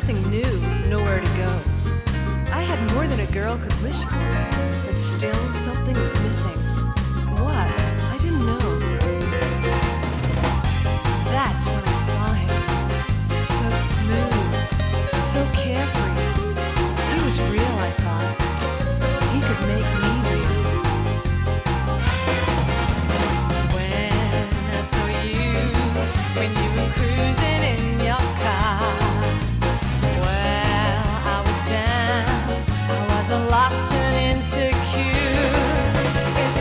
nothing new, nowhere to go. I had more than a girl could wish for, but still something was missing. What? I didn't know. That's when I saw him. So smooth, so carefree. He was real, I thought. He could make me real. When I saw you, when you were cruising in your car, well, I was down, I was lost and insecure. It's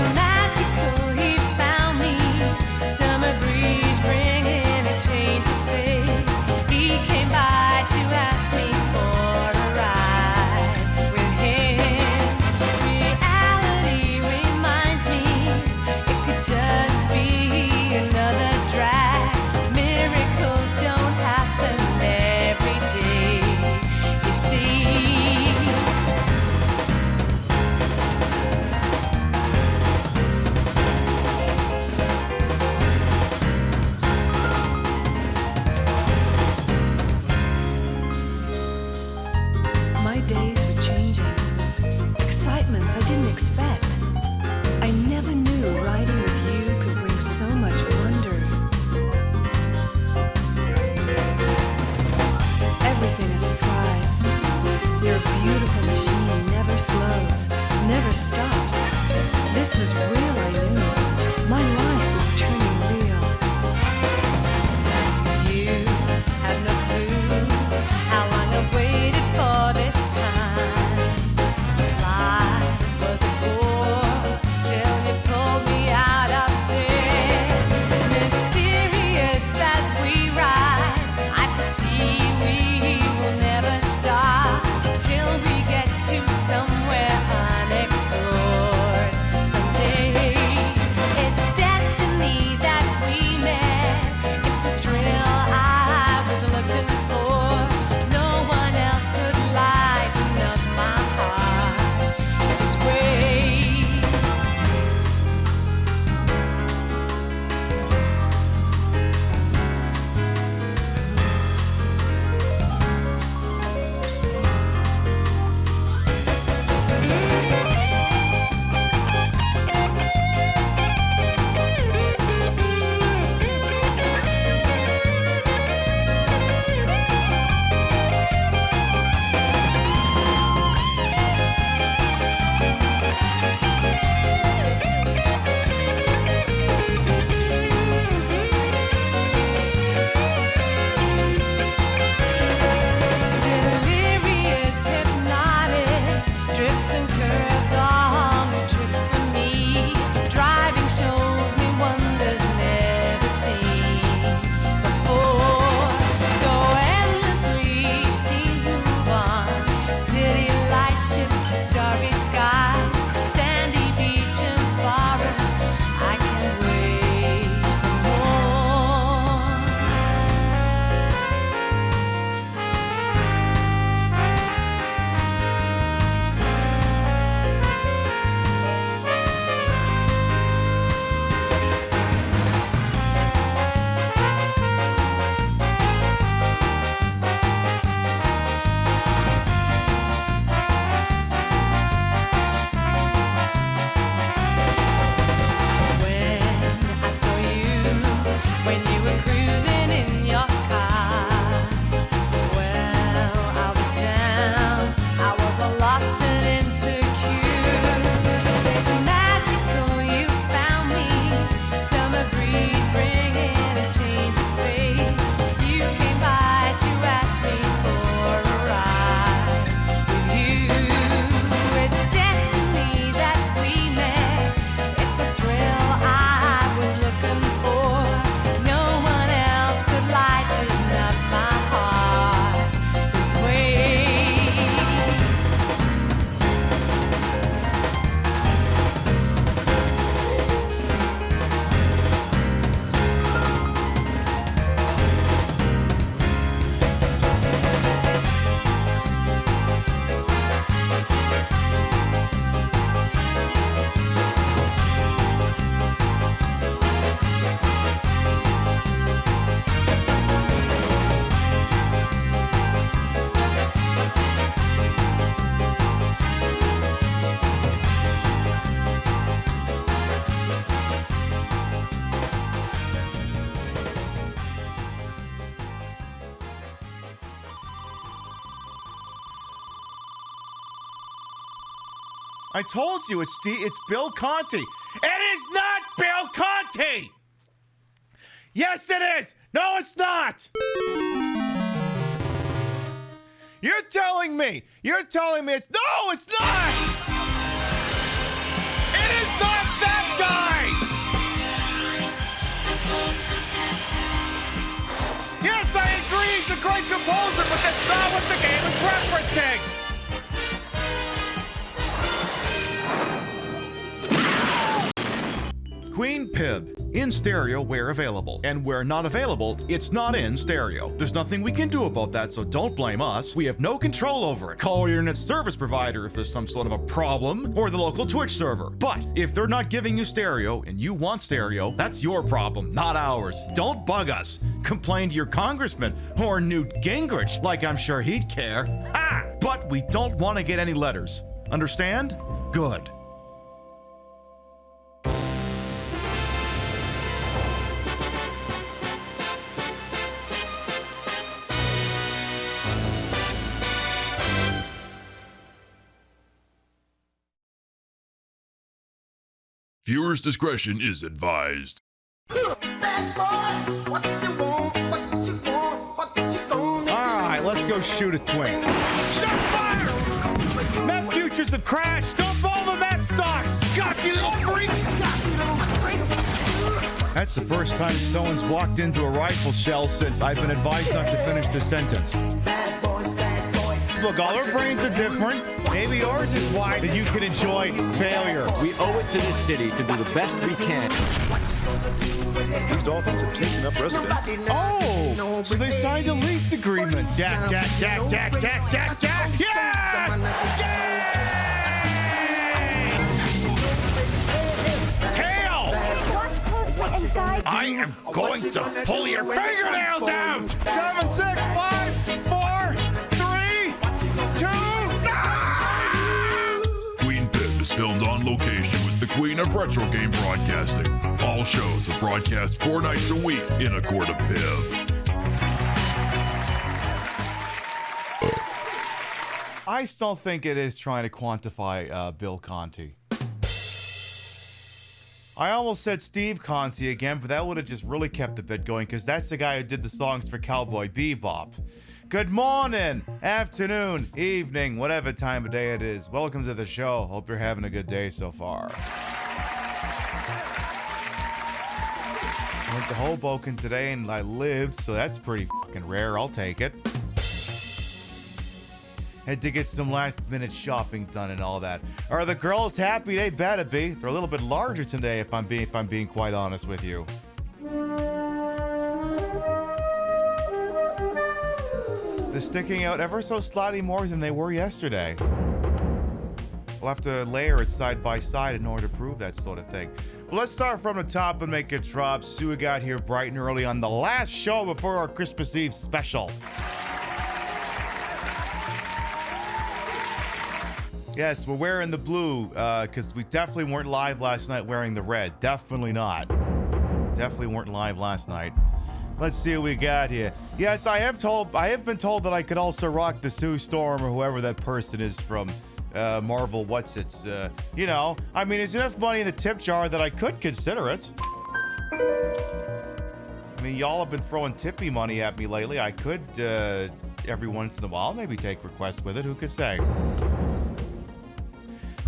I told you it's Bill Conti. It is not Bill Conti! Yes, it is! No, it's not! You're telling me it's... No, it's not! It is not that guy! Yes, I agree he's a great composer, but that's not what the game is referencing! Queen Pib, in stereo where available, and where not available, it's not in stereo. There's nothing we can do about that, so don't blame us. We have no control over it. Call your internet service provider if there's some sort of a problem, or the local Twitch server. But if they're not giving you stereo and you want stereo, that's your problem, not ours. Don't bug us. Complain to your congressman or Newt Gingrich, like I'm sure he'd care. Ha! But we don't want to get any letters. Understand? Good. Viewer's discretion is advised. Alright, let's go shoot a twink. Shot fire! Meth futures have crashed! Don't follow the meth stocks! God, you little freak! That's the first time someone's walked into a rifle shell since I've been advised not to finish the sentence. Look, all our brains are different. Maybe yours is wide that you can enjoy failure. We owe it to this city to do the best we can. These dolphins have taken up residence. Oh, so they signed a lease agreement. Jack. Yes! Yay! Tail! I am going to pull your fingernails out! 7, 6, 5, 4, 3, 2, Queen Pib is filmed on location with the Queen of Retro Game Broadcasting. All shows are broadcast 4 nights a week in a court of Pib. I still think it is trying to quantify Bill Conti. I almost said Steve Conti again, but that would have just really kept the bit going, because that's the guy who did the songs for Cowboy Bebop. Good morning, afternoon, evening, whatever time of day it is. Welcome to the show. Hope you're having a good day so far. I went to Hoboken today and I lived, so that's pretty fucking rare. I'll take it. Had to get some last minute shopping done and all that. Are the girls happy? They better be. They're a little bit larger today if I'm being quite honest with you. They're sticking out ever so slightly more than they were yesterday. We'll have to layer it side by side in order to prove that sort of thing. But let's start from the top and make it drop. See what we got here bright and early on the last show before our Christmas Eve special. Yes, we're wearing the blue, because we definitely weren't live last night wearing the red. Definitely not. Definitely weren't live last night. Let's see what we got here. Yes, I have been told that I could also rock the Sue Storm or whoever that person is from Marvel What's-Its. You know, I mean, there's enough money in the tip jar that I could consider it. I mean, y'all have been throwing tippy money at me lately. I could, every once in a while, maybe take requests with it. Who could say?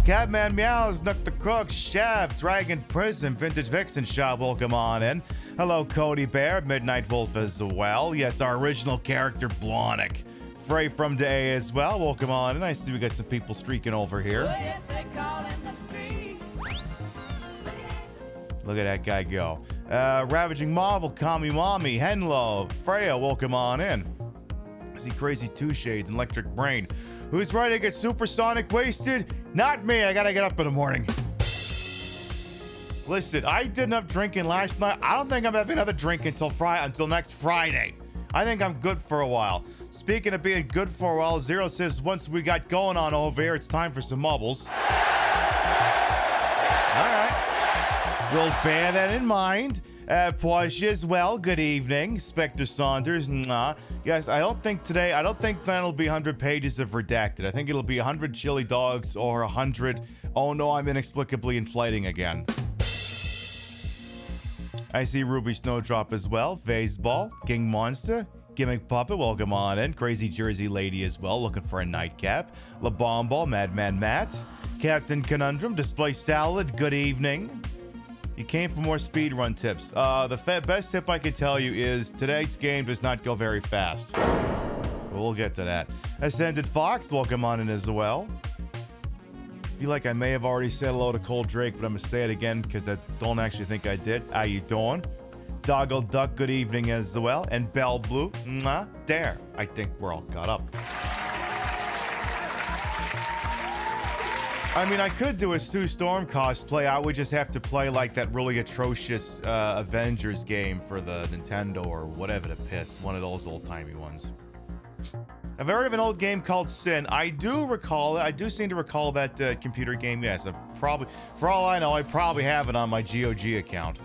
Catman Meows, Nook the Crook, Shav, Dragon Prison, Vintage Vixen Shop, welcome on in. Hello, Cody Bear, Midnight Wolf as well. Yes, our original character, Blonick. Frey from Day as well, welcome on in. I see we got some people streaking over here. Look at that guy go. Ravaging Marvel, Kami Mami, Henlo, Freya, welcome on in. I see Crazy Two Shades and Electric Brain. Who's ready to get supersonic wasted? Not me. I gotta get up in the morning. Listen, I did enough drinking last night. I don't think I'm having another drink until next Friday. I think I'm good for a while. Speaking of being good for a while, Zero says once we got going on over here, it's time for some mubbles. All right. We'll bear that in mind. Porsche as well. Good evening. Spectre Saunders. Mwah. Yes, I don't think that'll be 100 pages of redacted. I think it'll be 100 chili dogs or 100. Oh no, I'm inexplicably inflating again. I see Ruby Snowdrop as well. Phaseball. King Monster. Gimmick Puppet, welcome on in. Crazy Jersey Lady as well, looking for a nightcap. La Bomball, Madman Matt. Captain Conundrum, Display Salad, good evening. You came for more speedrun tips. The best tip I can tell you is today's game does not go very fast. We'll get to that. Ascended Fox, welcome on in as well. Feel like I may have already said hello to Cole Drake, but I'm gonna say it again because I don't actually think I did. How you doing? Doggle Duck, good evening as well. And Bell Blue, there. I think we're all caught up. I mean, I could do a Sue Storm cosplay. I would just have to play like that really atrocious Avengers game for the Nintendo or whatever the piss. One of those old-timey ones. I've heard of an old game called Sin. I do recall it. I do seem to recall that computer game. Yes, probably. For all I know, I probably have it on my GOG account.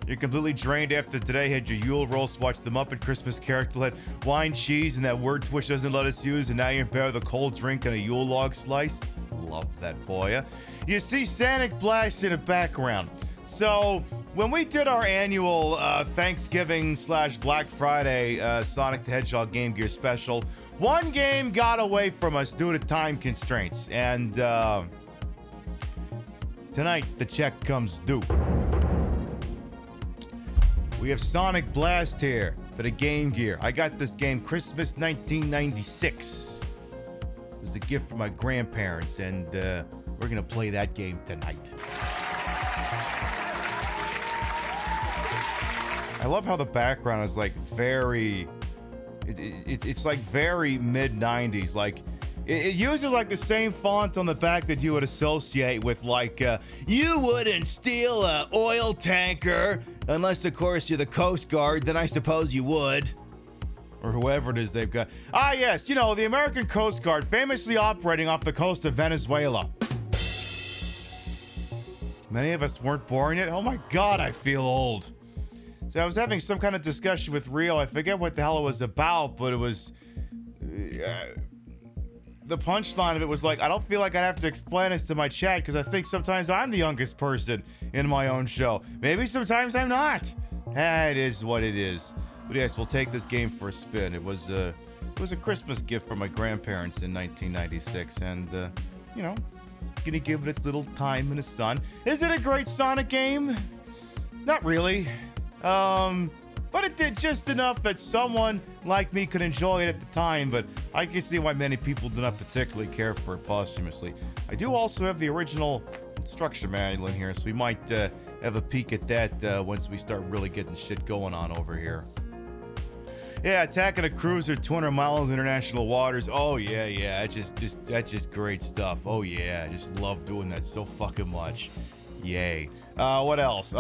You're completely drained after today. Had your Yule roast, watched the Muppet Christmas character, let wine, cheese, and that word Twitch doesn't let us use, and now you're bare the cold drink and a Yule log slice. Love that for you. You see Sonic Blast in the background. So when we did our annual Thanksgiving / Black Friday Sonic the Hedgehog Game Gear special, one game got away from us due to time constraints, and tonight the check comes due. We have Sonic Blast here for the Game Gear. I got this game Christmas 1996. It was a gift from my grandparents, and we're gonna play that game tonight. I love how the background is like very, it's like very mid-90s. Like it uses like the same font on the back that you would associate with like, you wouldn't steal a oil tanker unless of course you're the Coast Guard, then I suppose you would. Or whoever it is they've got. Ah, yes, you know, the American Coast Guard, famously operating off the coast of Venezuela. Many of us weren't born yet. Oh my God, I feel old. So I was having some kind of discussion with Rio. I forget what the hell it was about, but it was... the punchline of it was like, I don't feel like I'd have to explain this to my chat because I think sometimes I'm the youngest person in my own show. Maybe sometimes I'm not. It is what it is. But yes, we'll take this game for a spin. It was a Christmas gift from my grandparents in 1996, and you know, gonna give it its little time in the sun. Is it a great Sonic game? Not really. But it did just enough that someone like me could enjoy it at the time, but I can see why many people do not particularly care for it posthumously. I do also have the original instruction manual in here, so we might have a peek at that once we start really getting shit going on over here. Yeah, attacking a cruiser 200 miles international waters. Oh yeah, that's just great stuff. Oh yeah, I just love doing that so fucking much. Yay. What else?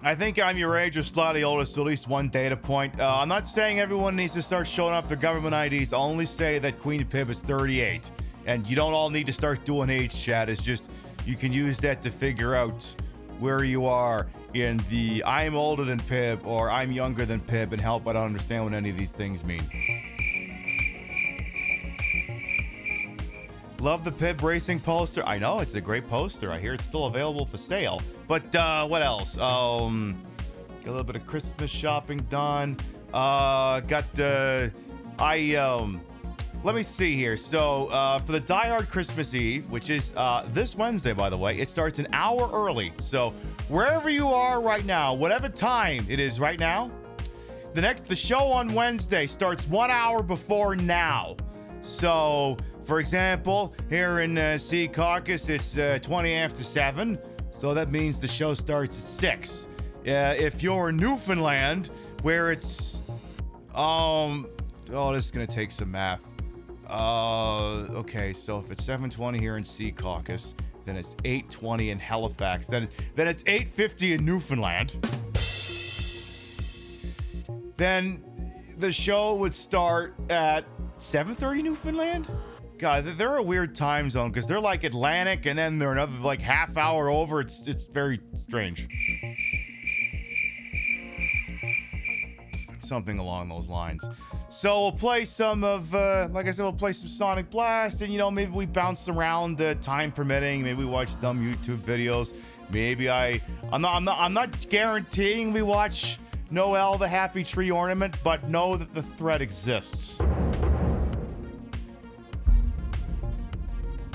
I think I'm your age or slightly older, so at least one data point. I'm not saying everyone needs to start showing off their government IDs. I'll only say that Queen Pib is 38. And you don't all need to start doing age chat. It's just, you can use that to figure out where you are in the I'm older than Pib or I'm younger than Pib, and help I don't understand what any of these things mean. Love the Pib Racing poster. I know, it's a great poster. I hear it's still available for sale. But what else? Got a little bit of Christmas shopping done. Let me see here. So for the Die Hard Christmas Eve, which is this Wednesday, by the way, it starts an hour early. So wherever you are right now, whatever time it is right now, the show on Wednesday starts 1 hour before now. So, for example, here in Sea Caucus, it's 20 after 7. So that means the show starts at 6. If you're in Newfoundland, where it's this is gonna take some math. Okay, so if it's 7:20 here in Sea Caucus, then it's 8:20 in Halifax, then it's 8:50 in Newfoundland. Then the show would start at 7:30 Newfoundland? God, they're a weird time zone because they're like Atlantic and then they're another like half hour over. It's very strange. something along those lines. So we'll play some of, like I said, we'll play some Sonic Blast, and maybe we bounce around, time permitting. Maybe we watch dumb YouTube videos. Maybe I'm not guaranteeing we watch Noel the Happy Tree Ornament, but know that the threat exists.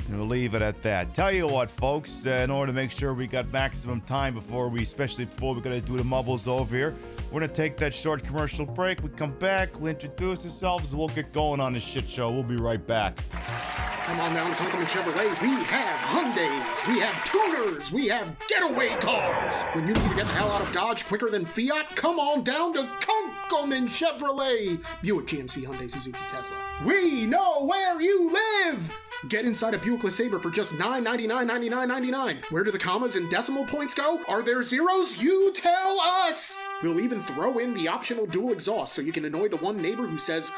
And we'll leave it at that. Tell you what, folks, in order to make sure we got maximum time especially before we gotta do the mubbles over here, we're gonna take that short commercial break. We come back, we'll introduce ourselves, and we'll get going on this shit show. We'll be right back. Come on down to Ornament Chevrolet. We have Hyundais, we have tuners, we have getaway cars. When you need to get the hell out of Dodge quicker than Fiat, come on down to Ornament Chevrolet. Buick, GMC, Hyundai, Suzuki, Tesla. We know where you live. Get inside a Buick LeSabre for just $999.99. Where do the commas and decimal points go? Are there zeros? You tell us! We'll even throw in the optional dual exhaust so you can annoy the one neighbor who says,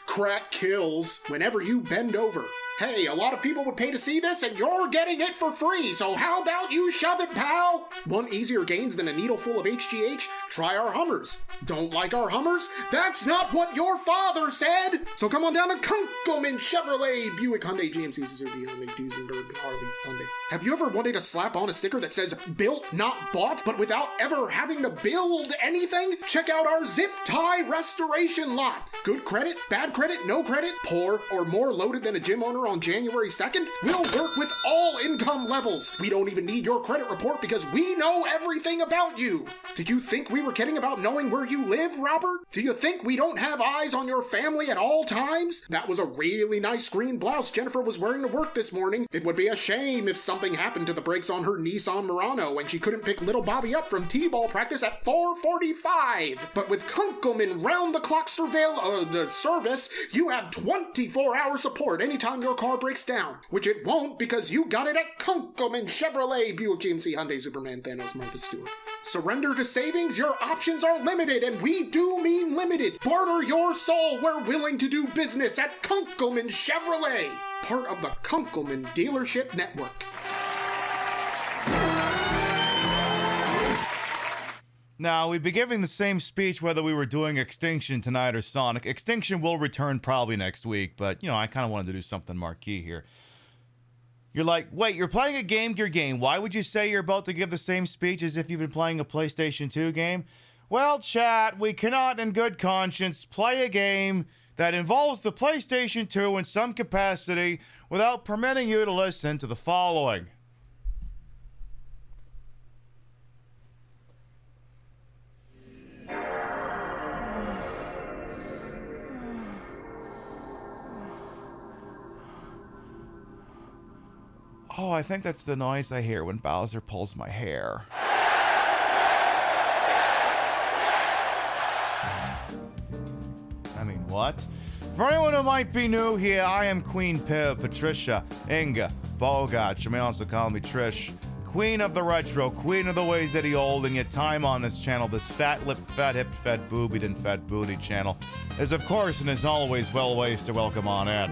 crack kills, whenever you bend over. Hey, a lot of people would pay to see this, and you're getting it for free, so how about you shove it, pal? Want easier gains than a needle full of HGH? Try our Hummers. Don't like our Hummers? That's not what your father said! So come on down to Kunkelman Chevrolet, Buick, Hyundai, GMC, Suzuki, Hyundai, Duesenberg, Harley, Hyundai. Have you ever wanted to slap on a sticker that says, built, not bought, but without ever having to build anything? Check out our zip tie restoration lot. Good credit, bad credit, no credit, poor, or more loaded than a gym owner on January 2nd? We'll work with all income levels. We don't even need your credit report because we know everything about you. Did you think we were kidding about knowing where you live, Robert? Do you think we don't have eyes on your family at all times? That was a really nice green blouse Jennifer was wearing to work this morning. It would be a shame if something happened to the brakes on her Nissan Murano and she couldn't pick little Bobby up from T-ball practice at 4:45. But with Kunkelman round-the-clock service, you have 24-hour support anytime your car breaks down, which it won't because you got it at Kunkelman Chevrolet, Buick, GMC, Hyundai, Superman, Thanos, Martha Stewart. Surrender to savings? Your options are limited, and we do mean limited. Barter your soul. We're willing to do business at Kunkelman Chevrolet, part of the Kunkelman Dealership Network. Now, we'd be giving the same speech whether we were doing Extinction tonight or Sonic. Extinction will return probably next week, but, I kind of wanted to do something marquee here. You're like, wait, you're playing a Game Gear game. Why would you say you're about to give the same speech as if you've been playing a PlayStation 2 game? Well, chat, we cannot in good conscience play a game that involves the PlayStation 2 in some capacity without permitting you to listen to the following. Oh, I think that's the noise I hear when Bowser pulls my hair. I mean, what? For anyone who might be new here, I am Queen Piv, Patricia, Inga, Bogart. You may also call me Trish. Queen of the retro, queen of the ways that he old, and yet time on this channel, this fat-lipped, fat-hipped, fat-boobied, and fat-booty channel, is of course and is always well ways to welcome on in.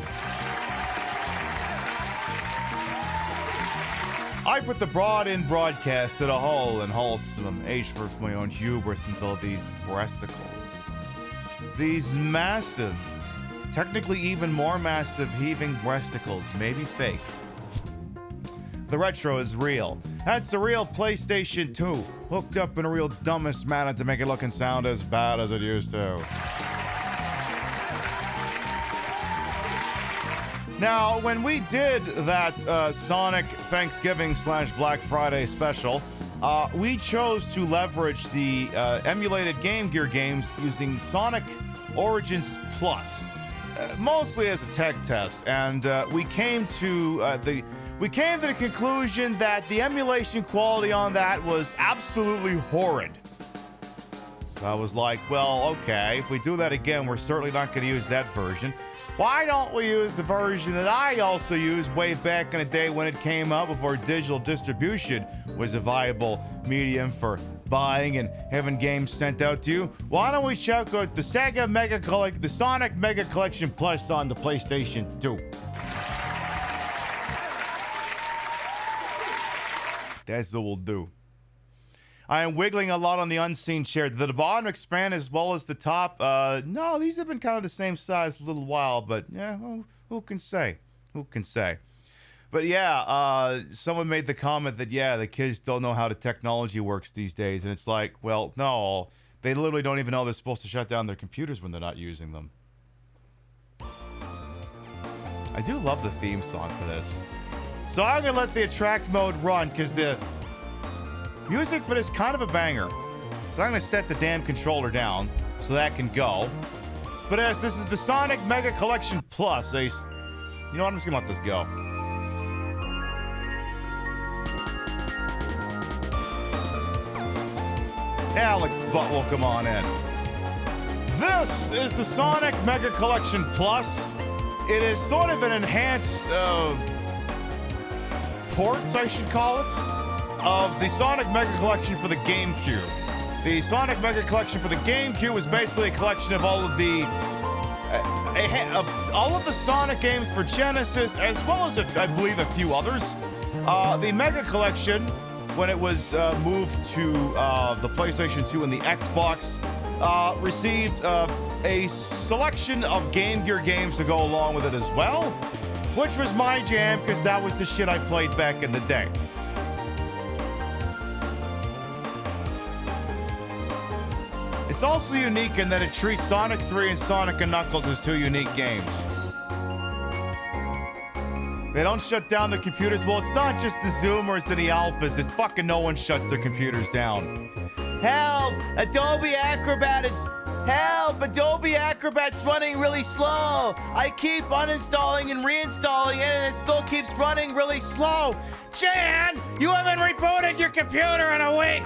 I put the broad-in broadcast to the whole and wholesome age for my own hubris until these breasticles. These massive, technically even more massive heaving breasticles may be fake. The retro is real. That's the real PlayStation 2, hooked up in a real dumbest manner to make it look and sound as bad as it used to. Now, when we did that Sonic Thanksgiving / Black Friday special, we chose to leverage the emulated Game Gear games using Sonic Origins Plus, mostly as a tech test, and we came to the conclusion that the emulation quality on that was absolutely horrid. So I was like, well, okay, if we do that again, we're certainly not going to use that version. Why don't we use the version that I also used way back in the day when it came out before digital distribution was a viable medium for buying and having games sent out to you? Why don't we check out the the Sonic Mega Collection Plus on the PlayStation 2? That's what we'll do. I am wiggling a lot on the unseen chair. Did the bottom expand as well as the top? No, these have been kind of the same size a little while, but yeah, who can say? Who can say? But yeah, someone made the comment that, yeah, the kids don't know how the technology works these days. And it's like, well, no, they literally don't even know they're supposed to shut down their computers when they're not using them. I do love the theme song for this. So I'm going to let the attract mode run because the music for this is kind of a banger. So I'm going to set the damn controller down so that can go. But as this is the Sonic Mega Collection Plus, you know what? I'm just going to let this go. Alex Butt will come on in. This is the Sonic Mega Collection Plus. It is sort of an enhanced ports, I should call it, of the Sonic Mega Collection for the GameCube. The Sonic Mega Collection for the GameCube was basically a collection of all of the Sonic games for Genesis, as well as, I believe, a few others. The Mega Collection, when it was moved to the PlayStation 2 and the Xbox, received a selection of Game Gear games to go along with it as well, which was my jam because that was the shit I played back in the day. It's also unique in that it treats Sonic 3 and Sonic & Knuckles as two unique games. They don't shut down their computers. Well, it's not just the Zoomers and the Alphas. It's fucking no one shuts their computers down. Help! Adobe Acrobat's running really slow. I keep uninstalling and reinstalling it, and it still keeps running really slow. Jan, you haven't rebooted your computer in a week.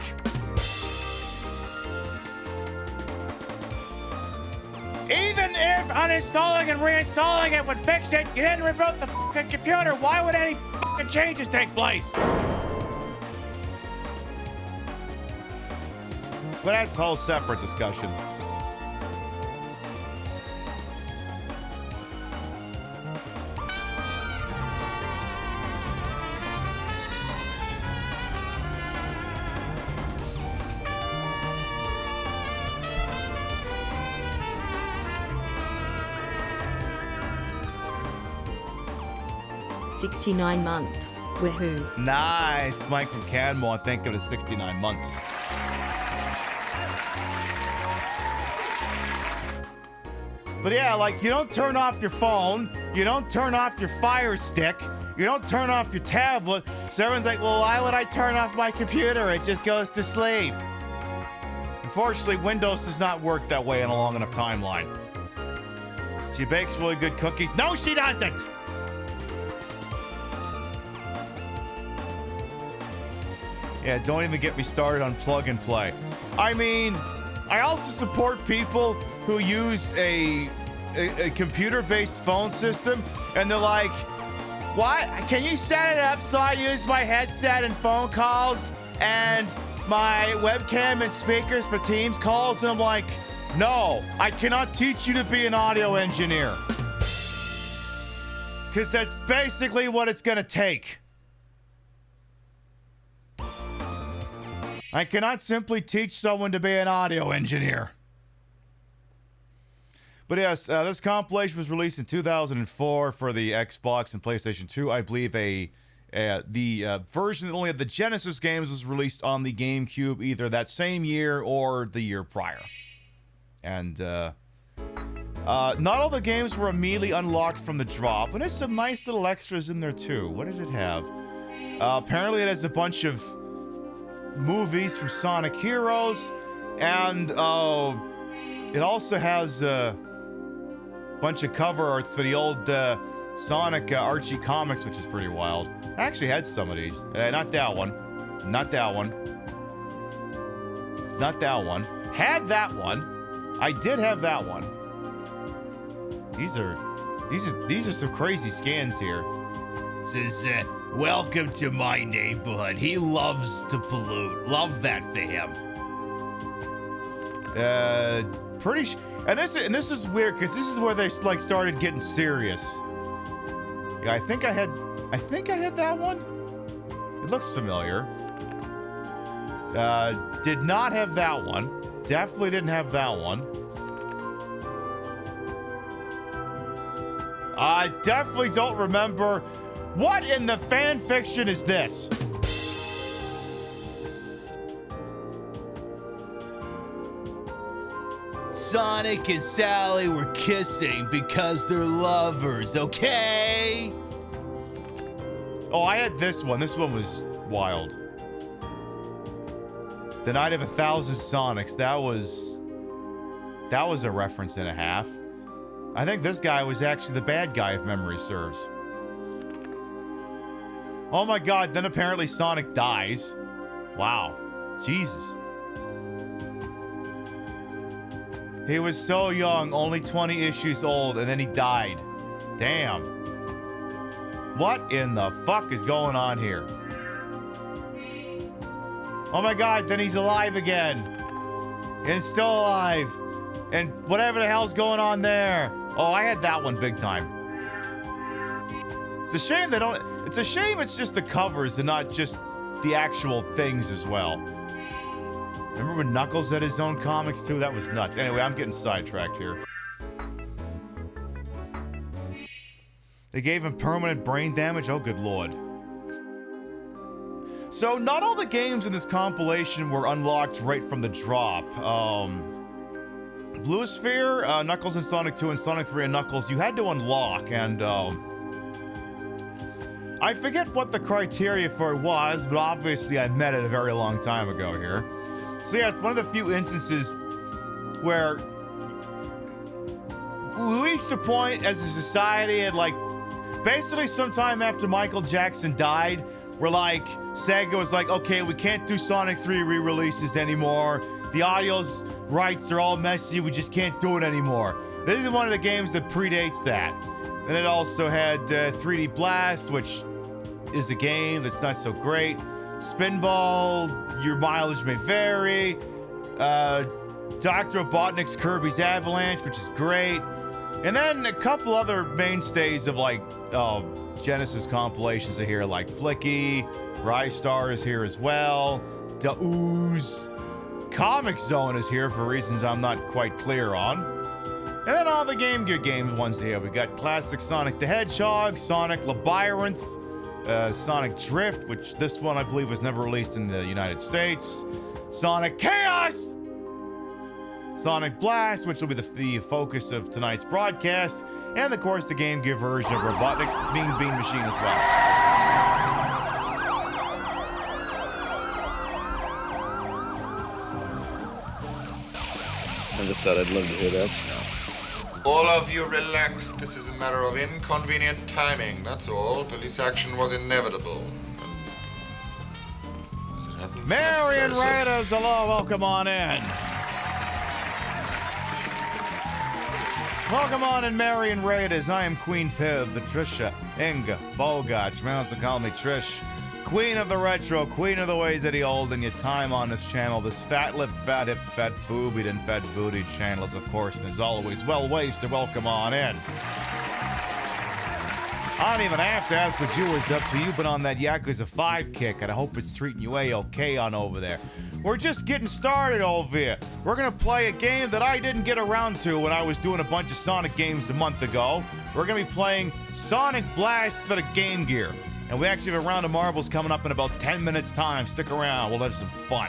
Even if uninstalling and reinstalling it would fix it, you didn't reboot the fucking computer. Why would any fucking changes take place? But that's a whole separate discussion. $69 months. Woohoo. Nice. Mike from Canmore, thank you for 69 months. But yeah, like, you don't turn off your phone, you don't turn off your Fire Stick, you don't turn off your tablet, so everyone's like, well, why would I turn off my computer? It just goes to sleep. Unfortunately, Windows does not work that way in a long enough timeline. She bakes really good cookies. No, she doesn't! Yeah, don't even get me started on plug and play. I mean, I also support people who use a computer-based phone system, and they're like, what? Can you set it up so I use my headset and phone calls and my webcam and speakers for Teams calls? And I'm like, no, I cannot teach you to be an audio engineer. Because that's basically what it's going to take. I cannot simply teach someone to be an audio engineer. But yes, this compilation was released in 2004 for the Xbox and PlayStation 2. I believe the version only of the Genesis games was released on the GameCube either that same year or the year prior. And not all the games were immediately unlocked from the drop, and there's some nice little extras in there too. What did it have? Apparently it has a bunch of movies from Sonic Heroes, and it also has a bunch of cover arts for the old Sonic Archie comics, which is pretty wild. I actually had some of these. Not that one. Not that one. Not that one. Had that one. I did have that one. These are some crazy scans here. Says, welcome to my neighborhood. He loves to pollute. Love that for him. And this is weird because this is where they like started getting serious. Yeah, I think I had that one. It looks familiar. Did not have that one. Definitely didn't have that one. I definitely don't remember. What in the fan fiction is this? Sonic and Sally were kissing because they're lovers, okay? Oh, I had this one. This one was wild. The Night of 1,000 Sonics. That was a reference and a half. I think this guy was actually the bad guy, if memory serves. Oh my god, then apparently Sonic dies. Wow. Jesus. He was so young, only 20 issues old, and then he died. Damn. What in the fuck is going on here? Oh my god, then he's alive again. And still alive. And whatever the hell's going on there. Oh, I had that one big time. It's a shame they don't... It's a shame it's just the covers and not just the actual things as well. Remember when Knuckles had his own comics too? That was nuts. Anyway, I'm getting sidetracked here. They gave him permanent brain damage? Oh, good lord. So, not all the games in this compilation were unlocked right from the drop. Blue Sphere, Knuckles and Sonic 2 and Sonic 3 and Knuckles, you had to unlock, and I forget what the criteria for it was, but obviously I met it a very long time ago here. So yeah, it's one of the few instances where we reached a point as a society at like, basically sometime after Michael Jackson died, where like, Sega was like, okay, we can't do Sonic 3 re-releases anymore. The audio's rights are all messy, we just can't do it anymore. This is one of the games that predates that. And it also had 3D Blast, which is a game that's not so great. Spinball, your mileage may vary. Dr. Robotnik's Kirby's Avalanche, which is great. And then a couple other mainstays of like Genesis compilations are here, like Flicky, Rystar is here as well. Da-Ooze. Comic Zone is here for reasons I'm not quite clear on. And then all the Game Gear games ones here. We got classic Sonic the Hedgehog, Sonic Labyrinth, Sonic Drift, which this one I believe was never released in the United States. Sonic Chaos! Sonic Blast, which will be the focus of tonight's broadcast. And of course the Game Gear version of Robotnik's Mean Bean Machine as well. I just thought I'd love to hear that. All of you relax. This is a matter of inconvenient timing, that's all. Police action was inevitable. As it happens, Marion necessary, Raiders, hello, welcome on in. Welcome on in, Marion Raiders. I am Queen Pib, Patricia, Inga, Bogach. Man also call me Trish. Queen of the retro, queen of the ways that he old, and your time on this channel, this fat lip, fat hip, fat boobied, and fat booty channel is, of course, and as always, well ways to welcome on in. I don't even have to ask what you was up to. You've been on that Yakuza 5 kick, and I hope it's treating you A-okay on over there. We're just getting started over here. We're gonna play a game that I didn't get around to when I was doing a bunch of Sonic games a month ago. We're gonna be playing Sonic Blast for the Game Gear. And we actually have a round of marbles coming up in about 10 minutes time. Stick around, we'll have some fun.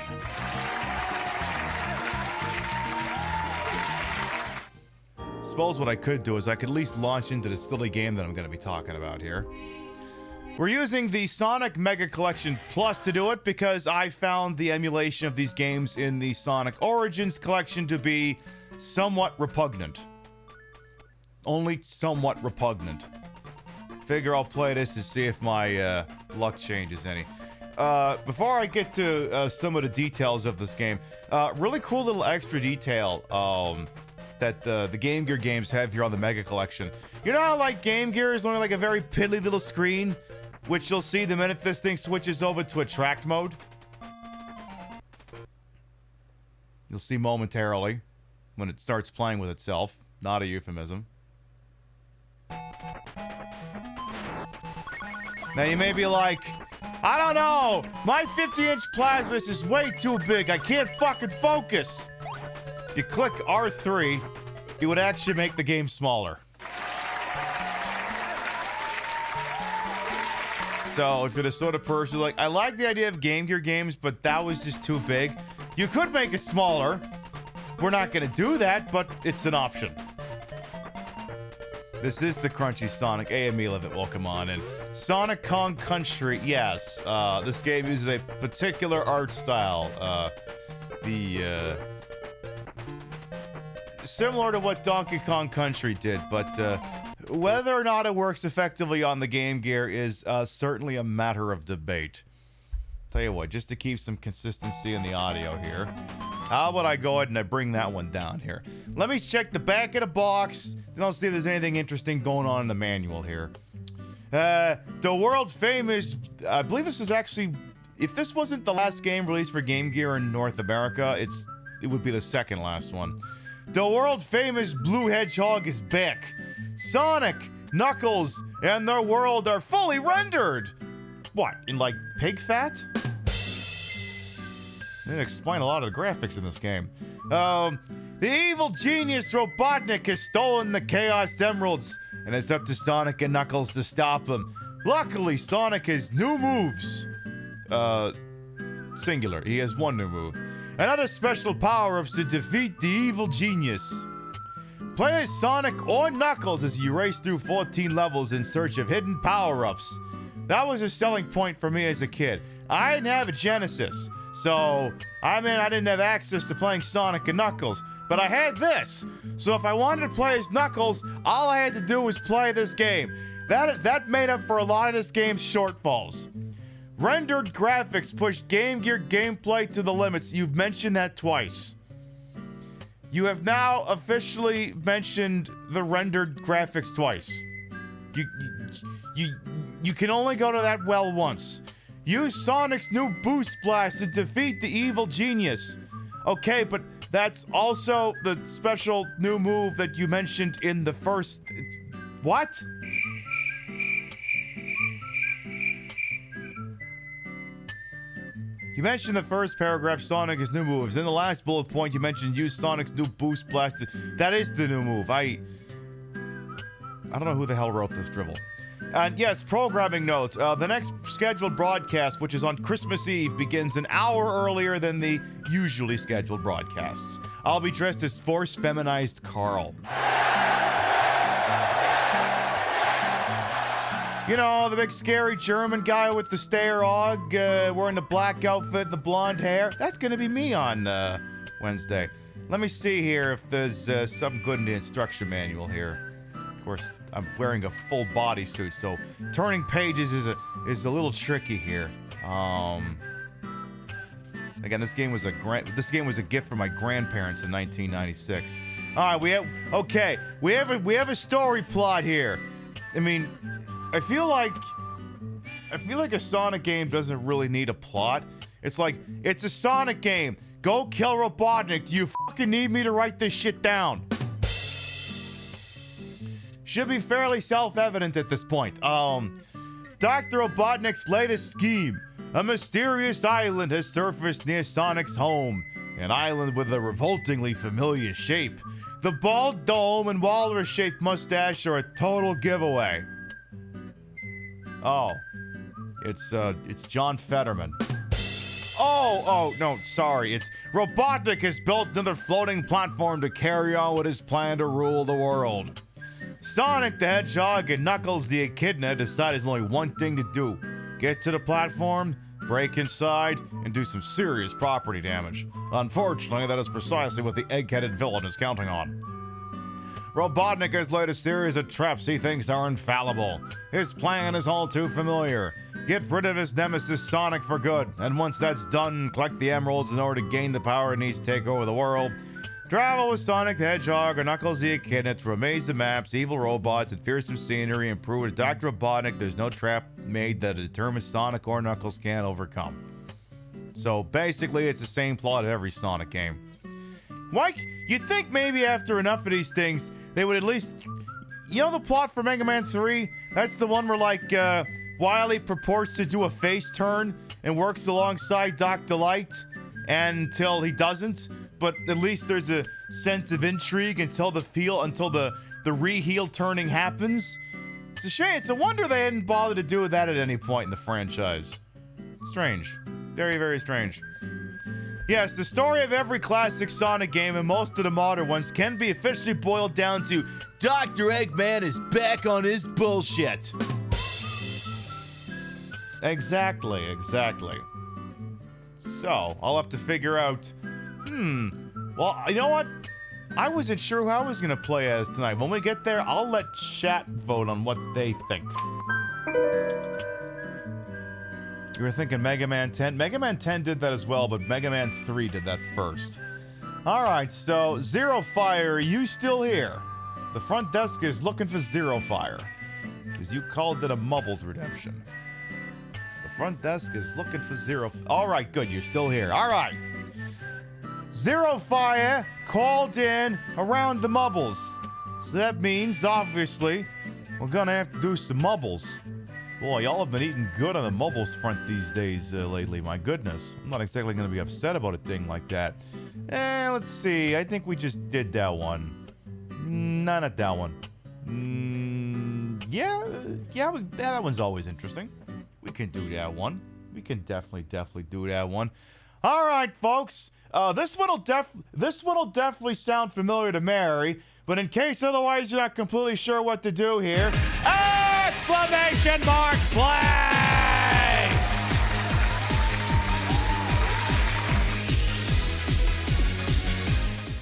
Suppose what I could do is I could at least launch into the silly game that I'm going to be talking about here. We're using the Sonic Mega Collection Plus to do it because I found the emulation of these games in the Sonic Origins Collection to be somewhat repugnant. Only somewhat repugnant. Figure I'll play this to see if my luck changes any. Before I get to some of the details of this game, really cool little extra detail that the Game Gear games have here on the Mega Collection. You know how like Game Gear is only like a very piddly little screen, which you'll see the minute this thing switches over to attract mode? You'll see momentarily when it starts playing with itself. Not a euphemism. Now you may be like, I don't know. My 50-inch plasma is way too big. I can't fucking focus. If you click R3, it would actually make the game smaller. So if you're the sort of person like, I like the idea of Game Gear games, but that was just too big. You could make it smaller. We're not going to do that, but it's an option. This is the Crunchy Sonic. AME Live It, welcome on in. Sonic Kong Country, yes. This game uses a particular art style. Similar to what Donkey Kong Country did, but whether or not it works effectively on the Game Gear is certainly a matter of debate. Tell you what, just to keep some consistency in the audio here, how about I go ahead and I bring that one down here. Let me check the back of the box, and I'll see if there's anything interesting going on in the manual here. The world famous, I believe this is actually, if this wasn't the last game released for Game Gear in North America, it would be the second last one. The world famous Blue Hedgehog is back. Sonic, Knuckles, and their world are fully rendered. What, in like pig fat? They explain a lot of the graphics in this game. The evil genius Robotnik has stolen the Chaos Emeralds, and it's up to Sonic and Knuckles to stop them. Luckily, Sonic has new moves. Singular. He has one new move. And other special power-ups to defeat the evil genius. Play as Sonic or Knuckles as you race through 14 levels in search of hidden power-ups. That was a selling point for me as a kid. I didn't have a Genesis, so I didn't have access to playing Sonic and Knuckles, but I had this. So if I wanted to play as Knuckles, all I had to do was play this game. That made up for a lot of this game's shortfalls. Rendered graphics push Game Gear gameplay to the limits. You've mentioned that twice. You have now officially mentioned the rendered graphics twice. You can only go to that well once. Use Sonic's new Boost Blast to defeat the evil genius. Okay, but that's also the special new move that you mentioned in the first... What? You mentioned the first paragraph, Sonic is new moves. In the last bullet point, you mentioned use Sonic's new Boost Blast. That is the new move. I don't know who the hell wrote this dribble. And yes, programming notes. The next scheduled broadcast, which is on Christmas Eve, begins an hour earlier than the usually scheduled broadcasts. I'll be dressed as force feminized Carl. You know, the big scary German guy with the stare og, wearing the black outfit and the blonde hair. That's gonna be me on Wednesday. Let me see here if there's something good in the instruction manual here. Of course, I'm wearing a full bodysuit, so turning pages is a little tricky here. Again, this game was a gift from my grandparents in 1996. All right, we have a story plot here. I mean, I feel like a Sonic game doesn't really need a plot. It's like, it's a Sonic game. Go kill Robotnik. Do you fucking need me to write this shit down? Should be fairly self-evident at this point. Dr. Robotnik's latest scheme. A mysterious island has surfaced near Sonic's home. An island with a revoltingly familiar shape. The bald dome and walrus-shaped mustache are a total giveaway. Oh, it's John Fetterman. Oh, no, sorry. It's Robotnik has built another floating platform to carry on with his plan to rule the world. Sonic the Hedgehog and Knuckles the Echidna decide there's only one thing to do. Get to the platform, break inside, and do some serious property damage. Unfortunately, that is precisely what the egg-headed villain is counting on. Robotnik has laid a series of traps he thinks are infallible. His plan is all too familiar. Get rid of his nemesis Sonic for good, and once that's done, collect the emeralds in order to gain the power it needs to take over the world. Travel with Sonic the Hedgehog or Knuckles the Echidna through amazing maps, evil robots, and fearsome scenery, and prove to Dr. Robotnik there's no trap made that a determined Sonic or Knuckles can't overcome. So basically, it's the same plot of every Sonic game. Mike, you'd think maybe after enough of these things, they would at least... You know the plot for Mega Man 3? That's the one where, like, Wily purports to do a face turn and works alongside Dr. Light until he doesn't, but at least there's a sense of intrigue until the re-heel turning happens. It's a shame. It's a wonder they hadn't bothered to do that at any point in the franchise. Strange. Very, very strange. Yes, the story of every classic Sonic game and most of the modern ones can be officially boiled down to Dr. Eggman is back on his bullshit. Exactly. So, I'll have to figure out, well, you know what? I wasn't sure who I was going to play as tonight. When we get there, I'll let chat vote on what they think. You were thinking Mega Man 10? Mega Man 10 did that as well, but Mega Man 3 did that first. Alright, so Zero Fire, are you still here? The front desk is looking for Zero Fire. Because you called it a Mubbles redemption. The front desk is looking for Zero... Alright, good, you're still here. Alright. Zero Fire called in around the Mubbles. So that means, obviously, we're gonna have to do some Mubbles. Boy, y'all have been eating good on the Mubbles front these days lately. My goodness. I'm not exactly going to be upset about a thing like that. Let's see. I think we just did that one. No, not that one. Yeah, that one's always interesting. We can do that one. We can definitely do that one. All right, folks. This one will definitely sound familiar to Mary, but in case otherwise you're not completely sure what to do here, exclamation mark play!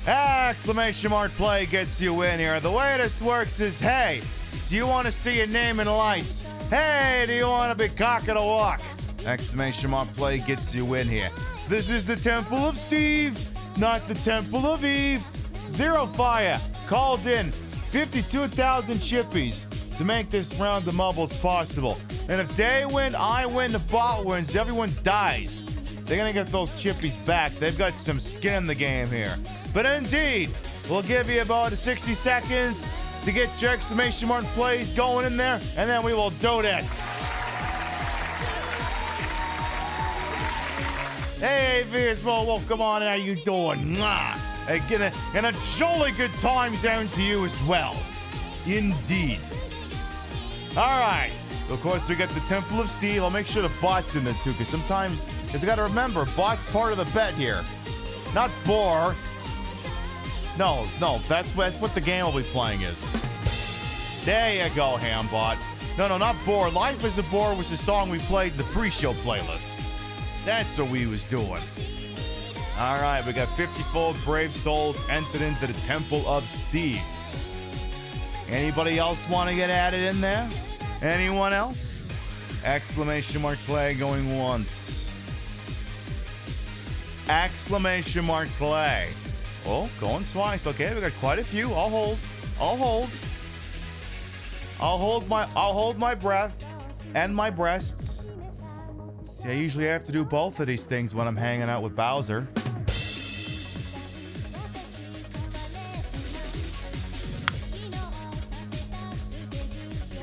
Exclamation mark play gets you in here. The way this works is, hey, do you want to see your name in lights? Hey, do you want to be cock of the walk? Exclamation mark play gets you in here. This is the Temple of Steve, not the Temple of Eve. Zero Fire called in 52,000 chippies to make this round of Mubbles possible. And if they win, I win, the bot wins, everyone dies. They're gonna get those chippies back. They've got some skin in the game here. But indeed, we'll give you about 60 seconds to get your exclamation mark plays going in there, and then we will do this. Hey, Vismo, welcome on. How you doing? And a jolly good time zone to you as well. Indeed. All right. So of course, we got the Temple of Steel. I'll make sure the bot's in there, too, because sometimes, you got to remember, bot's part of the bet here. Not Boar. No, that's what the game will be playing is. There you go, Hambot. No, not Boar. Life is a Boar was the song we played in the pre-show playlist. That's what we was doing. All right, we got 54 brave souls entered into the Temple of Steve. Anybody else want to get added in there? Anyone else? Exclamation mark play going once. Exclamation mark play. Oh, going twice. Okay, we got quite a few. I'll hold my breath and my breasts. I usually have to do both of these things when I'm hanging out with Bowser.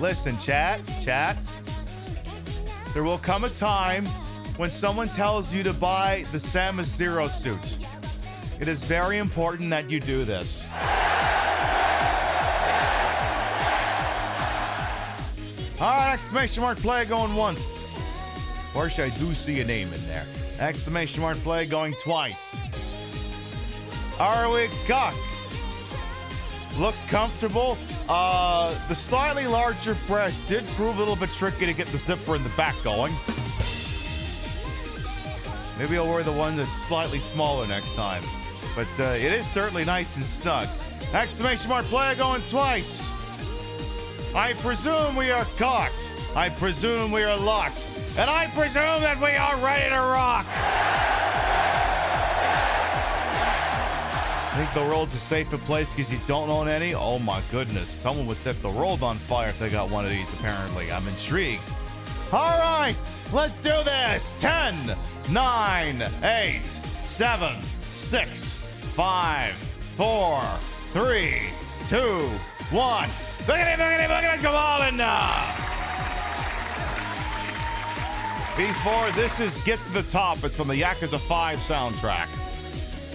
Listen, chat. There will come a time when someone tells you to buy the Samus Zero suit. It is very important that you do this. All right, exclamation mark play going once. Of course, I do see a name in there. Exclamation mark play going twice. Are we cocked? Looks comfortable. The slightly larger breast did prove a little bit tricky to get the zipper in the back going. Maybe I'll wear the one that's slightly smaller next time. But it is certainly nice and snug. Exclamation mark play going twice. I presume we are cocked. I presume we are locked. And I presume that we are ready to rock. I think the world's a safer place because you don't own any. Oh my goodness. Someone would set the world on fire if they got one of these, apparently. I'm intrigued. All right, let's do this. 10, 9, 8, 7, 6, 5, 4, 3, 2, 1. Boogity, boogity, boogity, come on in now. Before this is Get to the Top. It's from the Yakuza 5 soundtrack.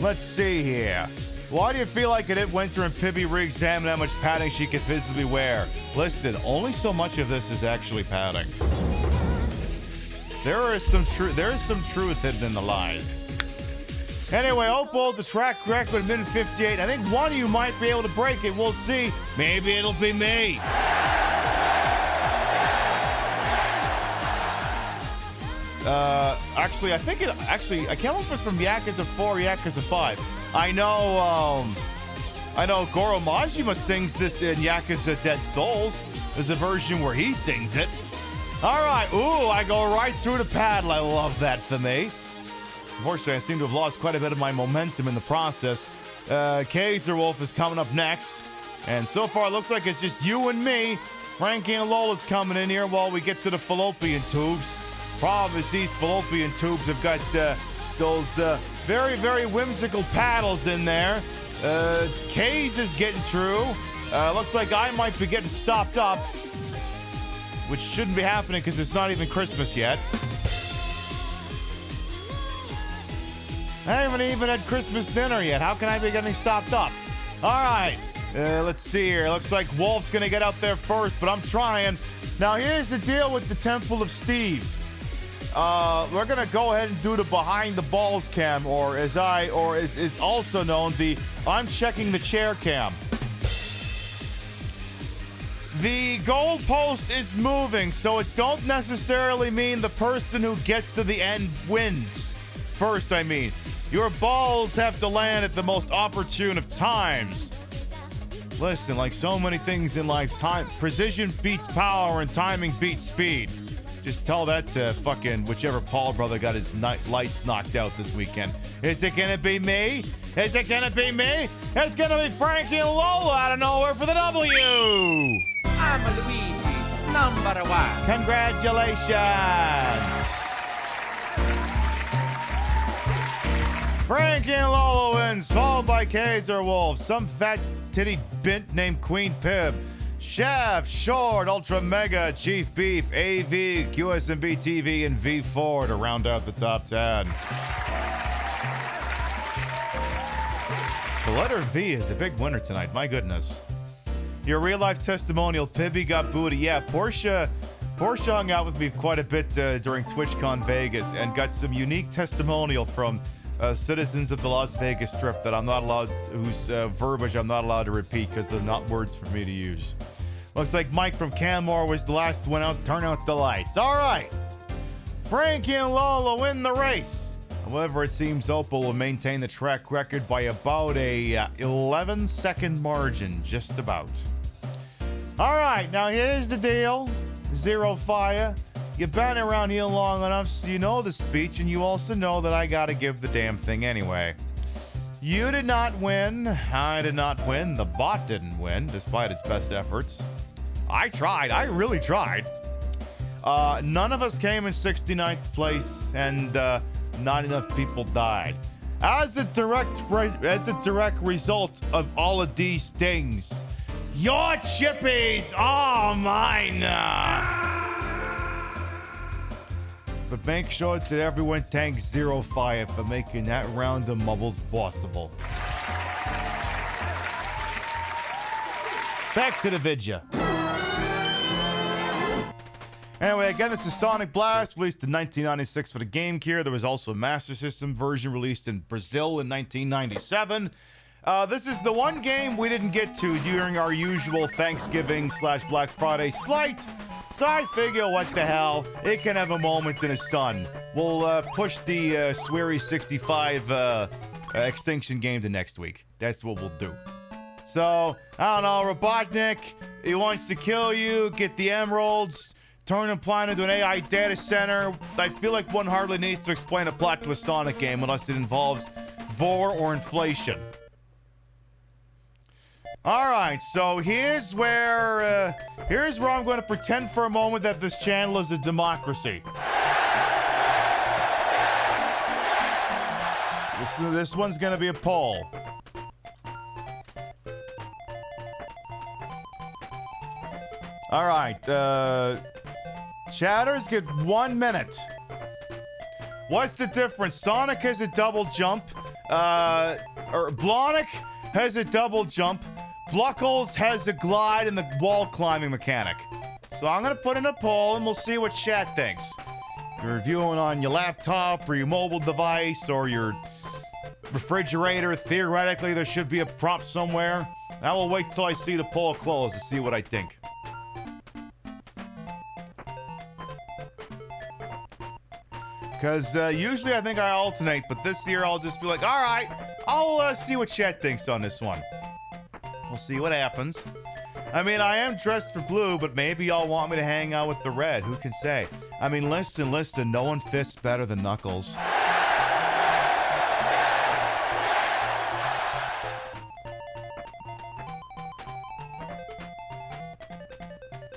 Let's see here. Why do you feel like it went through and Pibby re-examined how much padding she could visibly wear? Listen, only so much of this is actually padding. There is some truth hidden in the lies. Anyway, Opal, the track record at minute 58. I think one of you might be able to break it. We'll see. Maybe it'll be me. Actually, I can't remember if it's from Yakuza 4 or Yakuza 5. I know Goro Majima sings this in Yakuza Dead Souls. There's a version where he sings it. All right. Ooh, I go right through the paddle. I love that for me. Unfortunately, I seem to have lost quite a bit of my momentum in the process. Kaiser Wolf is coming up next. And so far, it looks like it's just you and me. Frankie and Lola's coming in here while we get to the fallopian tubes. Problem is these fallopian tubes have got those very, very whimsical paddles in there. Kays is getting through. Looks like I might be getting stopped up, which shouldn't be happening because it's not even Christmas yet. I haven't even had Christmas dinner yet. How can I be getting stopped up? All right. Let's see here. Looks like Wolf's going to get out there first, but I'm trying. Now, here's the deal with the Temple of Steve. We're going to go ahead and do the behind the balls cam, or is also known the I'm checking the chair cam. The goalpost is moving, so it don't necessarily mean the person who gets to the end wins. First, I mean, your balls have to land at the most opportune of times. Listen, like so many things in life, precision beats power and timing beats speed. Just tell that to fucking whichever Paul brother got his lights knocked out this weekend. Is it gonna be me? Is it gonna be me? It's gonna be Frankie and Lola out of nowhere for the W. I'm Luigi, number one. Congratulations. Frankie and Lola wins, followed by Kaiser Wolf, some fat titty bint named Queen Pib, Chef, Short, Ultra Mega, Chief Beef, AV, QSMB TV, and V4 to round out the top 10. The letter V is a big winner tonight, my goodness. Your real-life testimonial, Pibby got booty. Yeah, Portia hung out with me quite a bit during TwitchCon Vegas and got some unique testimonial from citizens of the Las Vegas Strip that I'm not allowed, whose verbiage I'm not allowed to repeat because they're not words for me to use. Looks like Mike from Canmore was the last one out. Turn out the lights. All right. Frankie and Lola win the race. However, it seems Opal will maintain the track record by about a 11-second margin, just about. All right. Now, here's the deal. Zero Fire. You've been around here long enough so you know the speech, and you also know that I gotta give the damn thing anyway. You did not win. I did not win. The bot didn't win, despite its best efforts. I tried. I really tried. None of us came in 69th place, and not enough people died. As a direct result of all of these things, your chippies are mine. But make sure that everyone thanks Zero Fire for making that round of mubbles possible. Back to the vidya. Anyway, again, this is Sonic Blast, released in 1996 for the Game Gear. There was also a Master System version released in Brazil in 1997. This is the one game we didn't get to during our usual Thanksgiving/Black Friday slight. So I figure, what the hell, it can have a moment in the sun. We'll push the Sweary 65 Extinction game to next week. That's what we'll do. So, I don't know, Robotnik, he wants to kill you, get the emeralds, turn and plan into an AI data center. I feel like one hardly needs to explain a plot to a Sonic game unless it involves vor or inflation. All right, so here's where I'm going to pretend for a moment that this channel is a democracy. This one's going to be a poll. All right, chatters get 1 minute. What's the difference? Sonic has a double jump. Or Blonic has a double jump. Bluckles has a glide and the wall climbing mechanic. So I'm gonna put in a poll and we'll see what chat thinks. You're reviewing on your laptop or your mobile device or your refrigerator. Theoretically, there should be a prompt somewhere. I will wait till I see the poll close to see what I think. Because usually I think I alternate, but this year I'll just be like, all right, I'll see what chat thinks on this one. We'll see what happens. I mean, I am dressed for blue, but maybe y'all want me to hang out with the red. Who can say? I mean, listen, no one fists better than Knuckles.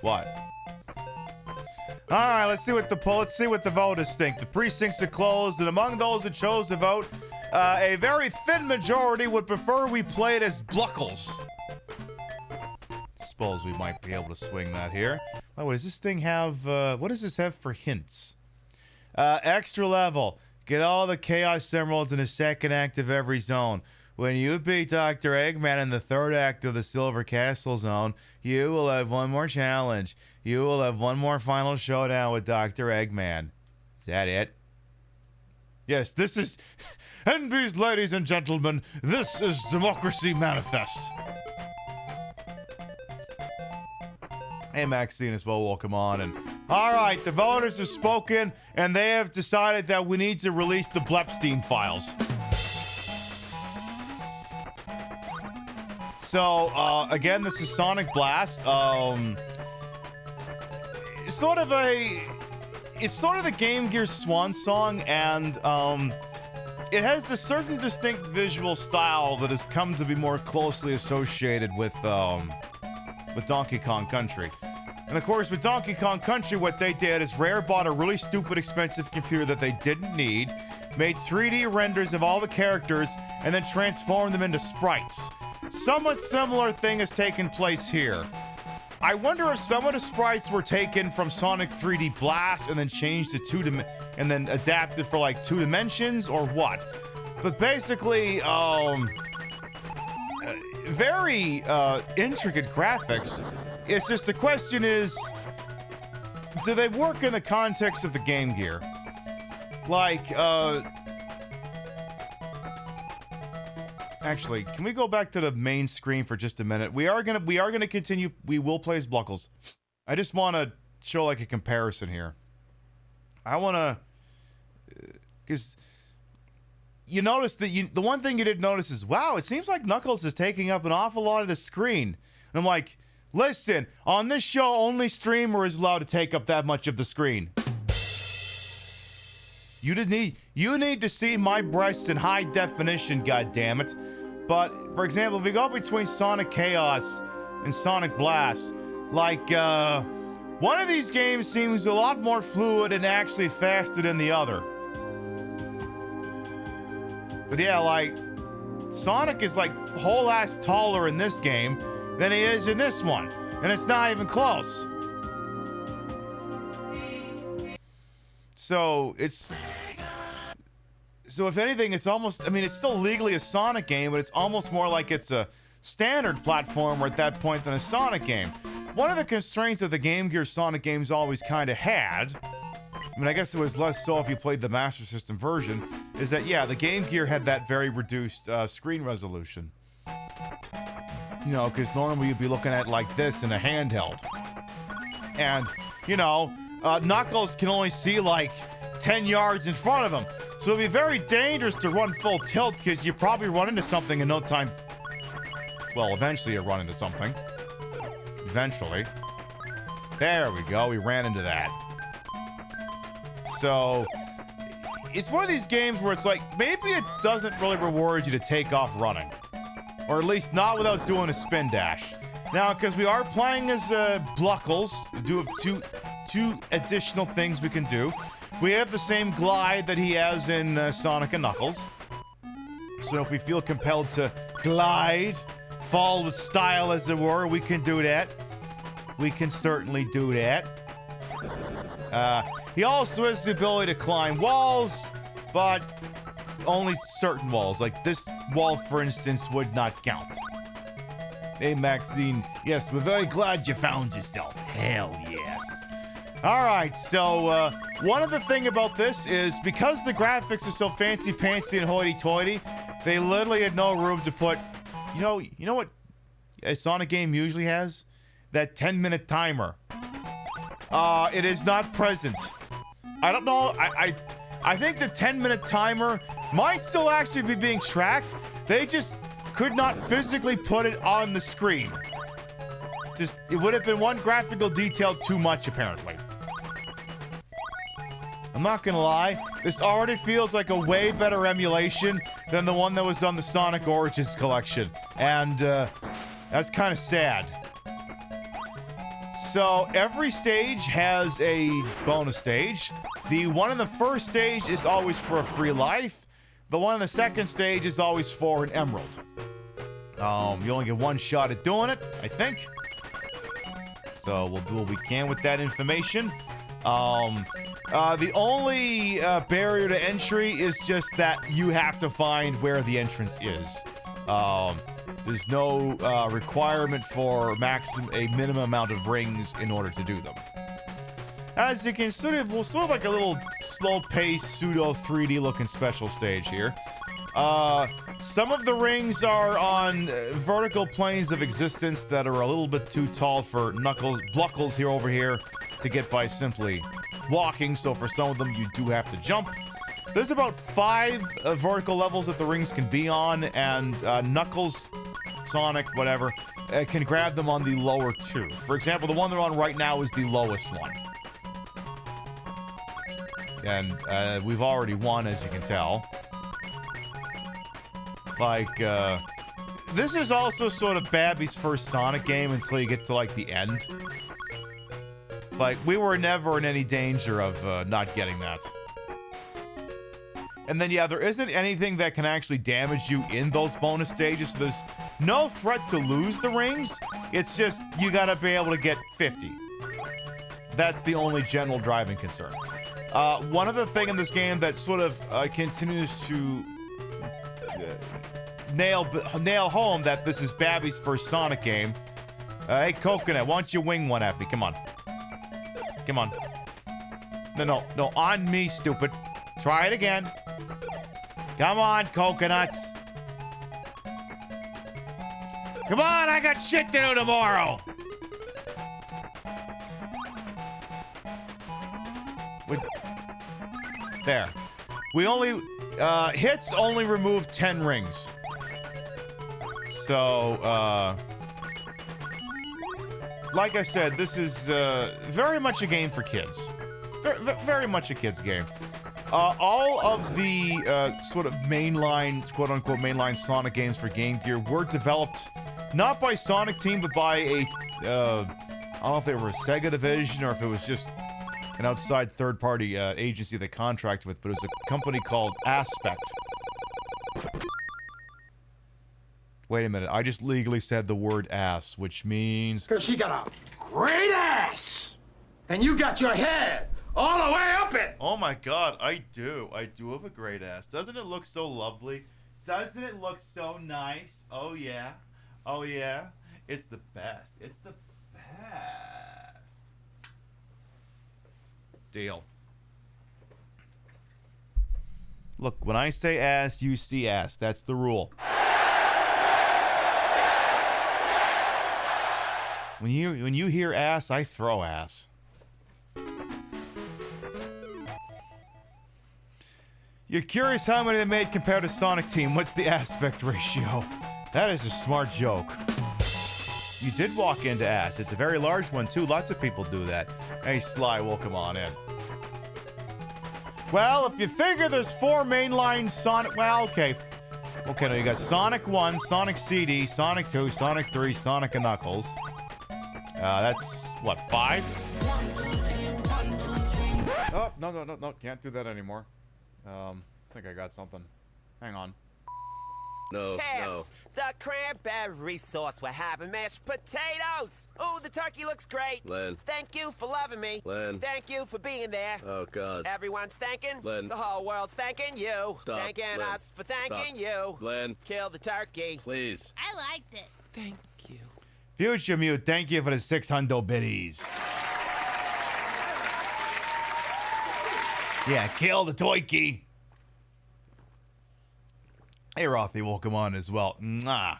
What? All right, let's see what the voters think. The precincts are closed, and among those that chose to vote, a very thin majority would prefer we play it as Bluckles. Suppose we might be able to swing that here. Oh, what does this thing have? What does this have for hints? Extra level. Get all the Chaos Emeralds in the second act of every zone. When you beat Dr. Eggman in the third act of the Silver Castle Zone, you will have one more challenge. You will have one more final showdown with Dr. Eggman. Is that it? Yes, this is... And these ladies and gentlemen, this is Democracy Manifest. Hey, Maxine as well, welcome on. And all right, the voters have spoken, and they have decided that we need to release the Blepstein files. So, again, this is Sonic Blast. It's sort of the Game Gear swan song, and it has a certain distinct visual style that has come to be more closely associated with Donkey Kong Country. And of course, with Donkey Kong Country, what they did is Rare bought a really stupid expensive computer that they didn't need, made 3D renders of all the characters, and then transformed them into sprites. Somewhat similar thing has taken place here. I wonder if some of the sprites were taken from Sonic 3D Blast and then changed to and then adapted for like 2 dimensions or what. But basically, very intricate graphics. It's just the question is, do they work in the context of the Game Gear? Like, actually, can we go back to the main screen for just a minute? We are gonna continue. We will play as Bluckles. I just want to show like a comparison here. I want to, because you notice that the one thing you did notice is, wow, it seems like Knuckles is taking up an awful lot of the screen. And I'm like, listen, on this show, only streamer is allowed to take up that much of the screen. You need to see my breasts in high definition, goddammit. But, for example, if we go between Sonic Chaos and Sonic Blast, like, one of these games seems a lot more fluid and actually faster than the other. But yeah, like, Sonic is like whole ass taller in this game than he is in this one. And it's not even close. So if anything, it's almost, I mean, it's still legally a Sonic game, but it's almost more like it's a standard platformer at that point than a Sonic game. One of the constraints that the Game Gear Sonic games always kind of had, I mean, I guess it was less so if you played the Master System version, is that, yeah, the Game Gear had that very reduced screen resolution. You know, because normally you'd be looking at like this in a handheld. And, you know, Knuckles can only see like 10 yards in front of him. So it'd be very dangerous to run full tilt because you probably run into something in no time. Well, eventually you run into something. Eventually. There we go. We ran into that. So it's one of these games where it's like, maybe it doesn't really reward you to take off running. Or at least not without doing a spin dash. Now, because we are playing as Bluckles, we do have two additional things we can do. We have the same glide that he has in Sonic and Knuckles. So if we feel compelled to glide, fall with style as it were, we can do that. We can certainly do that. He also has the ability to climb walls, but only certain walls. Like this wall, for instance, would not count. Hey, Maxine. Yes, we're very glad you found yourself. Hell yes. All right, so one other thing about this is because the graphics are so fancy-pantsy and hoity-toity, they literally had no room to put, you know what a Sonic game usually has? That 10-minute timer. It is not present. I don't know. I think the 10-minute timer might still actually be being tracked. They just could not physically put it on the screen. Just, it would have been one graphical detail too much, apparently. I'm not gonna lie, this already feels like a way better emulation than the one that was on the Sonic Origins collection. And, that's kind of sad. So, every stage has a bonus stage. The one in the first stage is always for a free life. The one in the second stage is always for an emerald. You only get one shot at doing it, I think. So, we'll do what we can with that information. The only barrier to entry is just that you have to find where the entrance is. There's no requirement for a minimum amount of rings in order to do them. As you can sort of like a little slow-paced, pseudo 3D looking special stage here. Some of the rings are on vertical planes of existence that are a little bit too tall for Bluckles here over here to get by simply walking, so for some of them you do have to jump. There's about 5 vertical levels that the rings can be on, and Knuckles, Sonic, whatever, can grab them on the lower 2. For example, the one they're on right now is the lowest one. And we've already won, as you can tell. Like, this is also sort of Babby's first Sonic game until you get to, like, the end. Like, we were never in any danger of not getting that. And then, yeah, there isn't anything that can actually damage you in those bonus stages, so there's no threat to lose the rings. It's just, you gotta be able to get 50. That's the only general driving concern. One other thing in this game that sort of continues to nail home that this is Babby's first Sonic game. Hey, Coconut, why don't you wing one at me? Come on. Come on. No, on me, stupid. Try it again. Come on, Coconuts. Come on, I got shit to do tomorrow. There. We only... hits only remove 10 rings. So, like I said, this is very much a game for kids. Very much a kid's game. All of the sort of mainline, quote-unquote mainline Sonic games for Game Gear were developed not by Sonic Team, but by a, I don't know if they were a Sega division or if it was just an outside third-party agency they contracted with, but it was a company called Aspect. Wait a minute, I just legally said the word ass, which means... Because she got a great ass! And you got your head all the way up it! Oh my god, I do. I do have a great ass. Doesn't it look so lovely? Doesn't it look so nice? Oh yeah. Oh yeah. It's the best. It's the best. Deal. Look, when I say ass, you see ass. That's the rule. When you hear ass, I throw ass. You're curious how many they made compared to Sonic Team. What's the aspect ratio? That is a smart joke. You did walk into ass. It's a very large one, too. Lots of people do that. Hey, Sly, welcome on in. Well, if you figure there's 4 mainline Sonic... Well, okay. Okay, now you got Sonic 1, Sonic CD, Sonic 2, Sonic 3, Sonic and Knuckles. That's, what, 5? Oh, no. Can't do that anymore. I think I got something. Hang on. No, Pass. The cranberry sauce. We're having mashed potatoes. Ooh, the turkey looks great. Len. Thank you for loving me. Len. Thank you for being there. Oh, God. Everyone's thanking. Len. The whole world's thanking you. Stop. Thanking Len. us for thanking Stop. you. Len. Kill the turkey. Please. I liked it. Thank you. Future Mute, thank you for the 600 biddies. Yeah, kill the toiki. Hey, Rothy, welcome on as well. Mwah.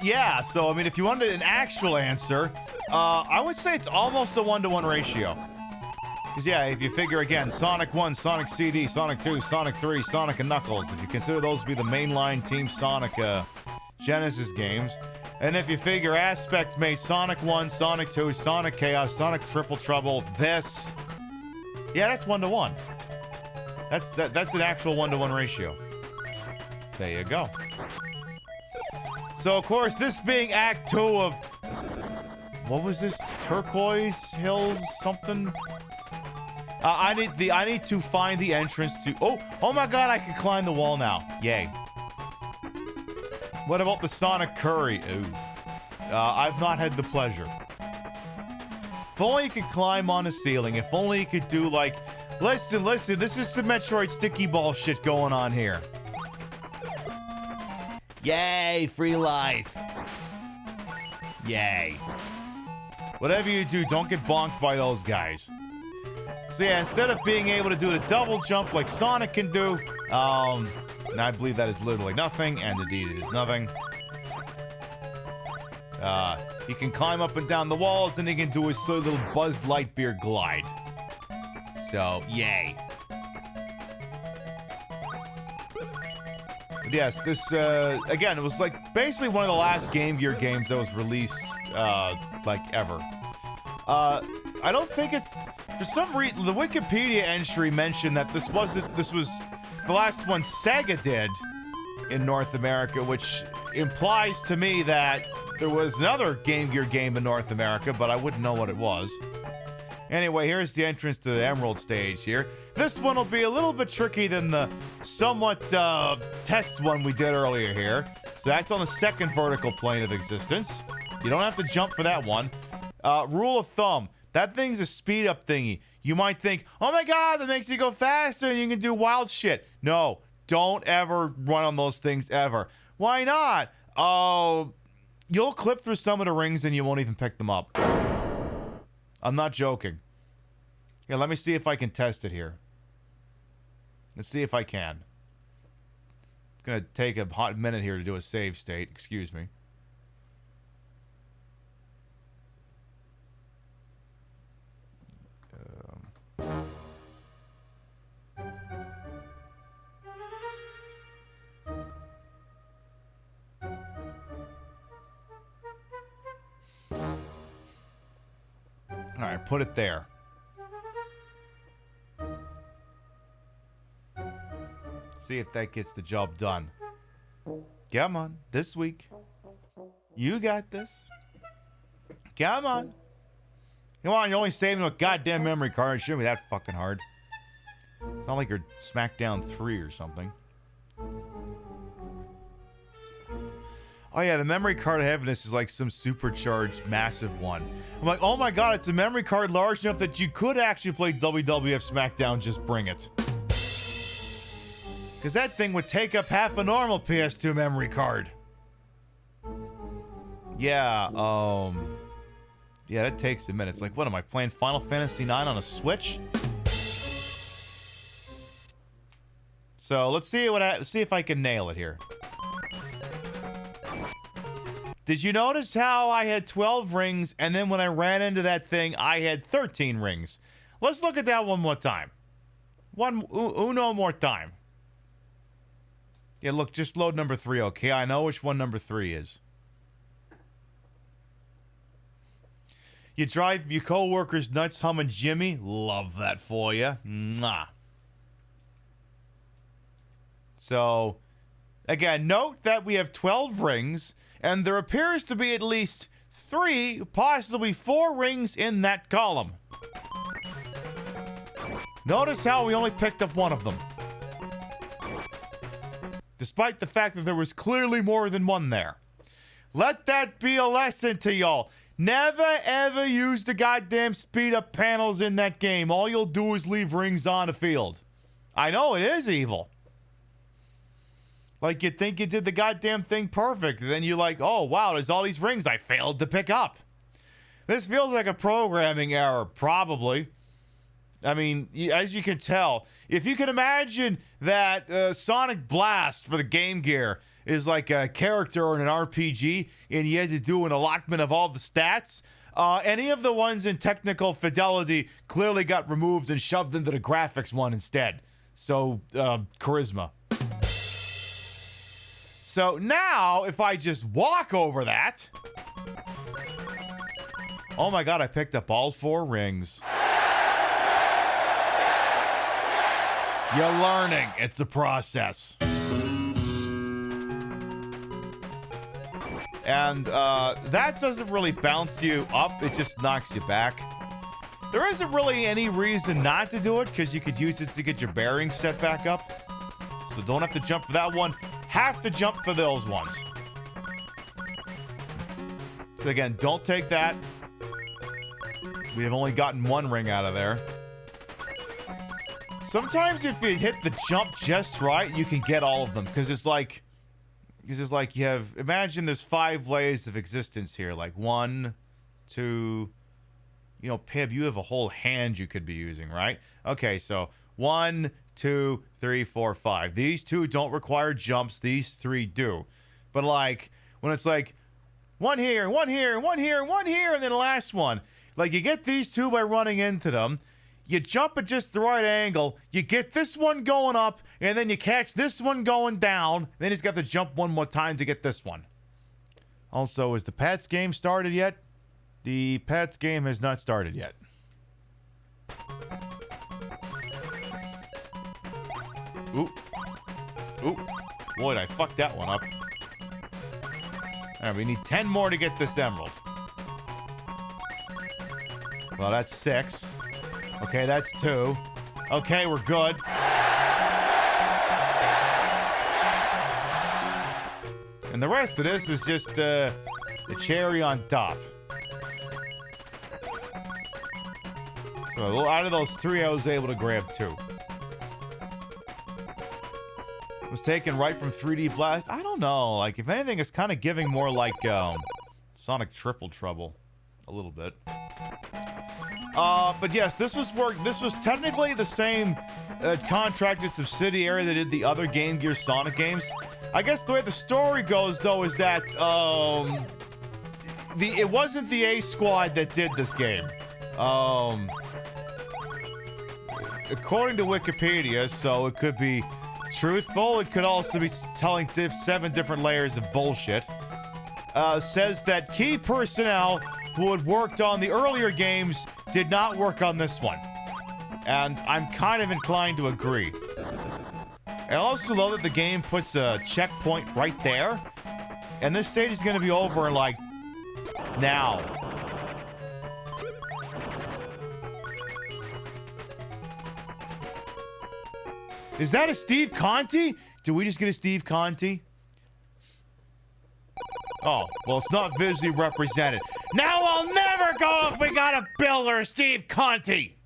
Yeah, so, I mean, if you wanted an actual answer, I would say it's almost a 1-to-1 ratio. Because, yeah, if you figure, again, Sonic 1, Sonic CD, Sonic 2, Sonic 3, Sonic and Knuckles, if you consider those to be the mainline Team Sonic Genesis games, and if you figure Aspect made Sonic 1, Sonic 2, Sonic Chaos, Sonic Triple Trouble, this, yeah, that's 1-to-1. That's an actual 1-to-1 ratio. There you go. So, of course, this being Act 2 of... What was this? Turquoise Hills something? I need to find the entrance to... Oh my god, I can climb the wall now. Yay. What about the Sonic Curry? Ooh. I've not had the pleasure. If only you could climb on the ceiling. If only you could do, like... Listen, this is some Metroid sticky ball shit going on here. Yay, free life. Yay. Whatever you do, don't get bonked by those guys. So yeah, instead of being able to do the double jump like Sonic can do, I believe that is literally nothing, and indeed it is nothing. He can climb up and down the walls, and he can do his silly little Buzz Lightyear glide. So, yay. But yes, this, again, it was like basically one of the last Game Gear games that was released, like, ever. I don't think it's... For some reason, the Wikipedia entry mentioned that this was the last one Sega did in North America, which implies to me that there was another Game Gear game in North America, but I wouldn't know what it was. Anyway, here's the entrance to the Emerald stage here. This one will be a little bit tricky than the somewhat test one we did earlier here. So that's on the second vertical plane of existence. You don't have to jump for that one. Rule of thumb, that thing's a speed up thingy. You might think, oh my god, that makes you go faster and you can do wild shit. No, don't ever run on those things ever. Why not? Oh, you'll clip through some of the rings and you won't even pick them up. I'm not joking. Yeah, let me see if I can test it here. Let's see if I can. It's going to take a hot minute here to do a save state. Excuse me. All right, put it there. See if that gets the job done. Come on, this week. You got this. Come on. Come on, you're only saving a goddamn memory card. It shouldn't be that fucking hard. It's not like you're SmackDown 3 or something. Oh yeah, the memory card I have in this is like some supercharged massive one. I'm like, oh my god, it's a memory card large enough that you could actually play WWF SmackDown, just bring it. Because that thing would take up half a normal PS2 memory card. Yeah, yeah, that takes a minute. It's like, what am I playing Final Fantasy 9 on a Switch? So let's see see if I can nail it here. Did you notice how I had 12 rings, and then when I ran into that thing, I had 13 rings? Let's look at that one more time. Uno more time. Yeah, look, just load number 3, okay? I know which one number 3 is. You drive your coworkers nuts humming Jimmy? Love that for you. Mwah. So, again, note that we have 12 rings, and there appears to be at least 3, possibly 4 rings in that column. Notice how we only picked up one of them. despite the fact that there was clearly more than one there. Let that be a lesson to y'all. Never, ever use the goddamn speed-up panels in that game. All you'll do is leave rings on the field. I know, it is evil. Like, you think you did the goddamn thing perfect, and then you're like, oh, wow, there's all these rings I failed to pick up. This feels like a programming error, probably. I mean, as you can tell, if you can imagine that Sonic Blast for the Game Gear is like a character in an RPG, and you had to do an allotment of all the stats, any of the ones in technical fidelity clearly got removed and shoved into the graphics one instead. So, charisma. So now, if I just walk over that... Oh my god, I picked up all 4 rings. You're learning. It's a process. And that doesn't really bounce you up. It just knocks you back. There isn't really any reason not to do it, because you could use it to get your bearings set back up. So don't have to jump for that one. Have to jump for those ones. So again, don't take that. We have only gotten 1 ring out of there. Sometimes if you hit the jump just right, you can get all of them. Because it's like you have... Imagine there's 5 layers of existence here. Like 1, 2... You know, Pib, you have a whole hand you could be using, right? Okay, so 1, 2, 3, 4, 5. These 2 don't require jumps. These 3 do. But like, when it's like 1 here, 1 here, 1 here, 1 here, and then the last one. Like, you get these 2 by running into them. You jump at just the right angle. You get this one going up, and then you catch this one going down. Then he's got to jump 1 more time to get this one. Also, is the Pats game started yet? The Pats game has not started yet. Ooh. Ooh. Boy, I fucked that one up. Alright, we need 10 more to get this emerald. Well, that's 6. Okay, that's 2. Okay, we're good. And the rest of this is just the cherry on top. So out of those 3, I was able to grab 2. Was taken right from 3D Blast. I don't know. Like, if anything, it's kind of giving more like Sonic Triple Trouble. A little bit. But yes, this was technically the same contracted subsidiary that did the other Game Gear Sonic games. I guess the way the story goes, though, is that it wasn't the A Squad that did this game. According to Wikipedia, so it could be truthful. It could also be telling 7 different layers of bullshit. Says that key personnel who had worked on the earlier games did not work on this one. And I'm kind of inclined to agree. I also love that the game puts a checkpoint right there. And this stage is going to be over in, like, now. Is that a Steve Conti? Did we just get a Steve Conti? Oh, well, it's not visually represented. Now I'll never go if we got a Bill or a Steve Conti!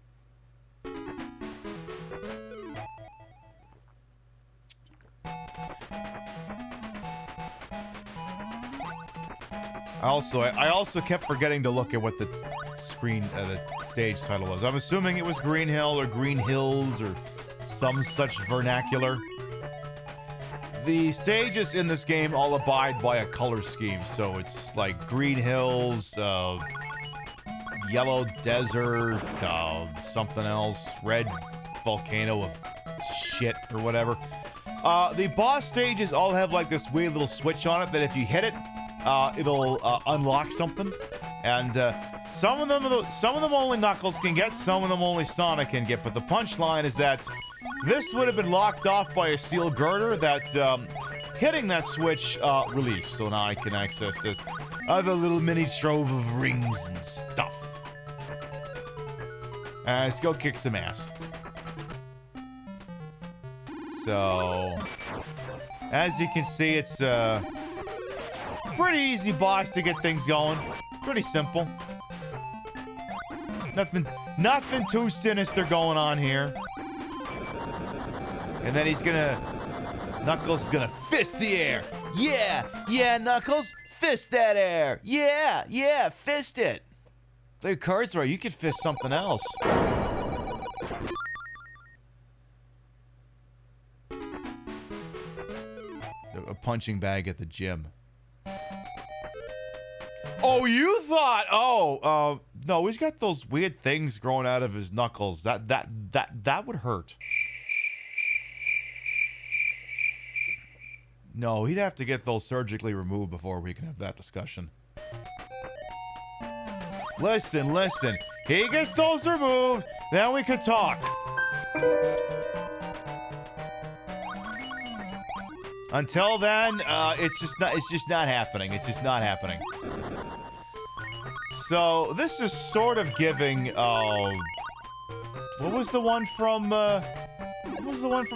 I also kept forgetting to look at what the the stage title was. I'm assuming it was Green Hill or Green Hills or some such vernacular. The stages in this game all abide by a color scheme, so it's like Green Hills, Yellow Desert, something else, Red Volcano of shit or whatever. The boss stages all have like this weird little switch on it that if you hit it, it'll unlock something, and some of them only Knuckles can get, some of them only Sonic can get. But the punchline is that this would have been locked off by a steel girder that hitting that switch released. So now I can access this. I have a little mini trove of rings and stuff. Let's go kick some ass. So As you can see, it's pretty easy boss to get things going. Pretty simple. Nothing too sinister going on here. And then Knuckles is gonna fist the air. Yeah, Knuckles, fist that air. Yeah, fist it. The card's right, you could fist something else. A punching bag at the gym. Oh, you thought? No, he's got those weird things growing out of his knuckles. That would hurt. No, he'd have to get those surgically removed before we can have that discussion. Listen. He gets those removed, then we can talk. Until then, it's just not happening. It's just not happening. So this is sort of giving. What was the one from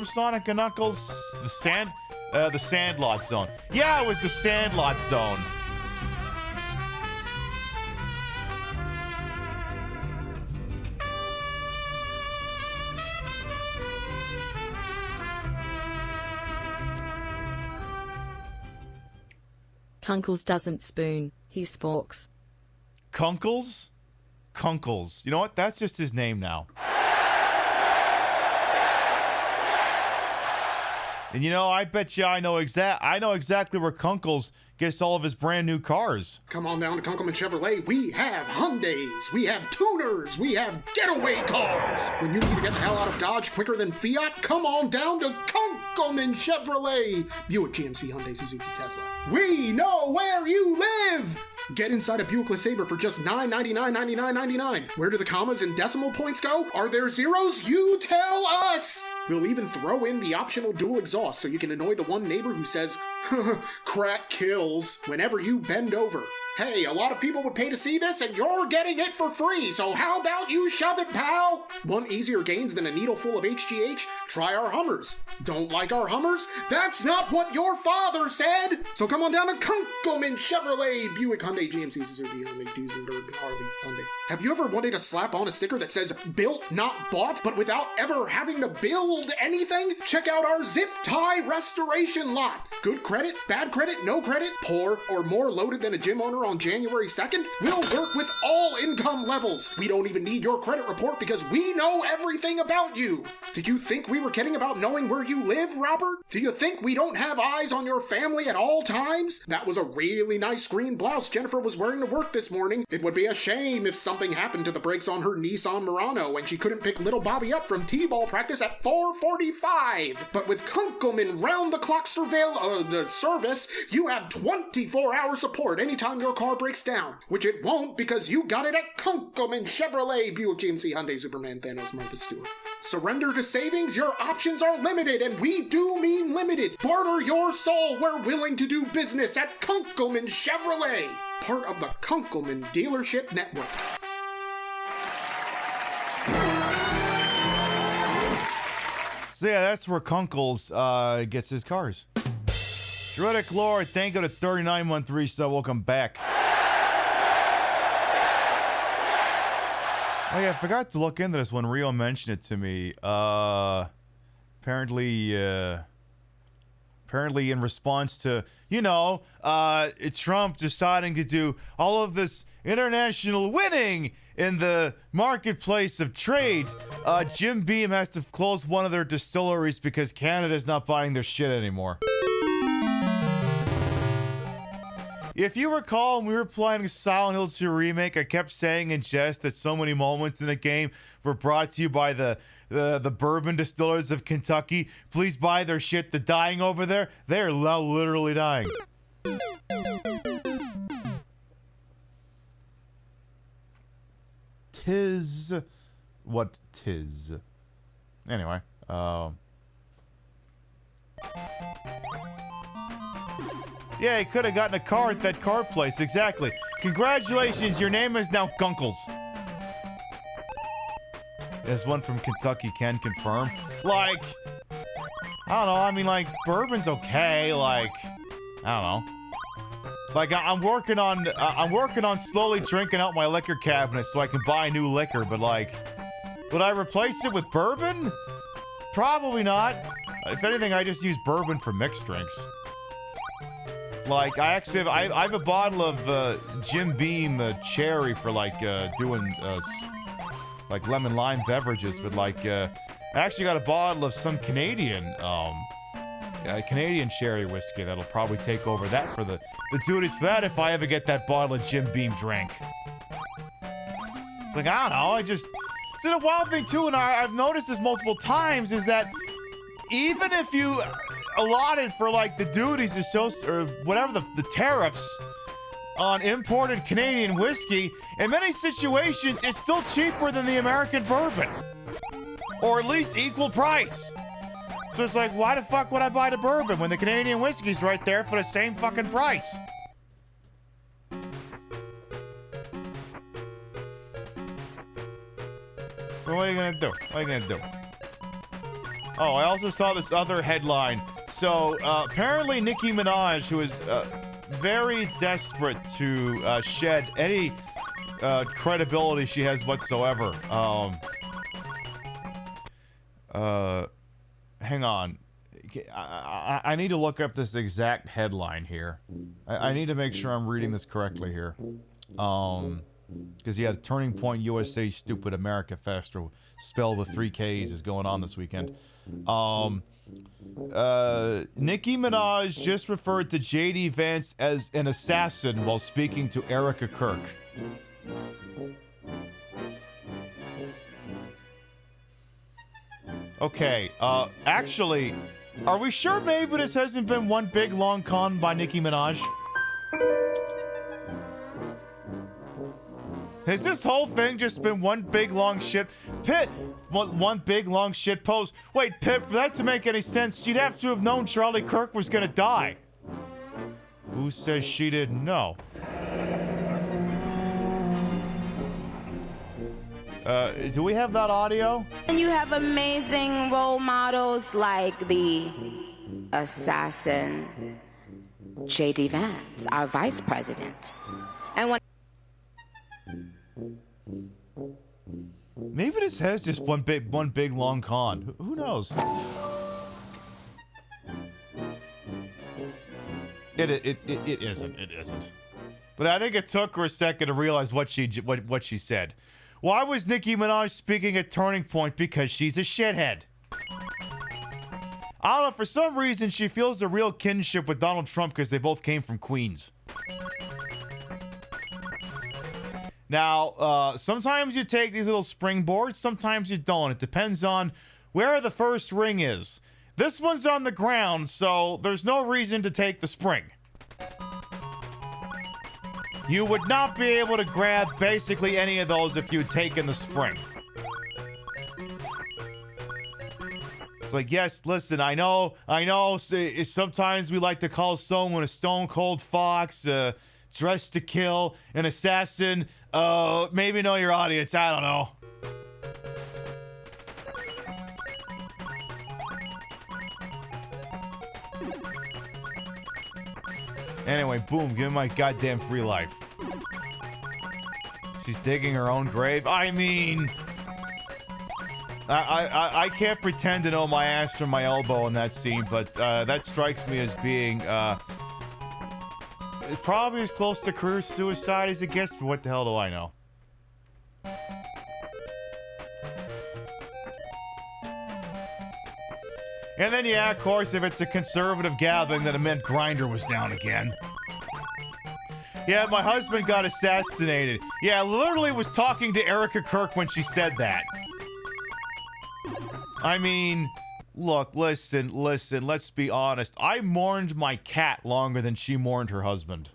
Sonic and Knuckles? The Sandlot Zone. Yeah, it was the Sandlot Zone. Kunkles doesn't spoon, he sporks. Kunkles? You know what? That's just his name now. And you know, I bet you I know exactly where Kunkles gets all of his brand new cars. Come on down to Kunkelman Chevrolet. We have Hyundais, we have tuners, we have getaway cars. When you need to get the hell out of Dodge quicker than Fiat, come on down to Kunkelman Chevrolet. Buick, GMC, Hyundai, Suzuki, Tesla. We know where you live. Get inside a Buick LeSabre for just $999.99. Where do the commas and decimal points go? Are there zeros? You tell us! We'll even throw in the optional dual exhaust so you can annoy the one neighbor who says, crack kills, whenever you bend over. Hey, a lot of people would pay to see this, and you're getting it for free, so how about you shove it, pal? Want easier gains than a needle full of HGH? Try our Hummers. Don't like our Hummers? That's not what your father said! So come on down to Kunkelman Chevrolet, Buick, Hyundai, GMC, Suzuki, Hyundai, Duesenberg, Harley, Hyundai. Have you ever wanted to slap on a sticker that says, built, not bought, but without ever having to build anything? Check out our zip tie restoration lot. Good credit, bad credit, no credit, poor, or more loaded than a gym owner on January 2nd? We'll work with all income levels. We don't even need your credit report because we know everything about you. Did you think we were kidding about knowing where you live, Robert? Do you think we don't have eyes on your family at all times? That was a really nice green blouse Jennifer was wearing to work this morning. It would be a shame if something happened to the brakes on her Nissan Murano and she couldn't pick little Bobby up from T-ball practice at 4:45. But with Kunkelman round-the-clock service, you have 24-hour support anytime your car breaks down, which it won't because you got it at Kunkelman Chevrolet, Buick, GMC, Hyundai, Superman, Thanos, Martha Stewart. Surrender to savings? Your options are limited, and we do mean limited. Barter your soul. We're willing to do business at Kunkelman Chevrolet, part of the Kunkelman Dealership Network. So yeah, that's where Kunkles gets his cars. Druidic Lord, thank you to 3913, so welcome back. Oh yeah, I forgot to look into this when Rio mentioned it to me. Apparently in response to, Trump deciding to do all of this international winning in the marketplace of trade, Jim Beam has to close one of their distilleries because Canada's not buying their shit anymore. If you recall, when we were playing Silent Hill 2 Remake, I kept saying in jest that so many moments in the game were brought to you by the bourbon distillers of Kentucky. Please buy their shit. The dying over there, they're now literally dying. Tis what tis. Anyway, yeah, he could have gotten a car at that car place. Exactly. Congratulations, your name is now Gunkles. As one from Kentucky can confirm. Like, I don't know. I mean, like, bourbon's okay. Like, I don't know. Like, I'm working on slowly drinking out my liquor cabinet so I can buy new liquor. But like, would I replace it with bourbon? Probably not. If anything, I just use bourbon for mixed drinks. Like, I have a bottle of Jim Beam cherry for like doing like lemon lime beverages, but like I actually got a bottle of some Canadian cherry whiskey that'll probably take over that for the duties for that if I ever get that bottle of Jim Beam drank. Like, I don't know, see, the wild thing too, and I've noticed this multiple times, is that even if you allotted for like the duties or whatever the tariffs on imported Canadian whiskey, in many situations it's still cheaper than the American bourbon, or at least equal price. So it's like, why the fuck would I buy the bourbon when the Canadian whiskey's right there for the same fucking price? So what are you gonna do? What are you gonna do? Oh, I also saw this other headline. So, apparently Nicki Minaj, who is very desperate to shed any credibility she has whatsoever. Hang on. I need to look up this exact headline here. I need to make sure I'm reading this correctly here. Because, yeah, Turning Point USA Stupid America Fest, or spelled with 3 Ks, is going on this weekend. Nicki Minaj just referred to J.D. Vance as an assassin while speaking to Erica Kirk. Okay, actually, are we sure maybe this hasn't been one big long con by Nicki Minaj? Has this whole thing just been one big long shit? One big long shit post? Wait, Pip, for that to make any sense, she'd have to have known Charlie Kirk was gonna die. Who says she didn't know? Do we have that audio? And you have amazing role models like the assassin J.D. Vance, our vice president. And when maybe this has just one big long con. Who knows? It isn't. It isn't. But I think it took her a second to realize what she said. Why was Nicki Minaj speaking at Turning Point? Because she's a shithead. I don't know, for some reason she feels a real kinship with Donald Trump because they both came from Queens. Now, sometimes you take these little springboards, sometimes you don't. It depends on where the first ring is. This one's on the ground, so there's no reason to take the spring. You would not be able to grab basically any of those if you'd taken the spring. It's like, yes, listen, I know, sometimes we like to call someone a stone cold fox, dressed to kill, an assassin, maybe know your audience, I don't know. Anyway, boom, give me my goddamn free life. She's digging her own grave. I mean, I can't pretend to know my ass from my elbow in that scene, but that strikes me as being it's probably as close to career suicide as it gets, but what the hell do I know? And then, yeah, of course, if it's a conservative gathering, then it meant Grindr was down again. Yeah, my husband got assassinated. Yeah, I literally was talking to Erica Kirk when she said that. I mean, look, listen, let's be honest. I mourned my cat longer than she mourned her husband.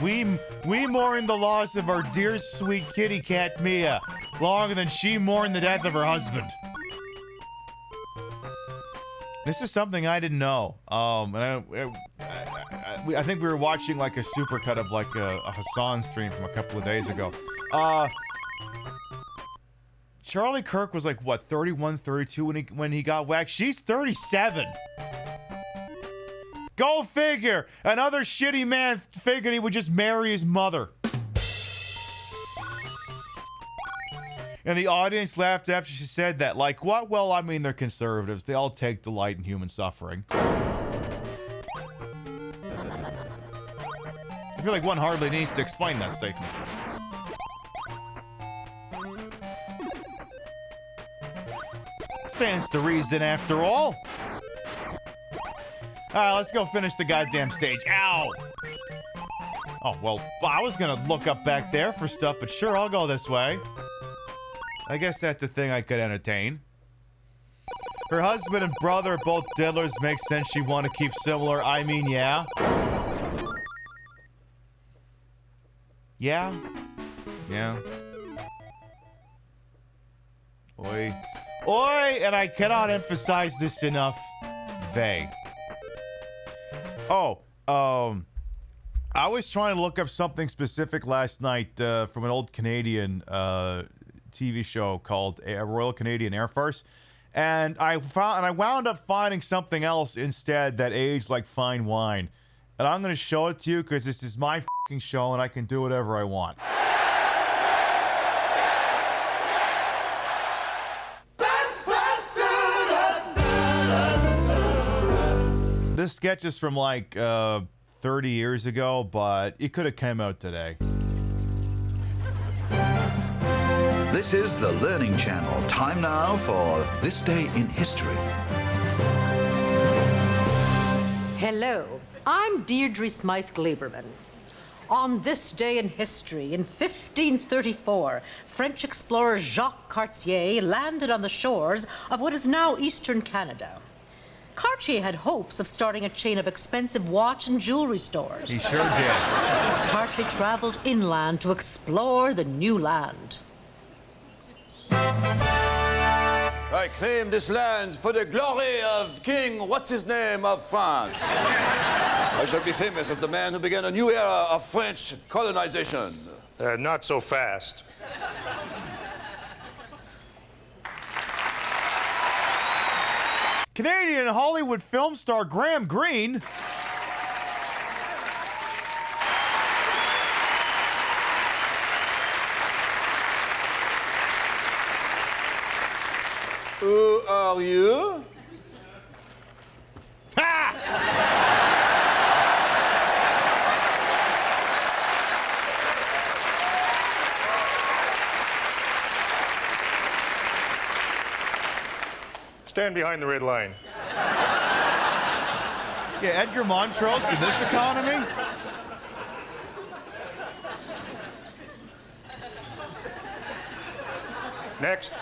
We mourn the loss of our dear sweet kitty cat Mia longer than she mourned the death of her husband. This is something I didn't know. I think we were watching like a supercut of like a Hassan stream from a couple of days ago. Charlie Kirk was like, what, 31, 32 when he got whacked? She's 37. Go figure. Another shitty man figured he would just marry his mother. And the audience laughed after she said that. Like, what? Well, I mean, they're conservatives. They all take delight in human suffering. I feel like one hardly needs to explain that statement. Stands to reason after all. Alright, let's go finish the goddamn stage. Ow! Oh, well, I was gonna look up back there for stuff, but sure, I'll go this way. I guess that's the thing I could entertain. Her husband and brother, both diddlers, makes sense she'd want to keep similar. I mean, yeah. Yeah? Yeah. Oi. Oi! And I cannot emphasize this enough. They. Oh, I was trying to look up something specific last night from an old Canadian TV show called Royal Canadian Air Force, and I wound up finding something else instead that aged like fine wine, and I'm gonna show it to you because this is my fucking show and I can do whatever I want. This sketch is from like 30 years ago, but it could have come out today. This is the Learning Channel. Time now for This Day in History. Hello, I'm Deirdre Smythe Gleiberman. On this day in history, in 1534, French explorer Jacques Cartier landed on the shores of what is now eastern Canada. Cartier had hopes of starting a chain of expensive watch and jewelry stores. He sure did. Cartier traveled inland to explore the new land. I claim this land for the glory of King What's-His-Name of France. I shall be famous as the man who began a new era of French colonization. Not so fast. Canadian Hollywood film star Graham Greene. Who are you? Ha! Stand behind the red line. Yeah, Edgar Montrose in this economy? Next.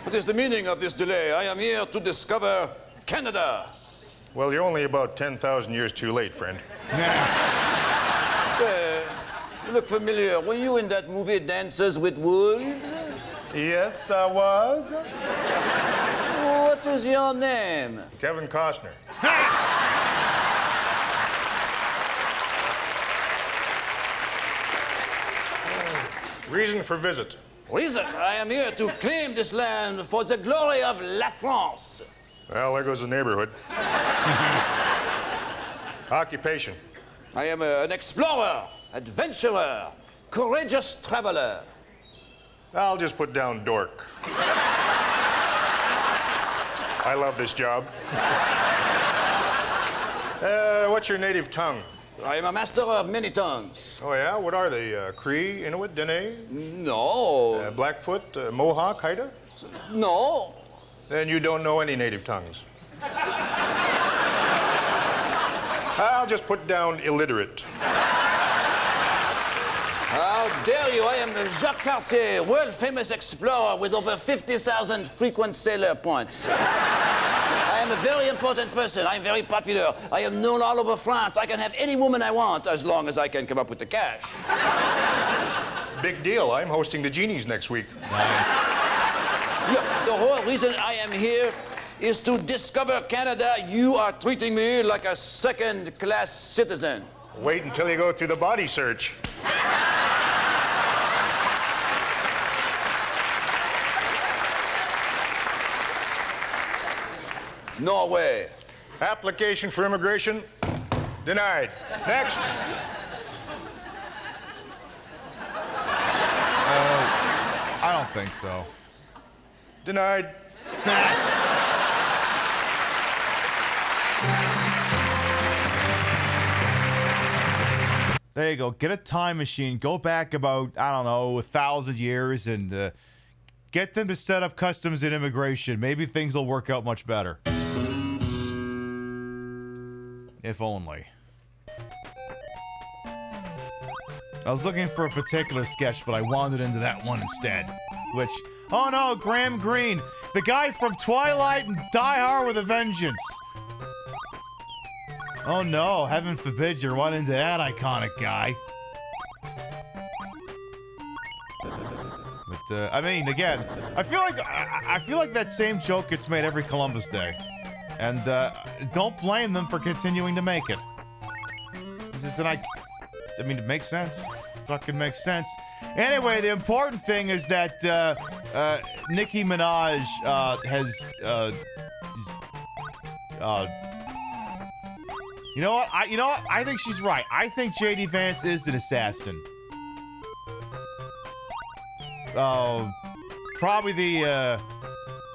What is the meaning of this delay? I am here to discover Canada. Well, you're only about 10,000 years too late, friend. You look familiar. Were you in that movie Dances with Wolves? Yes, I was. What is your name? Kevin Costner. Reason for visit. Reason? I am here to claim this land for the glory of La France. Well, there goes the neighborhood. Occupation. I am an explorer, adventurer, courageous traveler. I'll just put down dork. I love this job. What's your native tongue? I am a master of many tongues. Oh, yeah? What are they? Cree, Inuit, Dene? No. Blackfoot, Mohawk, Haida? No. Then you don't know any native tongues. I'll just put down illiterate. How dare you? I am Jacques Cartier, world-famous explorer with over 50,000 frequent sailor points. I am a very important person. I am very popular. I am known all over France. I can have any woman I want as long as I can come up with the cash. Big deal. I'm hosting the Genies next week. Nice. Look, the whole reason I am here is to discover Canada. You are treating me like a second-class citizen. Wait until you go through the body search. Norway. Application for immigration denied. Next. I don't think so. Denied. There you go. Get a time machine. Go back about, I don't know, 1,000 years and get them to set up customs and immigration. Maybe things will work out much better. If only. I was looking for a particular sketch, but I wandered into that one instead. Which, oh no, Graham Greene, the guy from Twilight and Die Hard with a Vengeance. Oh no, heaven forbid you run into that iconic guy. But I mean, again, I feel like that same joke gets made every Columbus Day, and don't blame them for continuing to make it. I mean, it makes sense. Fucking makes sense. Anyway, the important thing is that Nicki Minaj has you know what? I think she's right. I think JD Vance is an assassin. Probably the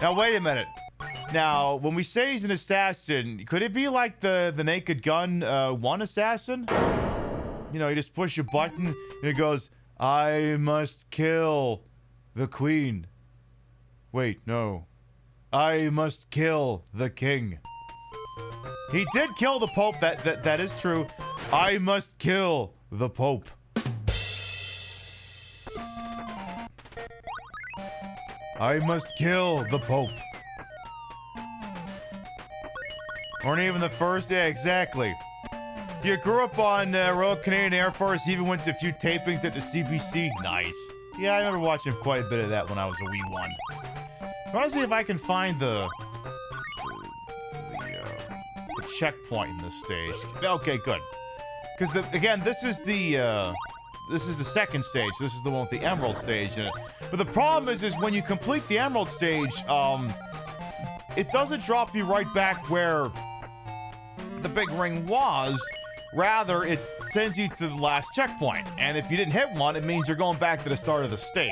now wait a minute. Now, when we say he's an assassin, could it be like the Naked Gun 1 assassin? You know, you just push a button and it goes, I must kill the queen. Wait, no. I must kill the king. He did kill the Pope, that is true. I must kill the Pope. I must kill the Pope. Or even the first, yeah, exactly. You grew up on Royal Canadian Air Force, even went to a few tapings at the CBC. Nice. Yeah, I remember watching quite a bit of that when I was a wee one. I want to see if I can find the checkpoint in this stage. Okay, good. Because again, this is the second stage. This is the one with the Emerald stage in it. But the problem is when you complete the Emerald stage, it doesn't drop you right back where the big ring was. Rather, it sends you to the last checkpoint. And if you didn't hit one, it means you're going back to the start of the stage.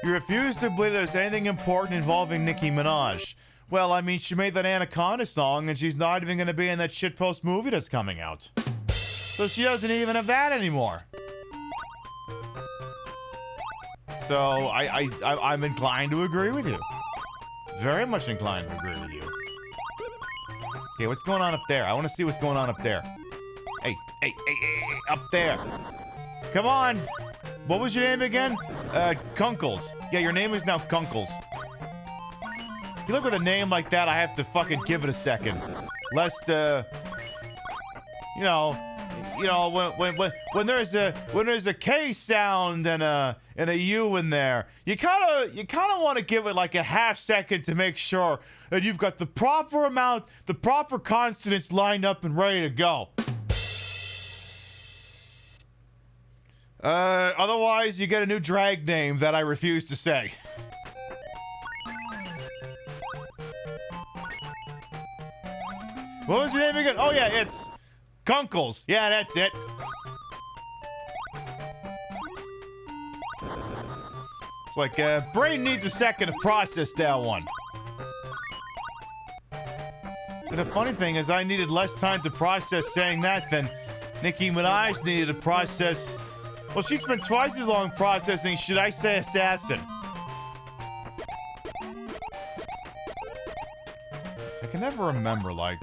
You refuse to believe there's anything important involving Nicki Minaj. Well, I mean, she made that Anaconda song, and she's not even going to be in that shitpost movie that's coming out. So she doesn't even have that anymore. So I'm inclined to agree with you. Very much inclined to agree with you. Okay, what's going on up there? I want to see what's going on up there. Hey, up there. Come on. What was your name again? Kunkles. Yeah, your name is now Kunkles. If you look with a name like that, I have to fucking give it a second. Lest, you know, when there's a K sound and a U in there, you kind of want to give it like a half second to make sure that you've got the proper amount, the proper consonants lined up and ready to go. Otherwise, you get a new drag name that I refuse to say. What was your name again? Oh yeah, it's Kunkles. Yeah, that's it. It's like, brain needs a second to process that one. So the funny thing is I needed less time to process saying that than Nicki Minaj needed to process. Well, she spent twice as long processing, should I say assassin? I can never remember, like,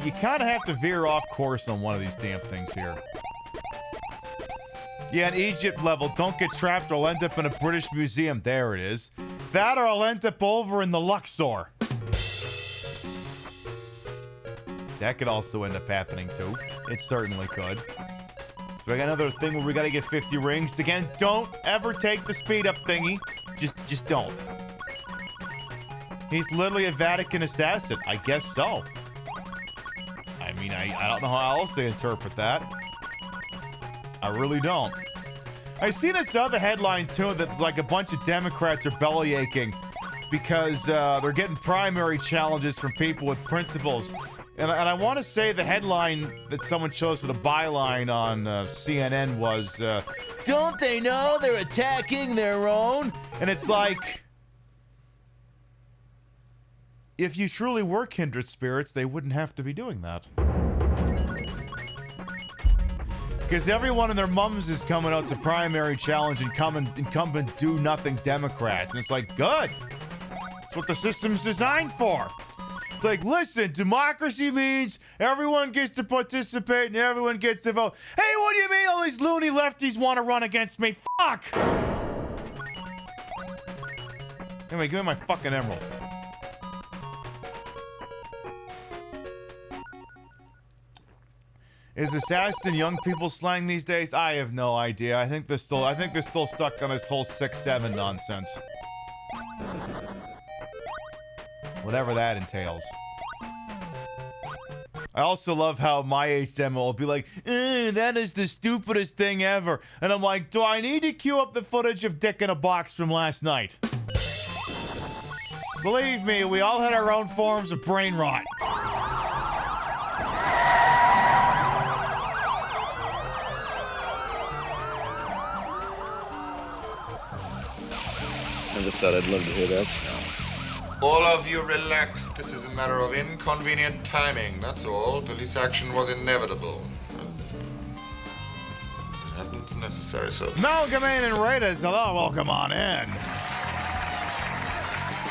you kind of have to veer off course on one of these damn things here. Yeah, an Egypt level, don't get trapped or I'll end up in a British museum. There it is. That or I'll end up over in the Luxor. That could also end up happening too. It certainly could. So I got another thing where we gotta get 50 rings. Again, don't ever take the speed up thingy. Just don't. He's literally a Vatican assassin. I guess so. I mean, I don't know how else to interpret that. I really don't. I seen this other headline, too, that's like a bunch of Democrats are belly aching because they're getting primary challenges from people with principles. And I want to say the headline that someone chose for the byline on CNN was, don't they know they're attacking their own? And it's like, if you truly were kindred spirits, they wouldn't have to be doing that. Because everyone and their mums is coming out to primary challenge incumbent do-nothing Democrats. And it's like, good. That's what the system's designed for. It's like, listen, democracy means everyone gets to participate and everyone gets to vote. Hey, what do you mean all these loony lefties want to run against me? Fuck! Anyway, give me my fucking emerald. Is assassin young people slang these days? I have no idea. I think they're still stuck on this whole 6-7 nonsense. Whatever that entails. I also love how my age demo will be like, that is the stupidest thing ever. And I'm like, do I need to queue up the footage of Dick in a Box from last night? Believe me, we all had our own forms of brain rot. I just thought I'd love to hear that sound. All of you relax. This is a matter of inconvenient timing, that's all. Police action was inevitable. As it happens, necessary, so... Malgamane and Raiders, hello, welcome on in.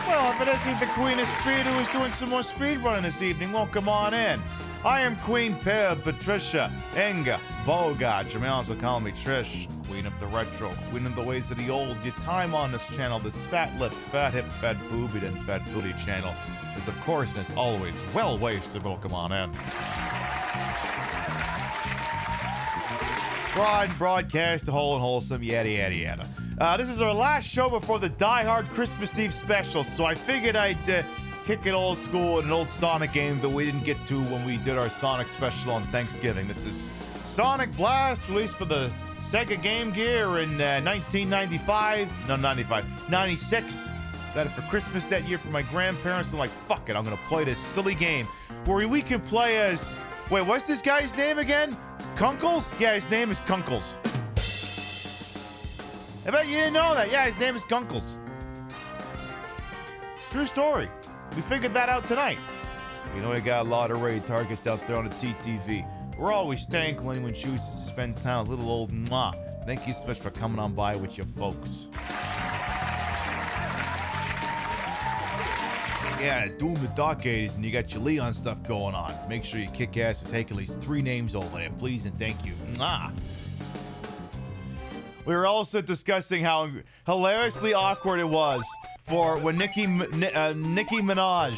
Well, if it isn't the Queen of Speed who is doing some more speed running this evening, welcome on in. I am Queen Pib, Patricia, Enga, Bogart. You may also call me Trish, Queen of the Retro, Queen of the Ways of the Old. Your time on this channel, this fat lip, fat hip, fat boobied, and fat booty channel is, of course, and as always, well wasted. Welcome on in. Broadcast, whole and wholesome, yada, yada, yada. This is our last show before the Die Hard Christmas Eve special, so I figured I'd kick it old school in an old Sonic game that we didn't get to when we did our Sonic special on Thanksgiving. This is Sonic Blast, released for the Sega Game Gear in 96. Got it for Christmas that year for my grandparents. I'm like, fuck it, I'm gonna play this silly game where we can play as... Wait, what's this guy's name again? Kunkles? Yeah, his name is Kunkles. I bet you didn't know that. Yeah, his name is Kunkles. True story. We figured that out tonight. You know, we got a lot of raid targets out there on the TTV. We're always thankful anyone chooses to spend time with little old mwah. Thank you so much for coming on by with your folks. Yeah, Doom the Dark Ages, and you got your Leon stuff going on. Make sure you kick ass and take at least 3 names over there, please and thank you. Mwah. We were also discussing how hilariously awkward it was for when Nicki Minaj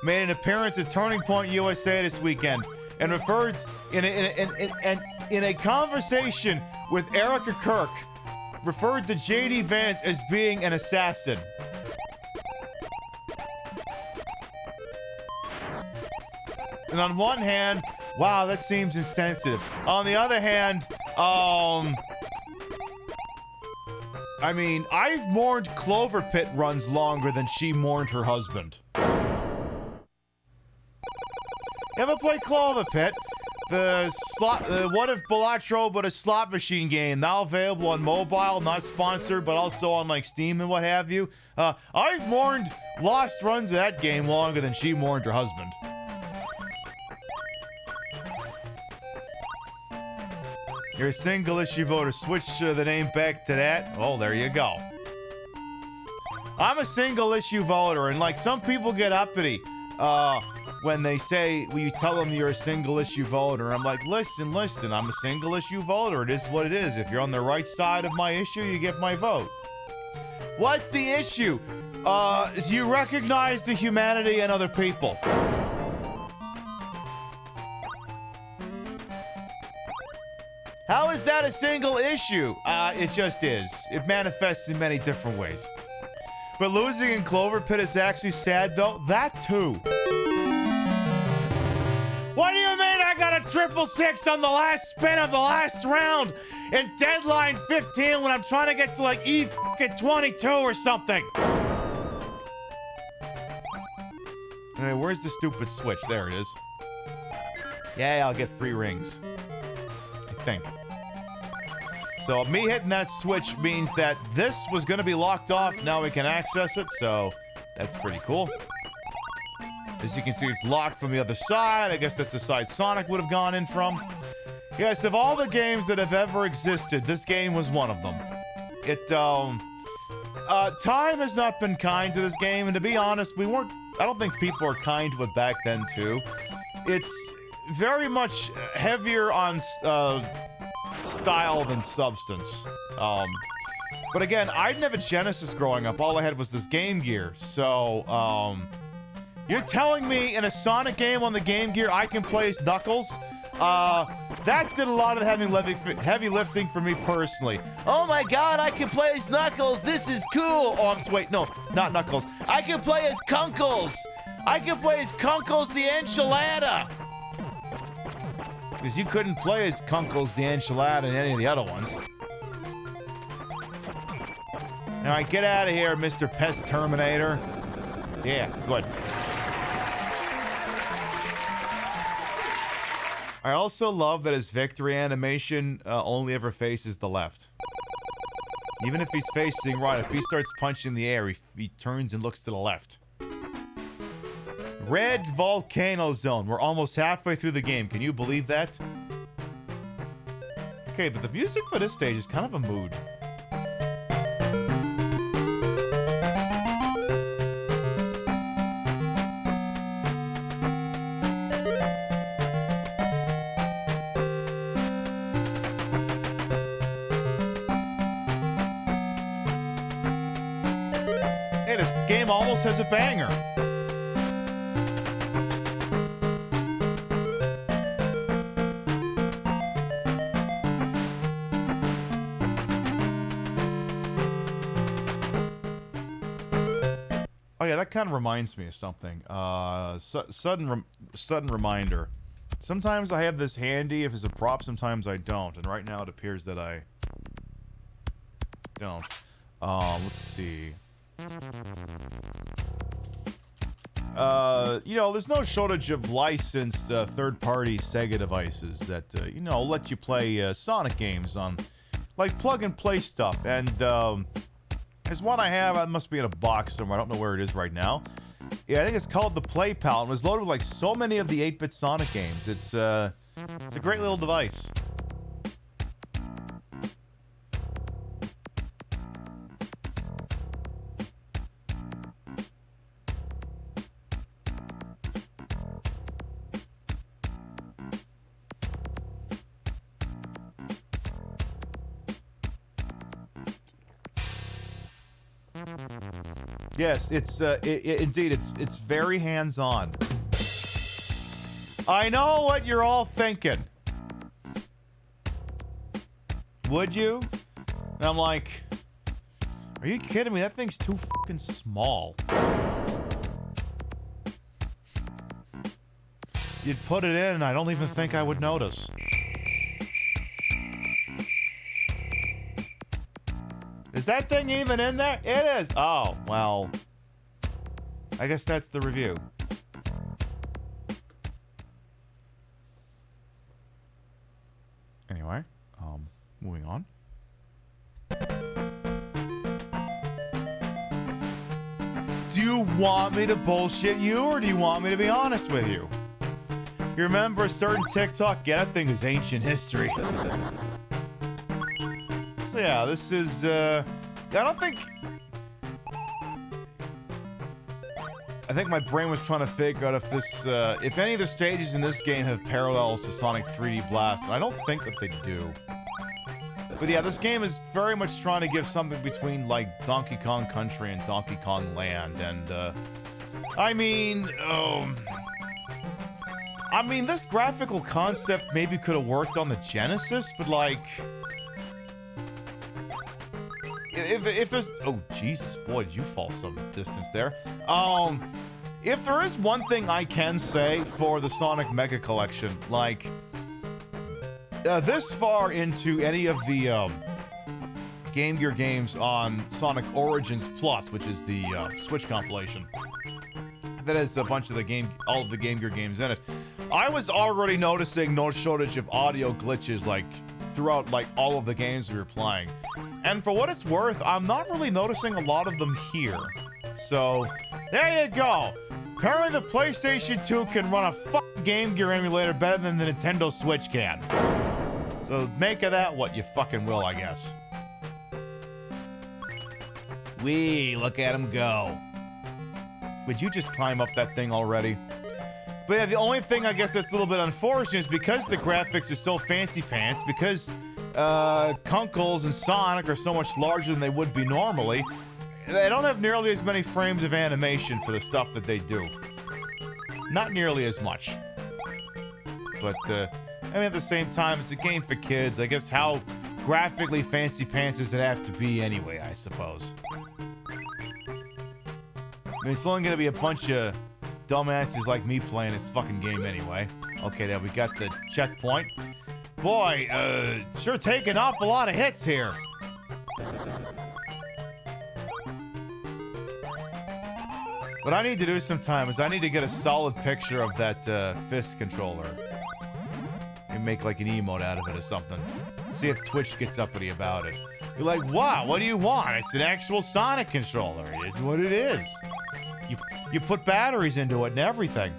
made an appearance at Turning Point USA this weekend and referred in a conversation with Erica Kirk, referred to J.D. Vance as being an assassin. And on one hand, wow, that seems insensitive. On the other hand, I mean, I've mourned Clover Pit runs longer than she mourned her husband. Ever play Clover Pit? The What If Balatro but a slot machine game, now available on mobile, not sponsored, but also on like Steam and what have you. I've mourned lost runs of that game longer than she mourned her husband. You're a single issue voter. Switch the name back to that. Oh, there you go. I'm a single issue voter, and like some people get uppity when they say, well, you tell them you're a single issue voter. I'm like, listen, I'm a single issue voter. It is what it is. If you're on the right side of my issue, you get my vote. What's the issue? Do you recognize the humanity in other people? How is that a single issue? It just is. It manifests in many different ways. But losing in Clover Pit is actually sad, though. That, too. What do you mean I got a 666 on the last spin of the last round in deadline 15 when I'm trying to get to, like, E22 or something? Hey, where's the stupid switch? There it is. Yeah, I'll get 3 rings. I think. So me hitting that switch means that this was going to be locked off. Now we can access it, so that's pretty cool. As you can see, it's locked from the other side. I guess that's the side Sonic would have gone in from. Yes, of all the games that have ever existed, this game was one of them. Time has not been kind to this game, and to be honest, I don't think people were kind to it back then, too. It's very much heavier on style than substance. But again, I didn't have a Genesis growing up. All I had was this Game Gear. So, you're telling me in a Sonic game on the Game Gear I can play as Knuckles? That did a lot of the heavy lifting for me personally. Oh my god, I can play as Knuckles! This is cool! Oh, wait, no, not Knuckles. I can play as Kunkles! I can play as Kunkles the Enchilada! Because you couldn't play as Kunkles the Enchilada in any of the other ones. Alright, get out of here, Mr. Pest Terminator. Yeah, good. I also love that his victory animation only ever faces the left. Even if he's facing right, if he starts punching the air, he turns and looks to the left. Red Volcano Zone. We're almost halfway through the game. Can you believe that? Okay, but the music for this stage is kind of a mood. Hey, this game almost has a banger. Oh yeah, that kind of reminds me of something. Sudden reminder. Sometimes I have this handy if it's a prop, sometimes I don't. And right now it appears that I don't. Let's see. There's no shortage of licensed third-party Sega devices that, let you play Sonic games on, like, plug-and-play stuff. And, there's one I have. It must be in a box somewhere. I don't know where it is right now. Yeah, I think it's called the Play Pal. It was loaded with, like, so many of the 8-bit Sonic games. It's a great little device. Yes, indeed, it's very hands-on. I know what you're all thinking. Would you? And I'm like, are you kidding me? That thing's too fucking small. You'd put it in and I don't even think I would notice. Is that thing even in there? It is. Oh, well. I guess that's the review. Anyway, moving on. Do you want me to bullshit you, or do you want me to be honest with you? You remember a certain TikTok? Yeah, that thing is ancient history. So yeah, this is, I think my brain was trying to figure out if this, if any of the stages in this game have parallels to Sonic 3D Blast. I don't think that they do. But yeah, this game is very much trying to give something between, like, Donkey Kong Country and Donkey Kong Land, and, I mean, this graphical concept maybe could have worked on the Genesis, but, like, if there's... Oh, Jesus, boy, did you fall some distance there. If there is one thing I can say for the Sonic Mega Collection, like, this far into any of the Game Gear games on Sonic Origins Plus, which is the Switch compilation, that has a bunch of all of the Game Gear games in it, I was already noticing no shortage of audio glitches, like, throughout, like, all of the games we were playing. And for what it's worth, I'm not really noticing a lot of them here. So, there you go. Apparently the PlayStation 2 can run a fucking Game Gear emulator better than the Nintendo Switch can. So make of that what you fucking will, I guess. Wee, look at him go. Would you just climb up that thing already? But yeah, the only thing I guess that's a little bit unfortunate is because the graphics are so fancy pants, because Kunkles and Sonic are so much larger than they would be normally, they don't have nearly as many frames of animation for the stuff that they do. Not nearly as much. But, I mean, at the same time, it's a game for kids. I guess how graphically fancy pants does it have to be anyway, I suppose. I mean, it's only gonna be a bunch of dumbasses like me playing this fucking game anyway. Okay, there we got the checkpoint. Boy, sure taking off a lot of hits here. What I need to do sometime is I need to get a solid picture of that fist controller and make like an emote out of it or something. See if Twitch gets uppity about it. You're like, wow, what do you want? It's an actual Sonic controller. It is what it is. You put batteries into it and everything.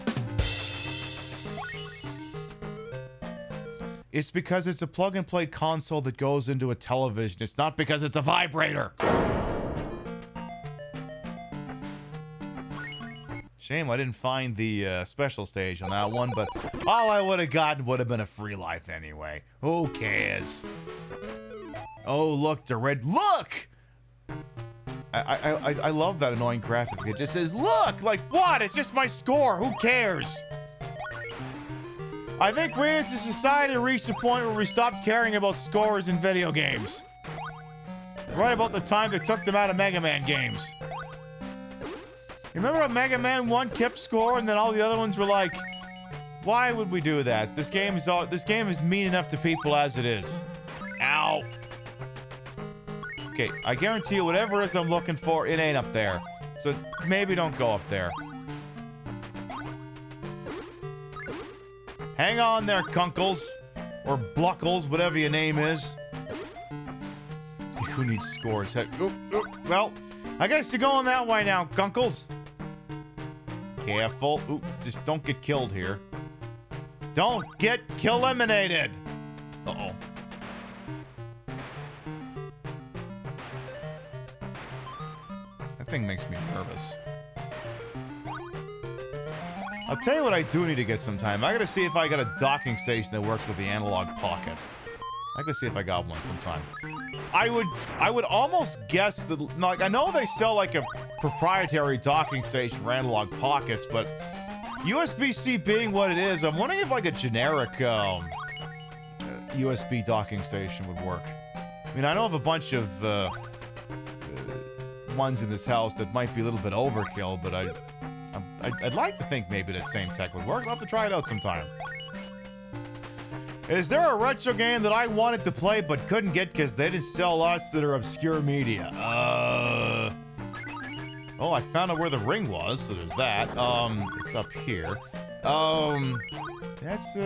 It's because it's a plug-and-play console that goes into a television. It's not because it's a vibrator. Shame I didn't find the special stage on that one, but all I would have gotten would have been a free life anyway. Who cares? Oh, look, the red... Look! I love that annoying graphic. It just says, look! Like, what? It's just my score. Who cares? I think we as a society reached a point where we stopped caring about scores in video games. Right about the time they took them out of Mega Man games. You remember how Mega Man 1 kept score and then all the other ones were like, why would we do that? This game is mean enough to people as it is. Ow. Okay, I guarantee you whatever it is I'm looking for, it ain't up there. So maybe don't go up there. Hang on there, Kunkles. Or Bluckles, whatever your name is. Who needs scores? Well, I guess you're going that way now, Kunkles. Careful. Ooh, just don't get killed here. Don't get eliminated. Uh-oh. That thing makes me nervous. I'll tell you what I do need to get sometime. I gotta see if I got a docking station that works with the analog pocket. I gotta see if I got one sometime. I would almost guess that, like, I know they sell like a proprietary docking station for analog pockets, but USB-C being what it is, I'm wondering if like a generic USB docking station would work. I mean, I know of a bunch of ones in this house that might be a little bit overkill, but I'd like to think maybe that same tech would work. I'll have to try it out sometime. Is there a retro game that I wanted to play but couldn't get because they didn't sell lots that are obscure media? Oh, I found out where the ring was, so there's that. It's up here. That's,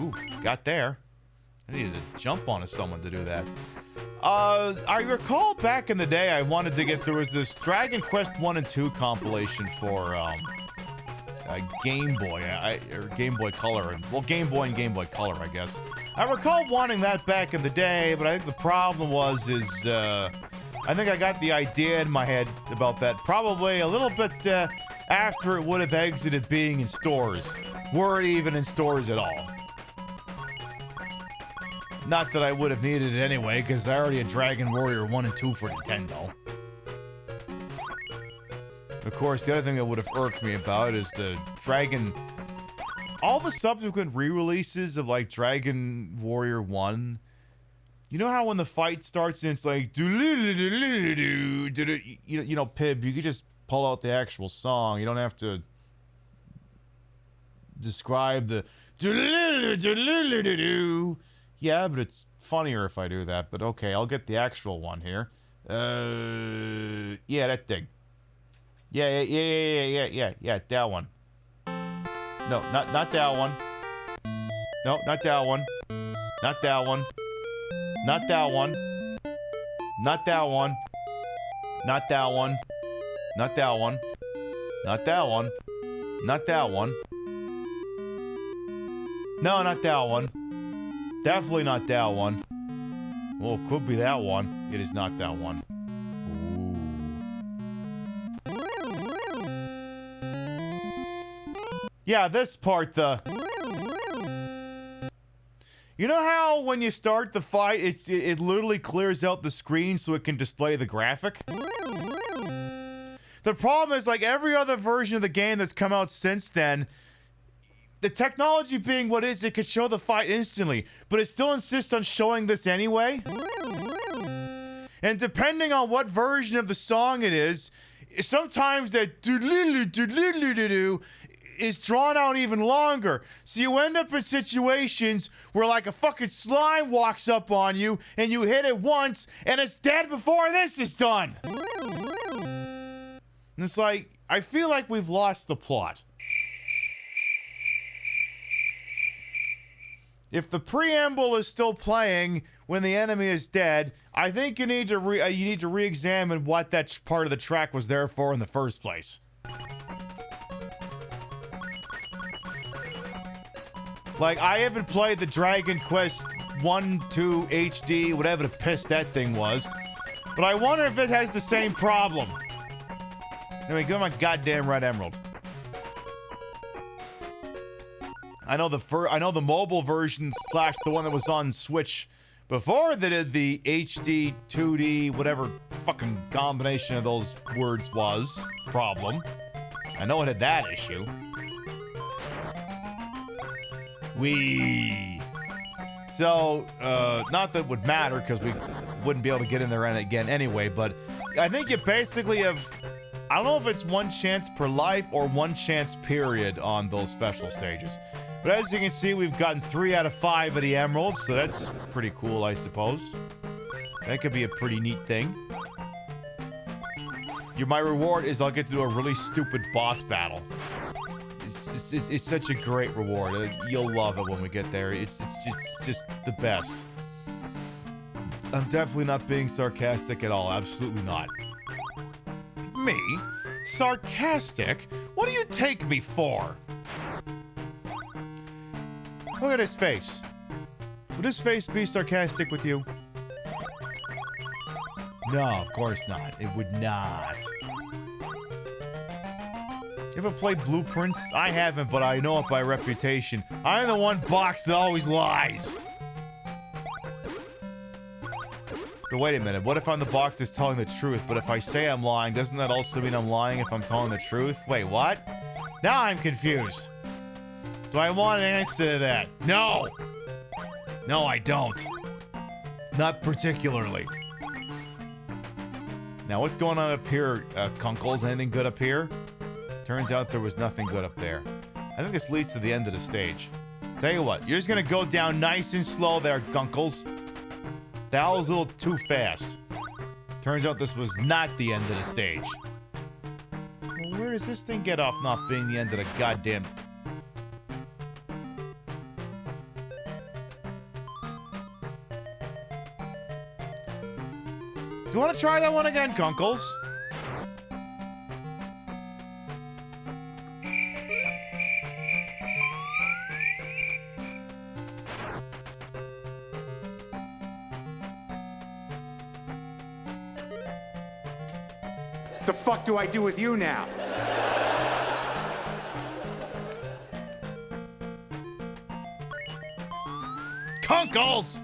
Ooh, got there. I needed to jump onto someone to do that. I recall back in the day I wanted to get, there was this Dragon Quest 1 and 2 compilation for, Game Boy, or Game Boy Color, well, Game Boy and Game Boy Color, I guess. I recall wanting that back in the day, but I think the problem I think I got the idea in my head about that probably a little bit, after it would have exited being in stores. Were it even in stores at all. Not that I would have needed it anyway, because I already had Dragon Warrior 1 and 2 for Nintendo. Of course, the other thing that would have irked me about is the Dragon... All the subsequent re-releases of, like, Dragon Warrior 1 You know how when the fight starts and it's like, you know, Pib, you could just pull out the actual song. You don't have to describe the yeah, but it's funnier if I do that. But okay, I'll get the actual one here. Yeah, that thing. Yeah, that one. No, not that one. No, not that one. Not that one. Not that one. Not that one. Not that one. Not that one. Not that one. Not that one. No, not that one. Definitely not that one. Well, it could be that one. It is not that one. Ooh. Yeah, this part, you know how when you start the fight, it literally clears out the screen so it can display the graphic? The problem is, like every other version of the game that's come out since then, the technology being what is, it could show the fight instantly, but it still insists on showing this anyway. And depending on what version of the song it is, sometimes that doodle-doo is drawn out even longer. So you end up in situations where like a fucking slime walks up on you and you hit it once and it's dead before this is done. And it's like, I feel like we've lost the plot. If the preamble is still playing when the enemy is dead, I think you need to re-examine what that part of the track was there for in the first place. Like, I haven't played the Dragon Quest 1, 2, HD, whatever the piss that thing was. But I wonder if it has the same problem. Anyway, give me my goddamn red emerald. I know the mobile version / the one that was on Switch before that did the HD, 2D, whatever fucking combination of those words was. Problem. I know it had that issue. So, not that it would matter, because we wouldn't be able to get in there again anyway, but I think you basically have, I don't know if it's one chance per life or one chance period on those special stages. But as you can see, we've gotten 3 out of 5 of the emeralds, so that's pretty cool, I suppose. That could be a pretty neat thing. My reward is I'll get to do a really stupid boss battle. It's such a great reward. You'll love it when we get there. It's just the best. I'm definitely not being sarcastic at all. Absolutely not. Me? Sarcastic? What do you take me for? Look at his face. Would his face be sarcastic with you? No, of course not. It would not. You ever played Blueprints? I haven't, but I know it by reputation. I'm the one box that always lies. But wait a minute, what if I'm the box that's telling the truth, but if I say I'm lying, doesn't that also mean I'm lying if I'm telling the truth? Wait, what? Now I'm confused. Do I want an answer to that? No! No, I don't. Not particularly. Now, what's going on up here, Kunkles? Anything good up here? Turns out there was nothing good up there. I think this leads to the end of the stage. Tell you what, you're just gonna go down nice and slow there, Gunkles. That was a little too fast. Turns out this was not the end of the stage. Well, where does this thing get off not being the end of the goddamn... Do you want to try that one again, Gunkles? The fuck do I do with you now? Kunkles!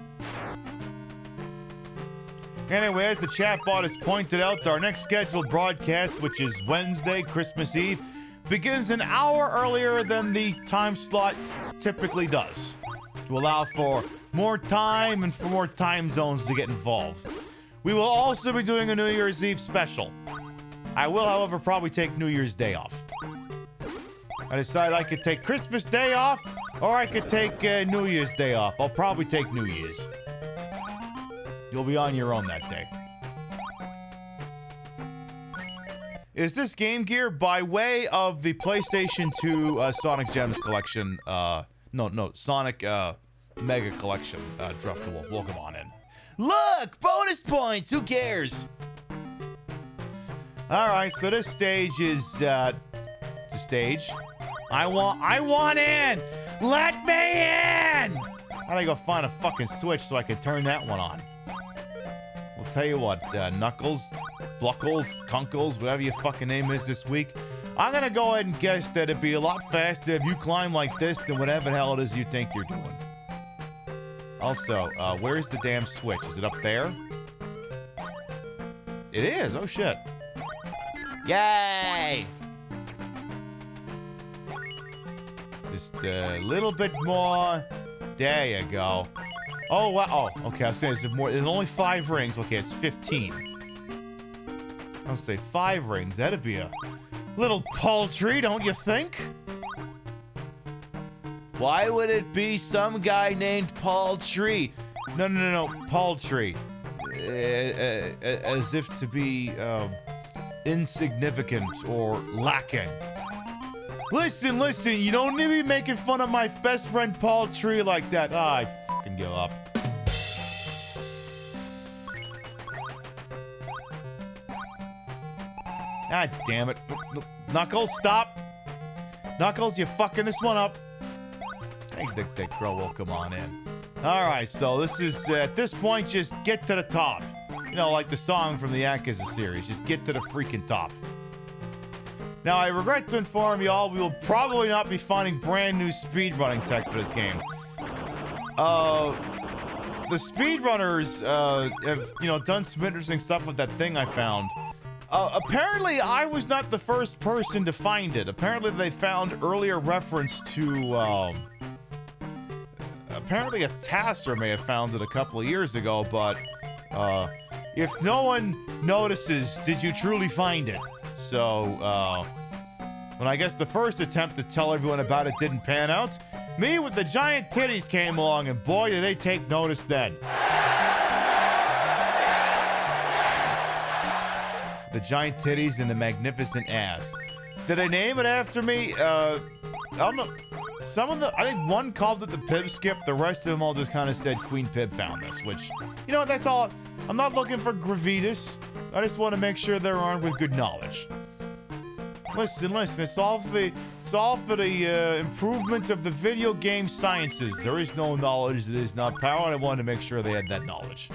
Anyway, as the chatbot has pointed out, our next scheduled broadcast, which is Wednesday, Christmas Eve, begins an hour earlier than the time slot typically does. to allow for more time and for more time zones to get involved. We will also be doing a New Year's Eve special. I will, however, probably take New Year's Day off. I decided I could take Christmas Day off, or I could take New Year's Day off. I'll probably take New Year's. You'll be on your own that day. Is this Game Gear by way of the PlayStation 2 Sonic Gems collection? No, Sonic Mega Collection. Druff the Wolf, welcome on in. Look! Bonus points! Who cares? Alright, so this stage is, it's a stage. I want in! Let me in! How'd I go find a fucking switch so I could turn that one on? We'll tell you what, Knuckles, Bluckles, Kunkles, whatever your fucking name is this week, I'm gonna go ahead and guess that it'd be a lot faster if you climb like this than whatever the hell it is you think you're doing. Also, where's the damn switch? Is it up there? It is, oh shit. Yay! Just a little bit more. There you go. Oh, wow. Oh, okay. I was saying there's more. There's only 5 rings. Okay, it's 15. I'll say 5 rings. That'd be a little paltry, don't you think? Why would it be some guy named Paltry? No. Paltry. As if to be insignificant or lacking. Listen, you don't need to be making fun of my best friend Paltry like that. I fucking give up. God damn it. Knuckles, stop. Knuckles, you're fucking this one up. Hey, Dick Crow will come on in. Alright, so this is, at this point, just get to the top. You know, like the song from the Yakuza series. Just get to the freaking top. Now, I regret to inform you all, we will probably not be finding brand new speedrunning tech for this game. The speedrunners, have, you know, done some interesting stuff with that thing I found. Apparently, I was not the first person to find it. Apparently, they found earlier reference to, apparently a Tasser may have found it a couple of years ago, but, if no one notices, did you truly find it? So, when I guess the first attempt to tell everyone about it didn't pan out, me with the giant titties came along, and boy, did they take notice then. The giant titties and the magnificent ass. Did I name it after me? I don't know. I think one called it the Pib Skip. The rest of them all just kind of said Queen Pib found this, which, you know, that's all. I'm not looking for gravitas. I just want to make sure they're armed with good knowledge. Listen, it's all for the improvement of the video game sciences. There is no knowledge that is not power, and I wanted to make sure they had that knowledge.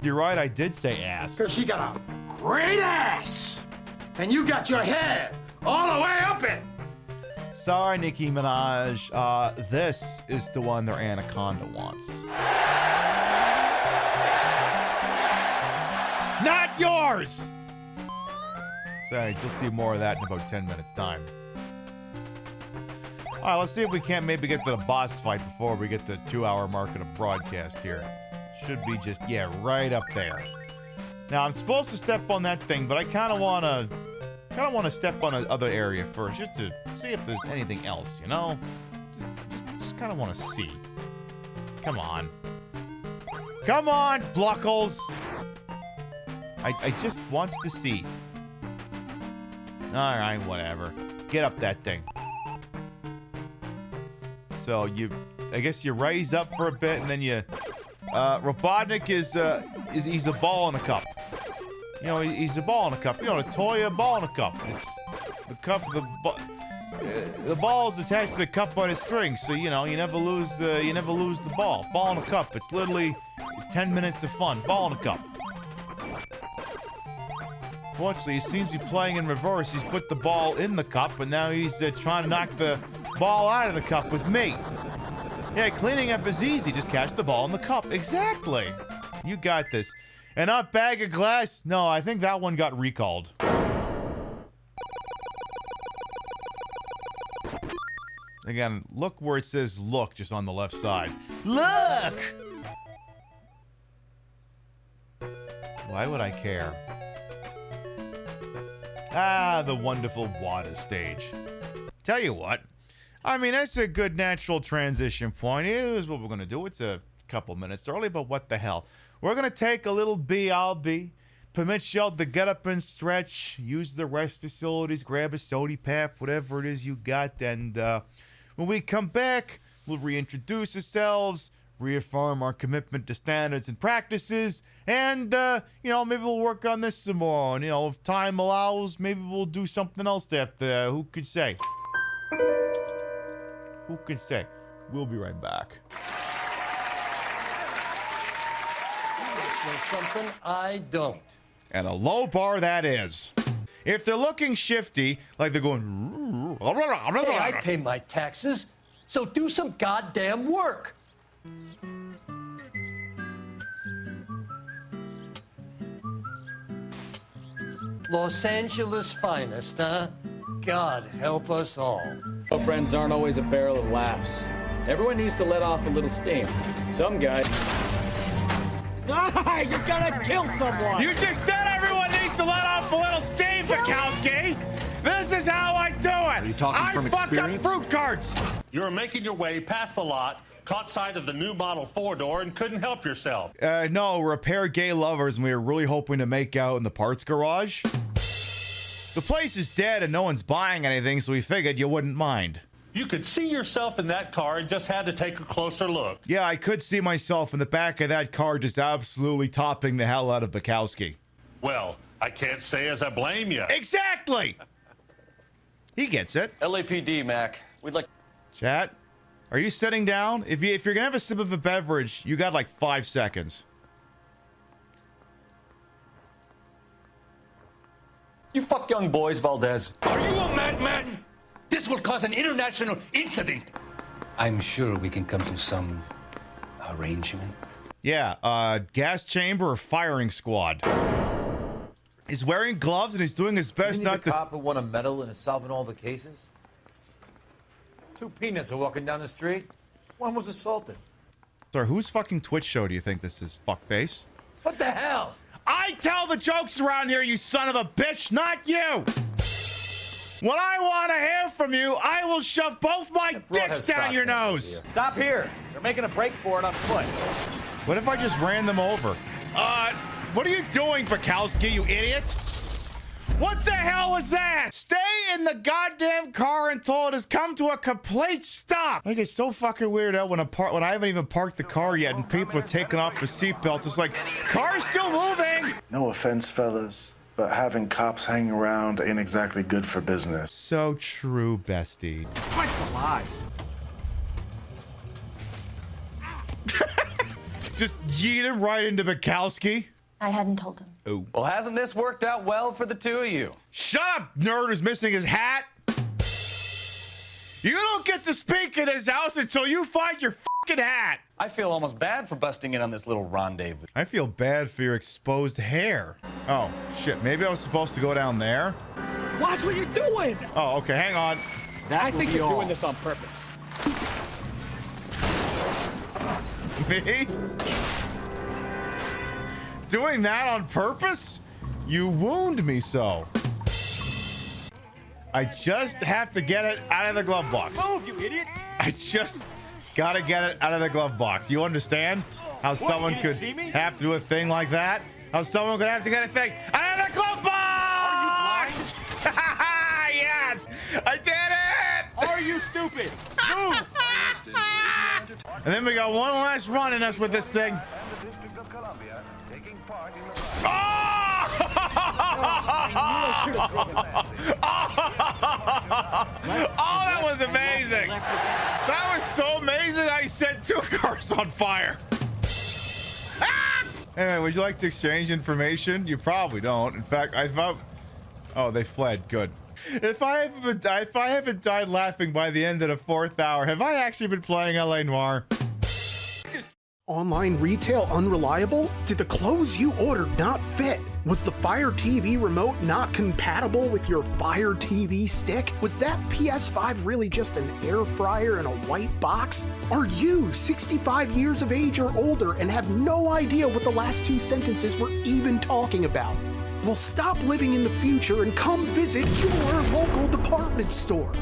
You're right, I did say ass. Because she got a great ass! And you got your head all the way up it! Sorry, Nicki Minaj. This is the one their anaconda wants. Not yours! Sorry, you'll see more of that in about 10 minutes' time. Alright, let's see if we can't maybe get to the boss fight before we get the 2-hour mark of the broadcast here. Should be just, yeah, right up there. Now, I'm supposed to step on that thing, but I kind of want to step on another area first, just to see if there's anything else, you know? Just kind of want to see. Come on. Come on, Bluckles! I just wants to see. Alright, whatever. Get up that thing. So, I guess you raise up for a bit, and then you... Robotnik he's a ball in a cup. You know, he's a ball in a cup. You know, a toy, a ball in a cup. It's the cup, the ball is attached to the cup by the string, so you know you never lose the ball. Ball in a cup. It's literally 10 minutes of fun. Ball in a cup. Fortunately, he seems to be playing in reverse. He's put the ball in the cup, and now he's trying to knock the ball out of the cup with me. Yeah, cleaning up is easy. Just catch the ball in the cup. Exactly. You got this. And not bag of glass? No, I think that one got recalled. Again, look where it says look just on the left side. Look! Why would I care? Ah, the wonderful water stage. Tell you what, I mean, that's a good natural transition point. Here's what we're going to do. It's a couple minutes early, but what the hell? We're going to take a little BRB, permit y'all to get up and stretch, use the rest facilities, grab a sody pap, whatever it is you got, and when we come back, we'll reintroduce ourselves, reaffirm our commitment to standards and practices, and, maybe we'll work on this some more. And, if time allows, maybe we'll do something else after. Who could say? Who could say? We'll be right back. There's something I don't. And a low bar that is. If they're looking shifty, like they're going... Hey, I pay my taxes, so do some goddamn work. Los Angeles finest, huh? God help us all. Friends aren't always a barrel of laughs. Everyone needs to let off a little steam. Some guy... Ah, you're gonna kill someone! You just said everyone needs to let off a little steam, Bukowski! This is how I do it! Are you talking from experience? I fuck up fruit carts! You were making your way past the lot, caught sight of the new model 4-door, and couldn't help yourself. No, we're a pair of gay lovers, and we were really hoping to make out in the parts garage. The place is dead, and no one's buying anything, so we figured you wouldn't mind. You could see yourself in that car and just had to take a closer look. Yeah, I could see myself in the back of that car just absolutely topping the hell out of Bukowski. Well, I can't say as I blame you. Exactly! He gets it. LAPD, Mac. We'd like... Chat, are you sitting down? If you're gonna have a sip of a beverage, you got like 5 seconds. You fuck young boys, Valdez. Are you a madman? This will cause an international incident. I'm sure we can come to some arrangement. Yeah, gas chamber or firing squad. He's wearing gloves and he's doing his best Isn't not he the to... cop who won a medal and is solving all the cases? 2 peanuts are walking down the street. One was assaulted. Sorry, whose fucking Twitch show do you think this is, fuckface? What the hell? I tell the jokes around here, you son of a bitch, not you! When I want to hear from you, I will shove both my dicks down your nose! Stop here. They're making a break for it on foot. What if I just ran them over? What are you doing, Bukowski, you idiot? What the hell was that? Stay in the goddamn car until it has come to a complete stop. I get so fucking weirded out when I haven't even parked the car yet and people are taking off their seatbelts. It's like, car's still moving. No offense, fellas, but having cops hanging around ain't exactly good for business. So true, bestie. What's the lie? Just yeet him right into Bukowski. I hadn't told him. Oh. Well, hasn't this worked out well for the two of you? Shut up, nerd who's missing his hat. You don't get to speak in this house until you find your fucking hat. I feel almost bad for busting in on this little rendezvous. I feel bad for your exposed hair. Oh, shit. Maybe I was supposed to go down there? Watch what you're doing! Oh, okay. Hang on. I think you're doing this on purpose. Me? Doing that on purpose? You wound me so. I just have to get it out of the glove box. Move, you idiot! I just gotta get it out of the glove box. You understand how someone could have to do a thing like that? How someone could have to get a thing out of the glove box? Are you blind? Yes! I did it! Are you stupid? Move! And then we got one last run in us with this thing. Oh, that was amazing. That was so amazing. I set 2 cars on fire. Anyway, would you like to exchange information? You probably don't. In fact, I thought... Oh, they fled. Good. If I haven't died laughing by the end of the 4th hour, have I actually been playing L.A. Noire? Online retail unreliable? Did the clothes you ordered not fit? Was the Fire TV remote not compatible with your Fire TV stick? Was that PS5 really just an air fryer in a white box? Are you 65 years of age or older and have no idea what the last two sentences were even talking about? Well, stop living in the future and come visit your local department store.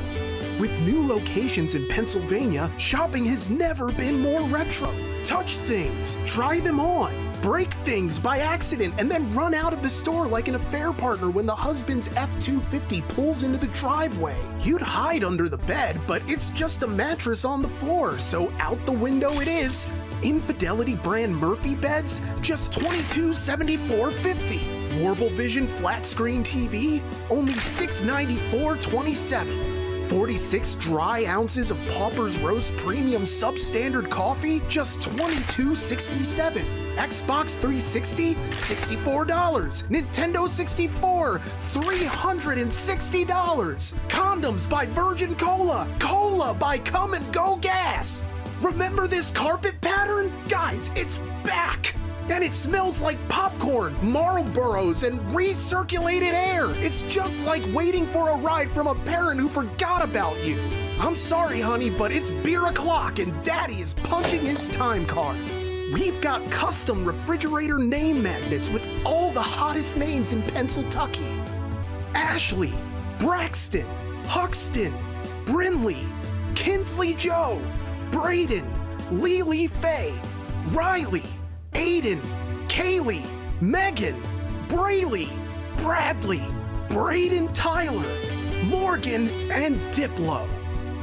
With new locations in Pennsylvania, shopping has never been more retro. Touch things, try them on, break things by accident, and then run out of the store like an affair partner when the husband's F-250 pulls into the driveway. You'd hide under the bed, but it's just a mattress on the floor, so out the window it is. Infidelity brand Murphy beds, just $2274.50. Warble Vision flat screen TV, only $694.27. 46 dry ounces of Pauper's Roast Premium Substandard Coffee, just $22.67. Xbox 360, $64. Nintendo 64, $360. Condoms by Virgin Cola. Cola by Come and Go Gas. Remember this carpet pattern? Guys, it's back! And it smells like popcorn, Marlboros, and recirculated air. It's just like waiting for a ride from a parent who forgot about you. I'm sorry, honey, but it's beer o'clock and Daddy is punching his time card. We've got custom refrigerator name magnets with all the hottest names in Pennsylvania. Ashley, Braxton, Huxton, Brinley, Kinsley Joe, Braden, Lily Faye, Riley, Aiden, Kaylee, Megan, Brayley, Bradley, Braden Tyler, Morgan, and Diplo.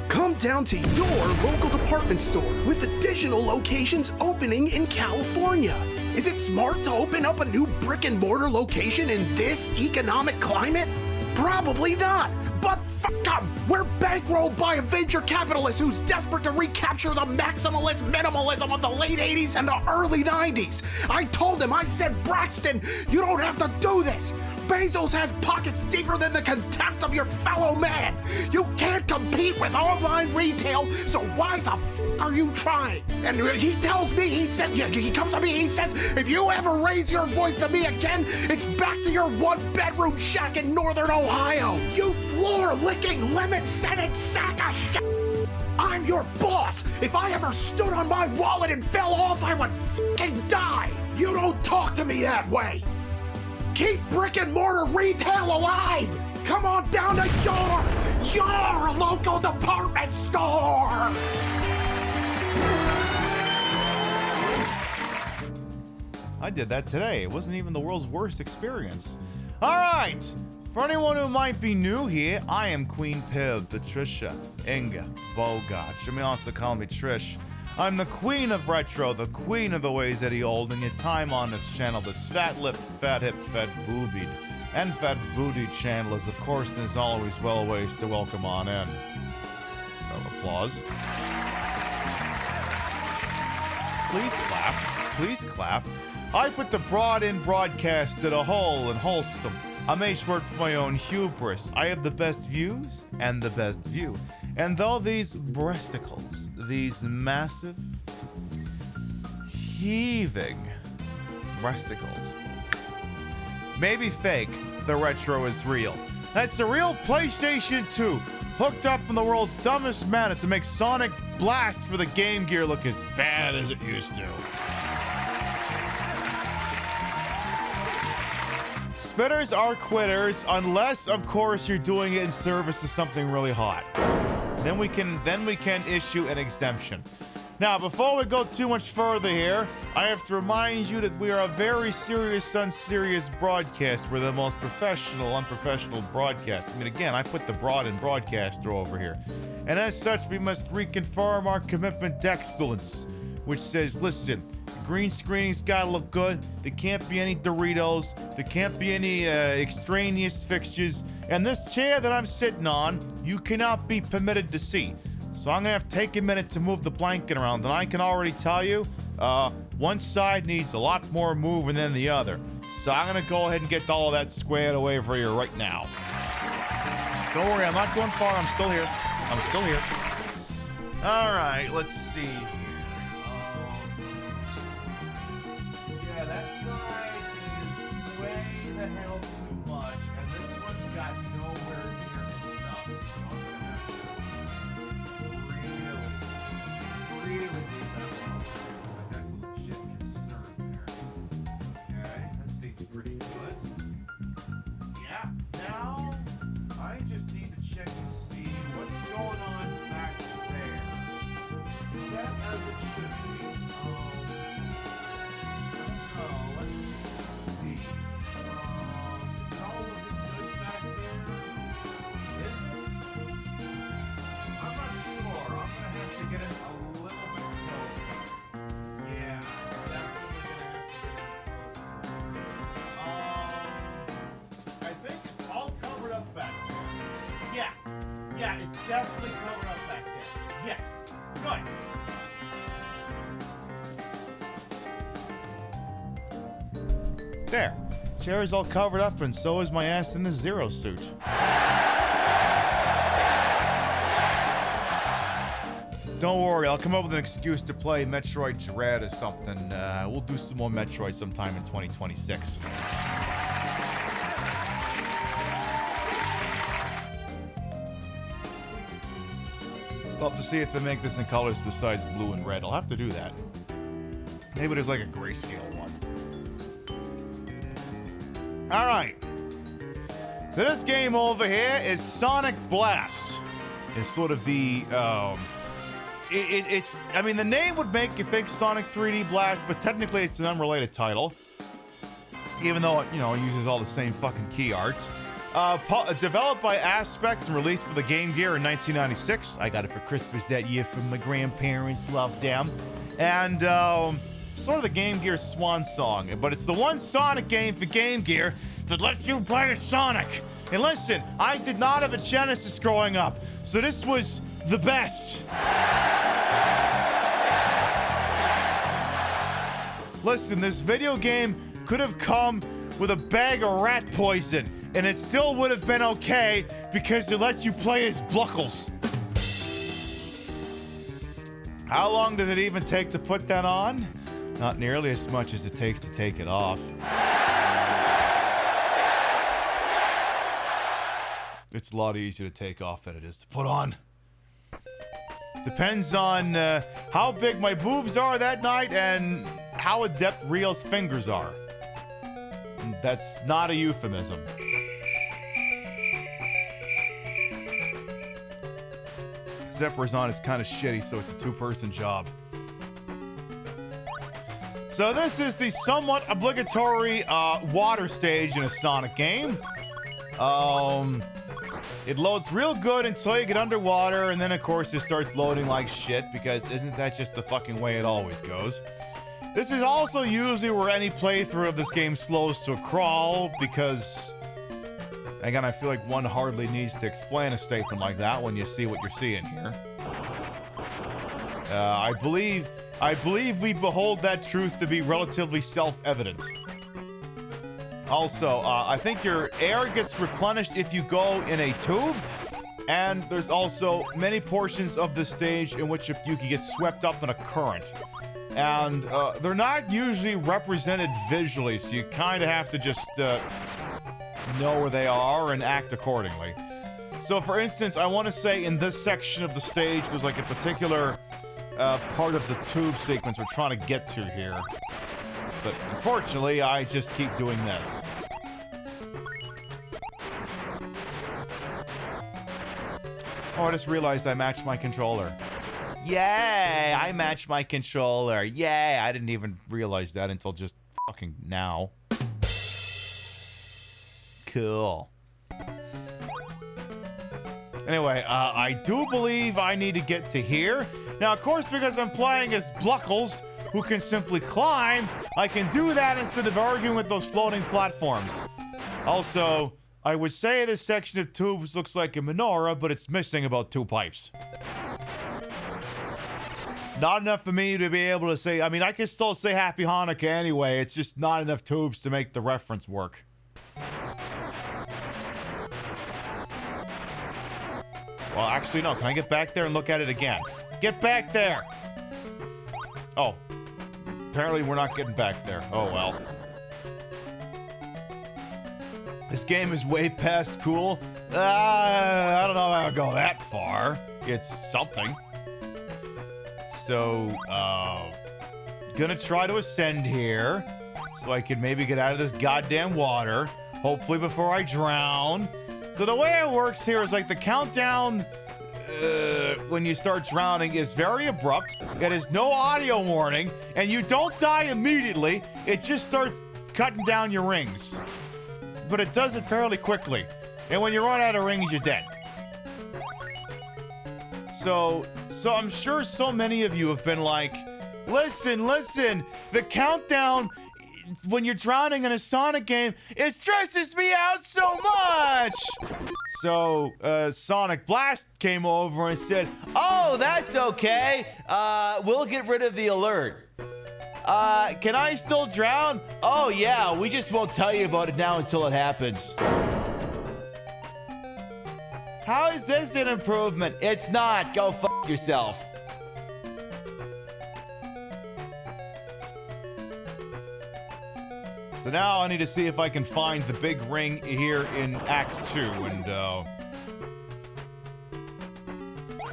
Come down to your local department store with additional locations opening in California. Is it smart to open up a new brick and mortar location in this economic climate? Probably not, but fuck them! We're bankrolled by a venture capitalist who's desperate to recapture the maximalist minimalism of the late 80s and the early 90s. I told him, I said, Braxton, you don't have to do this. Bezos has pockets deeper than the contempt of your fellow man. You can't compete with online retail, so why the fuck are you trying? And he tells me, he comes to me, he says, if you ever raise your voice to me again, it's back to your one-bedroom shack in northern Ohio. You floor-licking, lemon-scented sack of shit. I'm your boss. If I ever stood on my wallet and fell off, I would fucking die. You don't talk to me that way. Keep brick and mortar retail alive! Come on down to your local department store! I did that today. It wasn't even the world's worst experience. All right! For anyone who might be new here, I am Queen Pib, Patricia Inga Bogart. You may also call me Trish. I'm the queen of retro, the queen of the ways that he old, and your time on this channel, this fat-lipped, fat-hipped, fat-boobied, and fat-bootied channel is, of course, and as always, well ways to welcome on in. Round of applause. Please clap. Please clap. I put the broad in broadcast to the whole and wholesome. I may work for my own hubris. I have the best views and the best view. And though these breasticles, these massive, heaving breasticles, may be fake, the retro is real. That's the real PlayStation 2, hooked up in the world's dumbest manner to make Sonic Blast for the Game Gear look as bad as it used to. Spitters are quitters, unless, of course, you're doing it in service of something really hot. Then we can issue an exemption. Now, before we go too much further here, I have to remind you that we are a very serious, unserious broadcast. We're the most professional, unprofessional broadcast. I mean, again, I put the broad in broadcaster over here. And as such, we must reconfirm our commitment to excellence, which says, listen, green screening's gotta look good. There can't be any Doritos. There can't be any extraneous fixtures. And this chair that I'm sitting on, you cannot be permitted to see. So I'm gonna have to take a minute to move the blanket around. And I can already tell you, one side needs a lot more moving than the other. So I'm gonna go ahead and get all of that squared away for you right now. Don't worry, I'm not going far. I'm still here. I'm still here. All right, let's see. Yeah, it's definitely covered up back there. Yes. Good. There. Chair's all covered up, and so is my ass in the Zero suit. Don't worry, I'll come up with an excuse to play Metroid Dread or something. We'll do some more Metroid sometime in 2026. I'll have to see if they make this in colors besides blue and red. I'll have to do that. Maybe there's like a grayscale one. Alright. So this game over here is Sonic Blast. It's sort of the, it's, I mean, the name would make you think Sonic 3D Blast, but technically it's an unrelated title. Even though it, it uses all the same fucking key art. Developed by Aspect and released for the Game Gear in 1996. I got it for Christmas that year from my grandparents. Loved them. And, sort of the Game Gear swan song, but it's the one Sonic game for Game Gear that lets you play as Sonic. And listen, I did not have a Genesis growing up, so this was the best. Listen, this video game could have come with a bag of rat poison, and it still would have been okay because it lets you play as Bluckles. How long does it even take to put that on? Not nearly as much as it takes to take it off. It's a lot easier to take off than it is to put on. Depends on how big my boobs are that night and how adept Rio's fingers are. That's not a euphemism. Zepper's on is kind of shitty, so it's a two-person job. So this is the somewhat obligatory water stage in a Sonic game. It loads real good until you get underwater, and then of course it starts loading like shit, because isn't that just the fucking way it always goes? This is also usually where any playthrough of this game slows to a crawl, because, again, I feel like one hardly needs to explain a statement like that when you see what you're seeing here. I believe we behold that truth to be relatively self-evident. Also, I think your air gets replenished if you go in a tube, and there's also many portions of the stage in which you can get swept up in a current. And they're not usually represented visually, so you kind of have to just know where they are and act accordingly. So, for instance, I want to say in this section of the stage, there's like a particular part of the tube sequence we're trying to get to here. But unfortunately, I just keep doing this. Oh, I just realized I matched my controller. Yay! I matched my controller. Yay! I didn't even realize that until just fucking now. Cool. Anyway, I do believe I need to get to here. Now, of course, because I'm playing as Bluckles, who can simply climb, I can do that instead of arguing with those floating platforms. Also, I would say this section of tubes looks like a menorah, but it's missing about 2 pipes. Not enough for me to be able to say, I mean, I can still say Happy Hanukkah anyway, it's just not enough tubes to make the reference work. Well, actually, no. Can I get back there and look at it again? Get back there! Oh. Apparently we're not getting back there. Oh, well. This game is way past cool. I don't know how to go that far. It's something. So, gonna try to ascend here, so I can maybe get out of this goddamn water, hopefully before I drown. So the way it works here is like the countdown when you start drowning is very abrupt. It has no audio warning, and you don't die immediately. It just starts cutting down your rings. But it does it fairly quickly. And when you run out of rings, you're dead. So I'm sure so many of you have been like, listen, the countdown when you're drowning in a Sonic game, it stresses me out so much. So Sonic Blast came over and said, oh, that's okay. We'll get rid of the alert. Can I still drown? Oh, yeah, we just won't tell you about it now until it happens. How is this an improvement? It's not. Go f*** yourself. So now I need to see if I can find the big ring here in Act 2, and I'm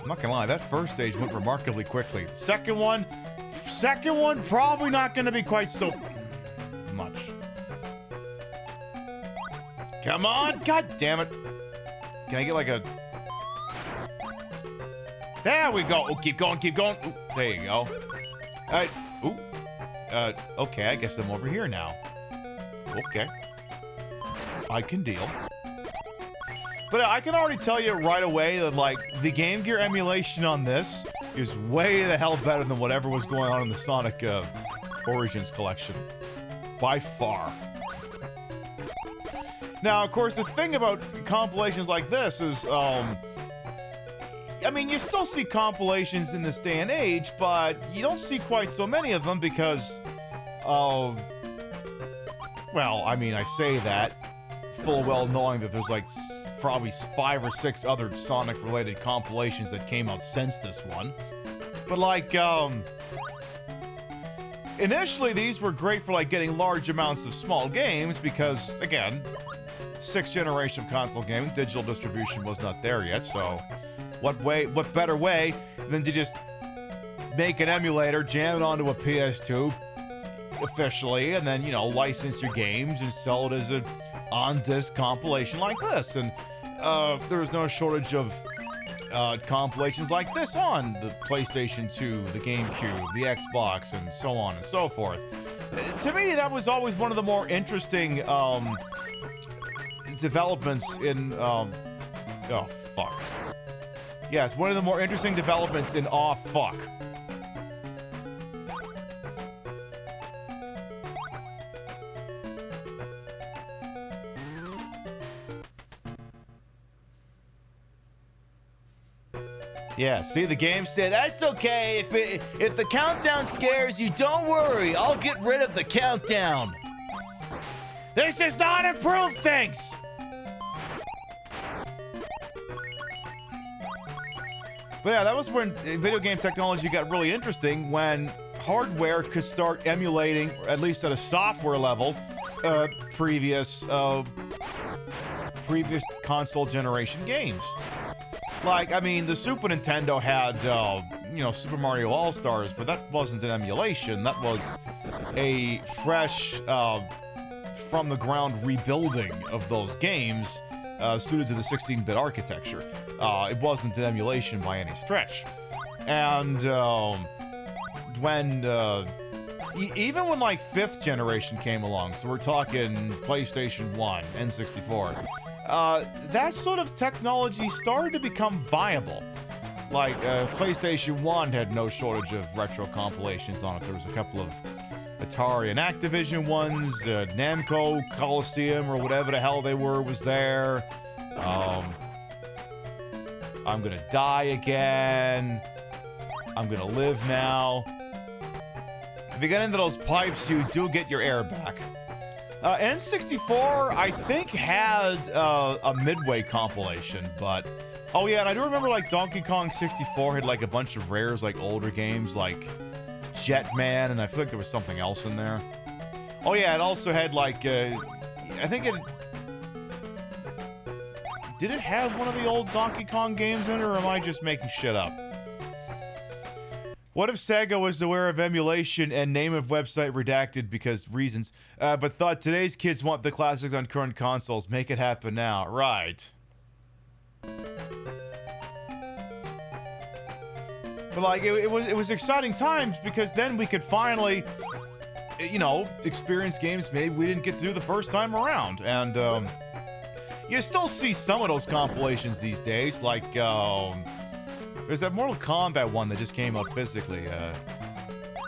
not gonna lie, that first stage went remarkably quickly. Second one, probably not gonna be quite so much. Come on, god damn it. Can I get like a... There we go. Oh, keep going, keep going. Ooh, there you go. Okay, I guess I'm over here now. Okay. I can deal. But I can already tell you right away that, like, the Game Gear emulation on this is way the hell better than whatever was going on in the Sonic Origins collection. By far. Now, of course, the thing about compilations like this is, I mean, you still see compilations in this day and age, but you don't see quite so many of them because, well, I mean, I say that full well knowing that there's like probably 5 or 6 other Sonic-related compilations that came out since this one. But like, initially these were great for like getting large amounts of small games because, again, 6th generation of console gaming, digital distribution was not there yet, so what better way than to just make an emulator, jam it onto a PS2 officially, and then, you know, license your games and sell it as a on-disc compilation like this. And there's no shortage of compilations like this on the PlayStation 2, the GameCube, the Xbox, and so on and so forth. To me, that was always one of the more interesting developments in oh fuck. Yes, one of the more interesting developments in aw fuck. Yeah, see, the game said, that's okay, if the countdown scares you, don't worry, I'll get rid of the countdown. This does not improve things! But yeah, that was when video game technology got really interesting, when hardware could start emulating, at least at a software level, previous console generation games. Like, I mean, the Super Nintendo had, you know, Super Mario All-Stars, but that wasn't an emulation. That was a fresh, from-the-ground rebuilding of those games, suited to the 16-bit architecture. It wasn't an emulation by any stretch. And, even when, like, 5th generation came along, so we're talking PlayStation 1, N64, that sort of technology started to become viable. Like, PlayStation 1 had no shortage of retro compilations on it. There was a couple of Atari and Activision ones, Namco Coliseum, or whatever the hell they were, was there. I'm gonna die again. I'm gonna live now. If you get into those pipes, you do get your air back. N64, I think, had a Midway compilation, but... Oh yeah, and I do remember, like, Donkey Kong 64 had, like, a bunch of rares, like, older games, like Jetman, and I feel like there was something else in there. Oh yeah, it also had, like, I think it... Did it have one of the old Donkey Kong games in it, or am I just making shit up? What if Sega was aware of emulation and name of website redacted because reasons, but thought today's kids want the classics on current consoles? Make it happen now. Right. But like, it was exciting times because then we could finally, you know, experience games maybe we didn't get to do the first time around. And you still see some of those compilations these days, like there's that Mortal Kombat one that just came out physically.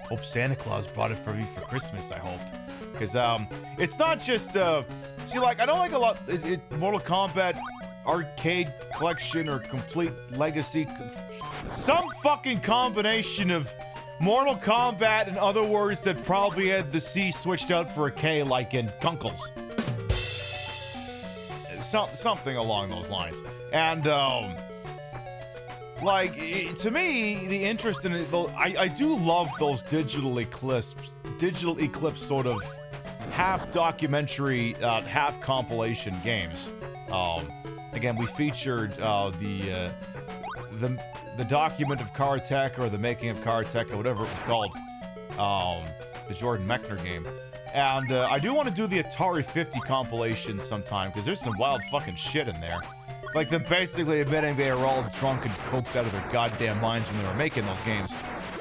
Hope Santa Claus brought it for me for Christmas, I hope. Because it's not just see, like, I don't like a lot Mortal Kombat Arcade Collection or Complete Legacy, some fucking combination of Mortal Kombat and other words that probably had the C switched out for a K, like in Kunkles. Something along those lines. And like, to me, the interest in it, I do love those digital eclipse sort of half documentary, half compilation games. Again, we featured the document of Car Tech, or the making of Car Tech, or whatever it was called, the Jordan Mechner game. And I do want to do the Atari 50 compilation sometime, because there's some wild fucking shit in there. Like them basically admitting they were all drunk and coked out of their goddamn minds when they were making those games.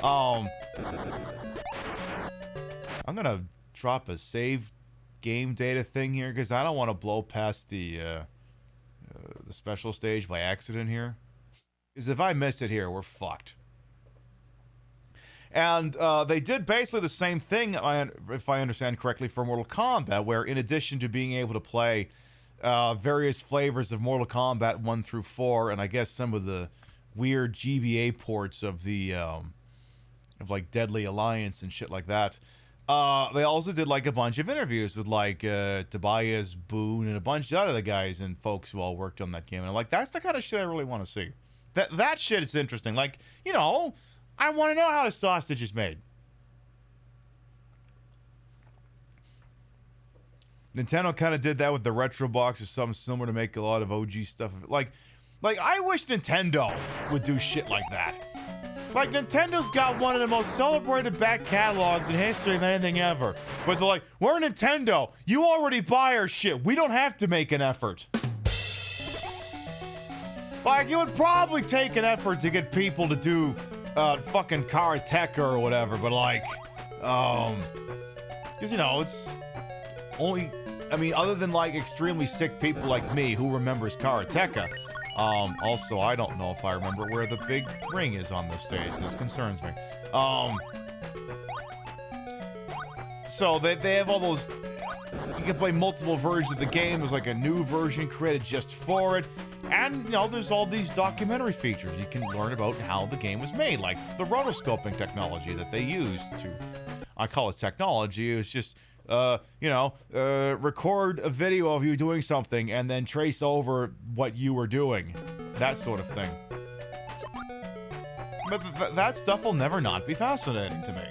I'm gonna drop a save game data thing here, because I don't want to blow past the special stage by accident here. Because if I miss it here, we're fucked. And they did basically the same thing, if I understand correctly, for Mortal Kombat, where in addition to being able to play various flavors of Mortal Kombat 1 through 4, and I guess some of the weird GBA ports of the of like Deadly Alliance and shit like that, they also did like a bunch of interviews with like Tobias Boone and a bunch of other guys and folks who all worked on that game. And I'm like, that's the kind of shit I really want to see. That shit is interesting. Like, you know, I want to know how the sausage is made. Nintendo kind of did that with the retro box or something similar to make a lot of OG stuff. Like I wish Nintendo would do shit like that. Like, Nintendo's got one of the most celebrated back catalogs in history of anything ever. But they're like, we're Nintendo. You already buy our shit. We don't have to make an effort. Like, it would probably take an effort to get people to do fucking Karateka or whatever. But, like, because, you know, it's only, I mean, other than, like, extremely sick people like me who remembers Karateka. Also, I don't know if I remember where the big ring is on this stage. This concerns me. So they have all those, you can play multiple versions of the game. There's like a new version created just for it. And, you know, there's all these documentary features. You can learn about how the game was made, like the rotoscoping technology that they used to, I call it technology. It was just, record a video of you doing something and then trace over what you were doing. That sort of thing. But that stuff will never not be fascinating to me.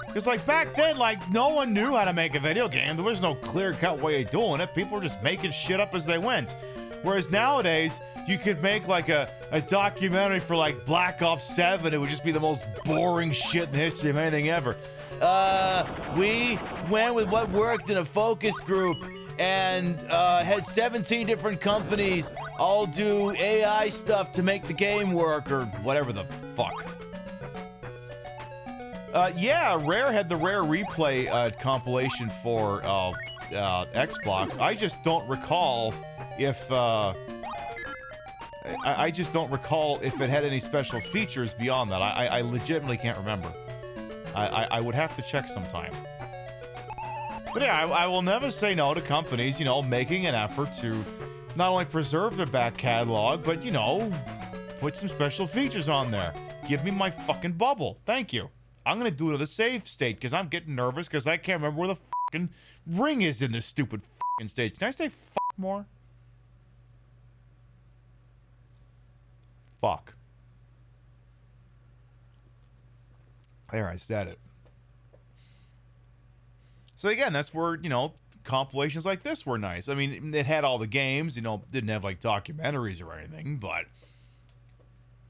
Because, like, back then, like, no one knew how to make a video game. There was no clear-cut way of doing it. People were just making shit up as they went. Whereas nowadays, you could make, like, a documentary for, like, Black Ops 7. It would just be the most boring shit in the history of anything ever. We went with what worked in a focus group and had 17 different companies all do AI stuff to make the game work, or whatever the fuck. Yeah, Rare had the Rare Replay compilation for Xbox. I just don't recall if I just don't recall if it had any special features beyond that. I legitimately can't remember. I would have to check sometime. But yeah, I will never say no to companies, you know, making an effort to not only preserve their back catalog, but, you know, put some special features on there. Give me my fucking bubble. Thank you. I'm going to do it at a save state because I'm getting nervous because I can't remember where the fucking ring is in this stupid fucking stage. Can I say fuck more? Fuck. There, I said it. So again, that's where, you know, compilations like this were nice. I mean, it had all the games, you know, didn't have like documentaries or anything, but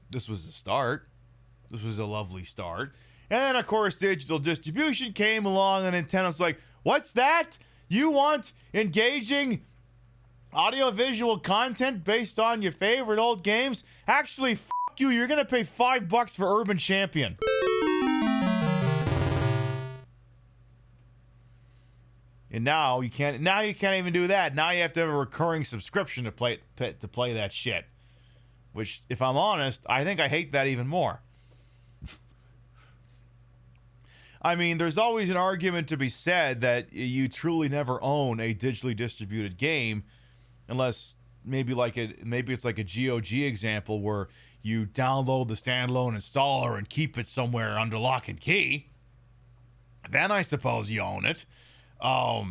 this was a start. This was a lovely start. And then, of course, digital distribution came along and Nintendo's like, what's that? You want engaging audio-visual content based on your favorite old games? Actually, fuck you. You're going to pay $5 for Urban Champion. And now you can't even do that. Now you have to have a recurring subscription to play that shit. Which, if I'm honest, I think I hate that even more. I mean, there's always an argument to be said that you truly never own a digitally distributed game, unless maybe it's like a GOG example where you download the standalone installer and keep it somewhere under lock and key. Then I suppose you own it. But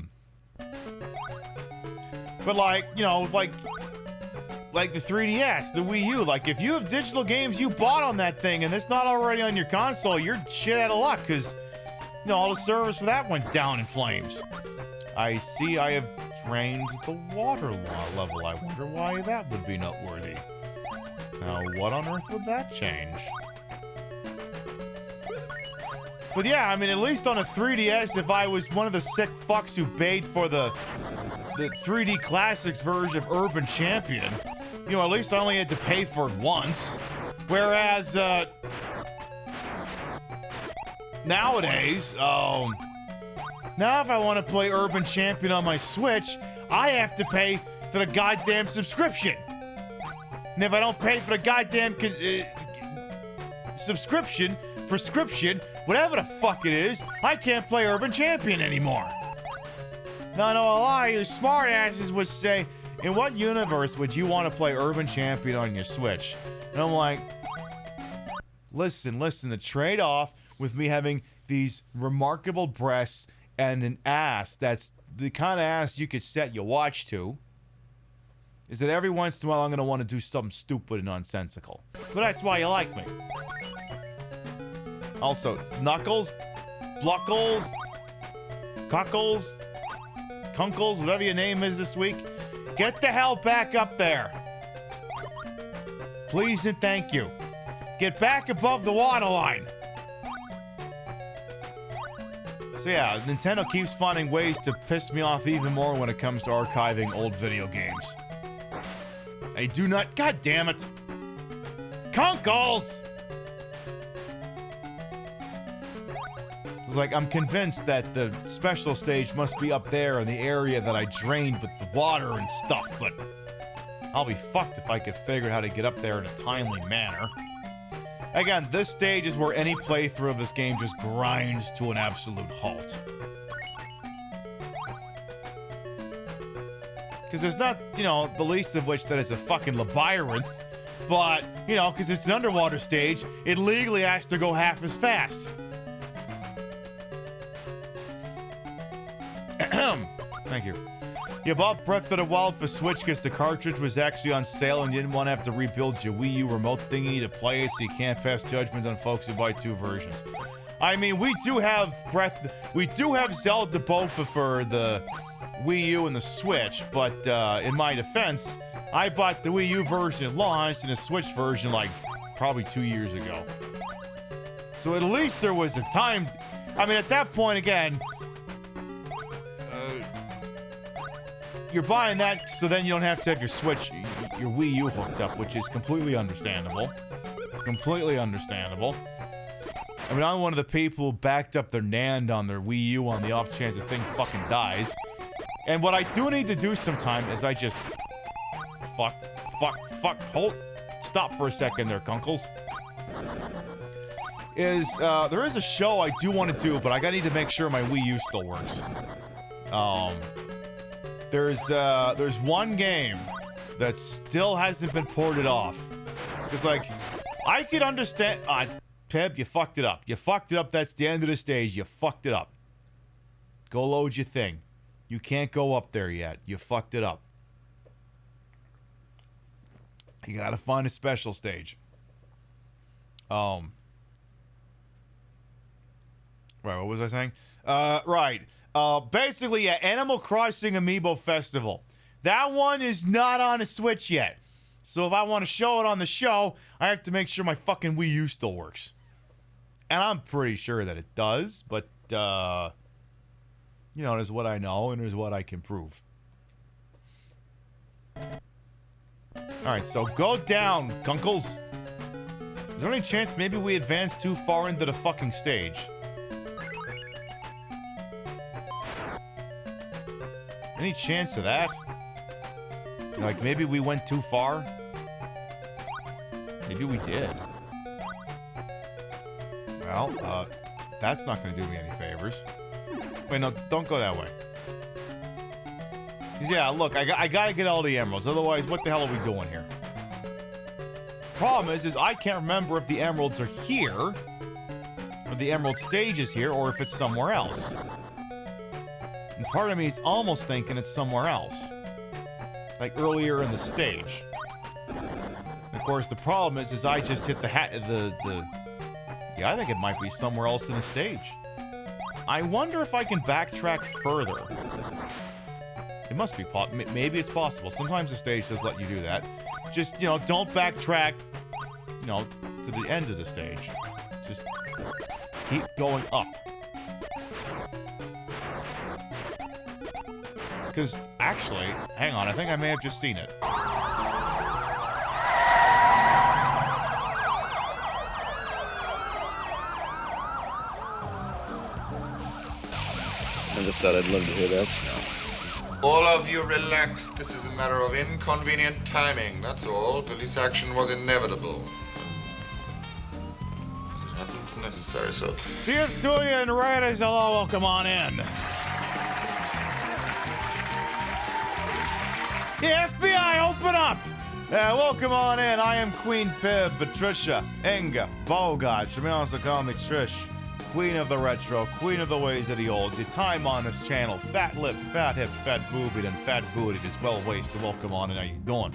like, you know, like the 3DS, the Wii U, like if you have digital games you bought on that thing and it's not already on your console, you're shit out of luck because, you know, all the service for that went down in flames. I see I have drained the water level. I wonder why that would be noteworthy. Now, what on earth would that change? But yeah, I mean, at least on a 3DS, if I was one of the sick fucks who paid for the 3D Classics version of Urban Champion, you know, at least I only had to pay for it once. Whereas, nowadays, now if I want to play Urban Champion on my Switch, I have to pay for the goddamn subscription. And if I don't pay for the goddamn prescription, whatever the fuck it is, I can't play Urban Champion anymore. Now, no, a lot of you smartasses would say, in what universe would you want to play Urban Champion on your Switch? And I'm like, listen, the trade-off with me having these remarkable breasts and an ass that's the kind of ass you could set your watch to is that every once in a while I'm going to want to do something stupid and nonsensical. But that's why you like me. Also, Knuckles, Bluckles, Cuckles, Kunkles, whatever your name is this week, get the hell back up there. Please and thank you. Get back above the waterline. So yeah, Nintendo keeps finding ways to piss me off even more when it comes to archiving old video games. I do not... God damn it. Kunkles! It's like, I'm convinced that the special stage must be up there in the area that I drained with the water and stuff, but I'll be fucked if I could figure out how to get up there in a timely manner. Again, this stage is where any playthrough of this game just grinds to an absolute halt. Because there's not, you know, the least of which that is a fucking labyrinth, but, you know, because it's an underwater stage, it legally has to go half as fast. Thank you. You bought Breath of the Wild for Switch because the cartridge was actually on sale and you didn't want to have to rebuild your Wii U remote thingy to play it, so you can't pass judgment on folks who buy two versions. I mean, we do have Zelda both for the Wii U and the Switch, but in my defense, I bought the Wii U version at launch and the Switch version like probably 2 years ago. So at least there was a time. I mean, at that point again, you're buying that so then you don't have to have your Switch, your Wii U hooked up, which is completely understandable. Completely understandable. I mean, I'm one of the people who backed up their NAND on their Wii U on the off chance the thing fucking dies. And what I do need to do sometime is I just... Fuck. Hold. Stop for a second there, Kunkles. There is a show I do want to do, but I gotta need to make sure my Wii U still works. There's one game that still hasn't been ported off. It's like, I could understand... Peb, you fucked it up. You fucked it up. That's the end of the stage. You fucked it up. Go load your thing. You can't go up there yet. You fucked it up. You gotta find a special stage. Right, what was I saying? Right. Basically, yeah, Animal Crossing Amiibo Festival. That one is not on a Switch yet. So if I want to show it on the show, I have to make sure my fucking Wii U still works. And I'm pretty sure that it does, but, you know, there's what I know and there's what I can prove. Alright, so go down, Kunkles. Is there any chance maybe we advanced too far into the fucking stage? Any chance of that? Like, maybe we went too far? Maybe we did. Well, That's not going to do me any favors. Wait, no, don't go that way. 'Cause yeah, look, I got to get all the emeralds. Otherwise, what the hell are we doing here? Problem is I can't remember if the emeralds are here, or the emerald stage is here, or if it's somewhere else. And part of me is almost thinking it's somewhere else. Like earlier in the stage. Of course, the problem is I just hit yeah, I think it might be somewhere else in the stage. I wonder if I can backtrack further. It must be maybe it's possible. Sometimes the stage does let you do that. Just, don't backtrack, to the end of the stage. Just keep going up. Because, actually, hang on, I think I may have just seen it. I just thought I'd love to hear that sound. All of you relax. This is a matter of inconvenient timing, that's all. Police action was inevitable. As it happens, necessary, so... Dear Julia and Riders, hello, welcome on in. The FBI, open up! Welcome on in. I am Queen Pib, Patricia, Inga, Bogart. You may also call me Trish. Queen of the retro, queen of the ways of the old. The time on this channel, fat lip, fat hip, fat boobied, and fat booted is well wasted. Welcome on in. How you doing?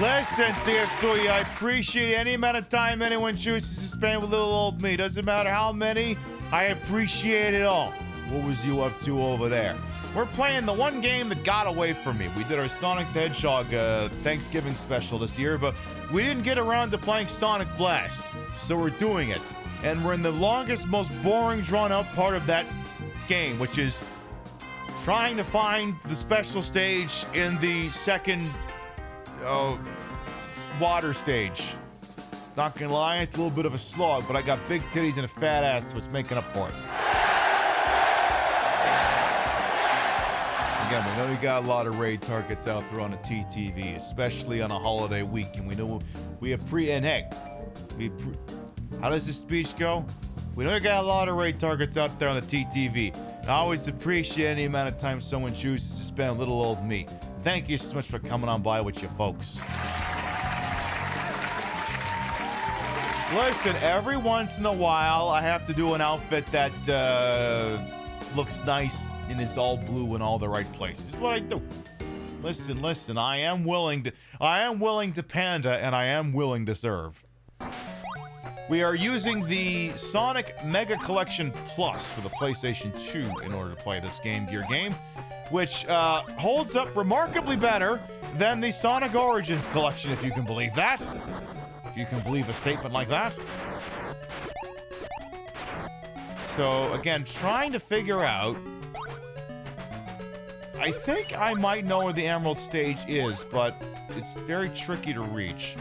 Listen, dear Julia, I appreciate any amount of time anyone chooses to spend with little old me. Doesn't matter how many, I appreciate it all. What was you up to over there? We're playing the one game that got away from me. We did our Sonic the Hedgehog Thanksgiving special this year, but we didn't get around to playing Sonic Blast. So we're doing it. And we're in the longest, most boring, drawn-out part of that game, which is trying to find the special stage in the second water stage. Not gonna lie, it's a little bit of a slog, but I got big titties and a fat ass, so it's making up for it. Again, we know you got a lot of raid targets out there on the TTV, especially on a holiday week, and we know we have how does this speech go? We know you got a lot of raid targets out there on the TTV. I always appreciate any amount of time someone chooses to spend little old me. Thank you so much for coming on by with you folks. Listen, every once in a while, I have to do an outfit that looks nice and is all blue in all the right places. It's what I do. Listen, I am willing to panda, and I am willing to serve. We are using the Sonic Mega Collection Plus for the PlayStation 2 in order to play this Game Gear game, which holds up remarkably better than the Sonic Origins Collection, if you can believe that. If you can believe a statement like that. So, again, trying to figure out... I think I might know where the Emerald Stage is, but it's very tricky to reach.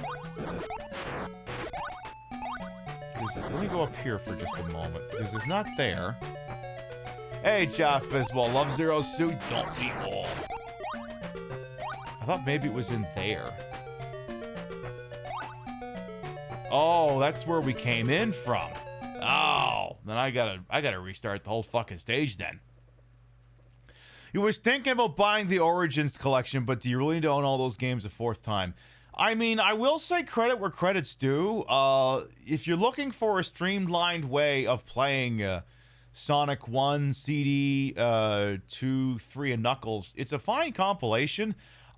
Let me go up here for just a moment, because it's not there. Hey, Jeff Fiswell, Love Zero Suit, don't we all? I thought maybe it was in there. Oh, that's where we came in from. Oh, then I gotta restart the whole fucking stage then. You was thinking about buying the Origins collection, but do you really need to own all those games a fourth time? I mean, I will say credit where credit's due. If you're looking for a streamlined way of playing Sonic 1, CD, 2, 3, and Knuckles, it's a fine compilation.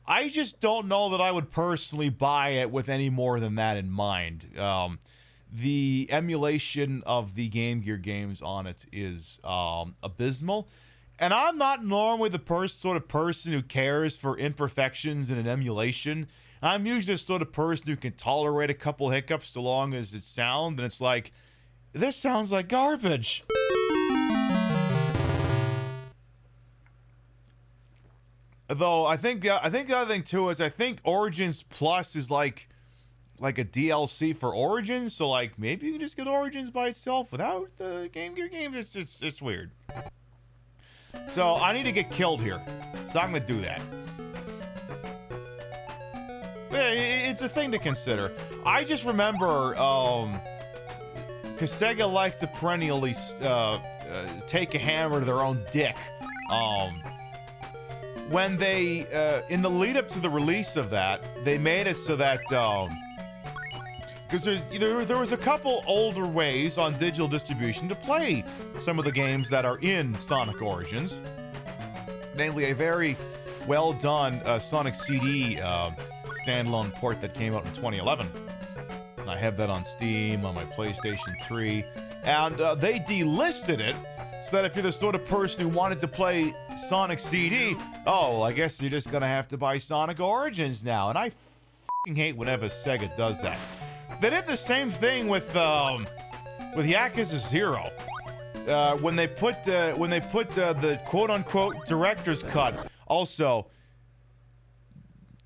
I just don't know that I would personally buy it with any more than that in mind. The emulation of the Game Gear games on it is abysmal. And I'm not normally the sort of person who cares for imperfections in an emulation. I'm usually the sort of person who can tolerate a couple hiccups so long as it's sound, and it's like, this sounds like garbage. Though I think the other thing too is I think Origins Plus is like a DLC for Origins, so like maybe you can just get Origins by itself without the Game Gear games. It's weird. So I need to get killed here, so I'm gonna do that. It's a thing to consider. I just remember because Sega likes to perennially take a hammer to their own dick. When they, in the lead up to the release of that, they made it so that, because there was a couple older ways on digital distribution to play some of the games that are in Sonic Origins. Namely, a very well done Sonic CD standalone port that came out in 2011. And I have that on Steam, on my PlayStation 3. And they delisted it so that if you're the sort of person who wanted to play Sonic CD, oh, well, I guess you're just going to have to buy Sonic Origins now. And I f***ing hate whenever Sega does that. They did the same thing with Yakuza 0. When they put the quote-unquote director's cut. Also,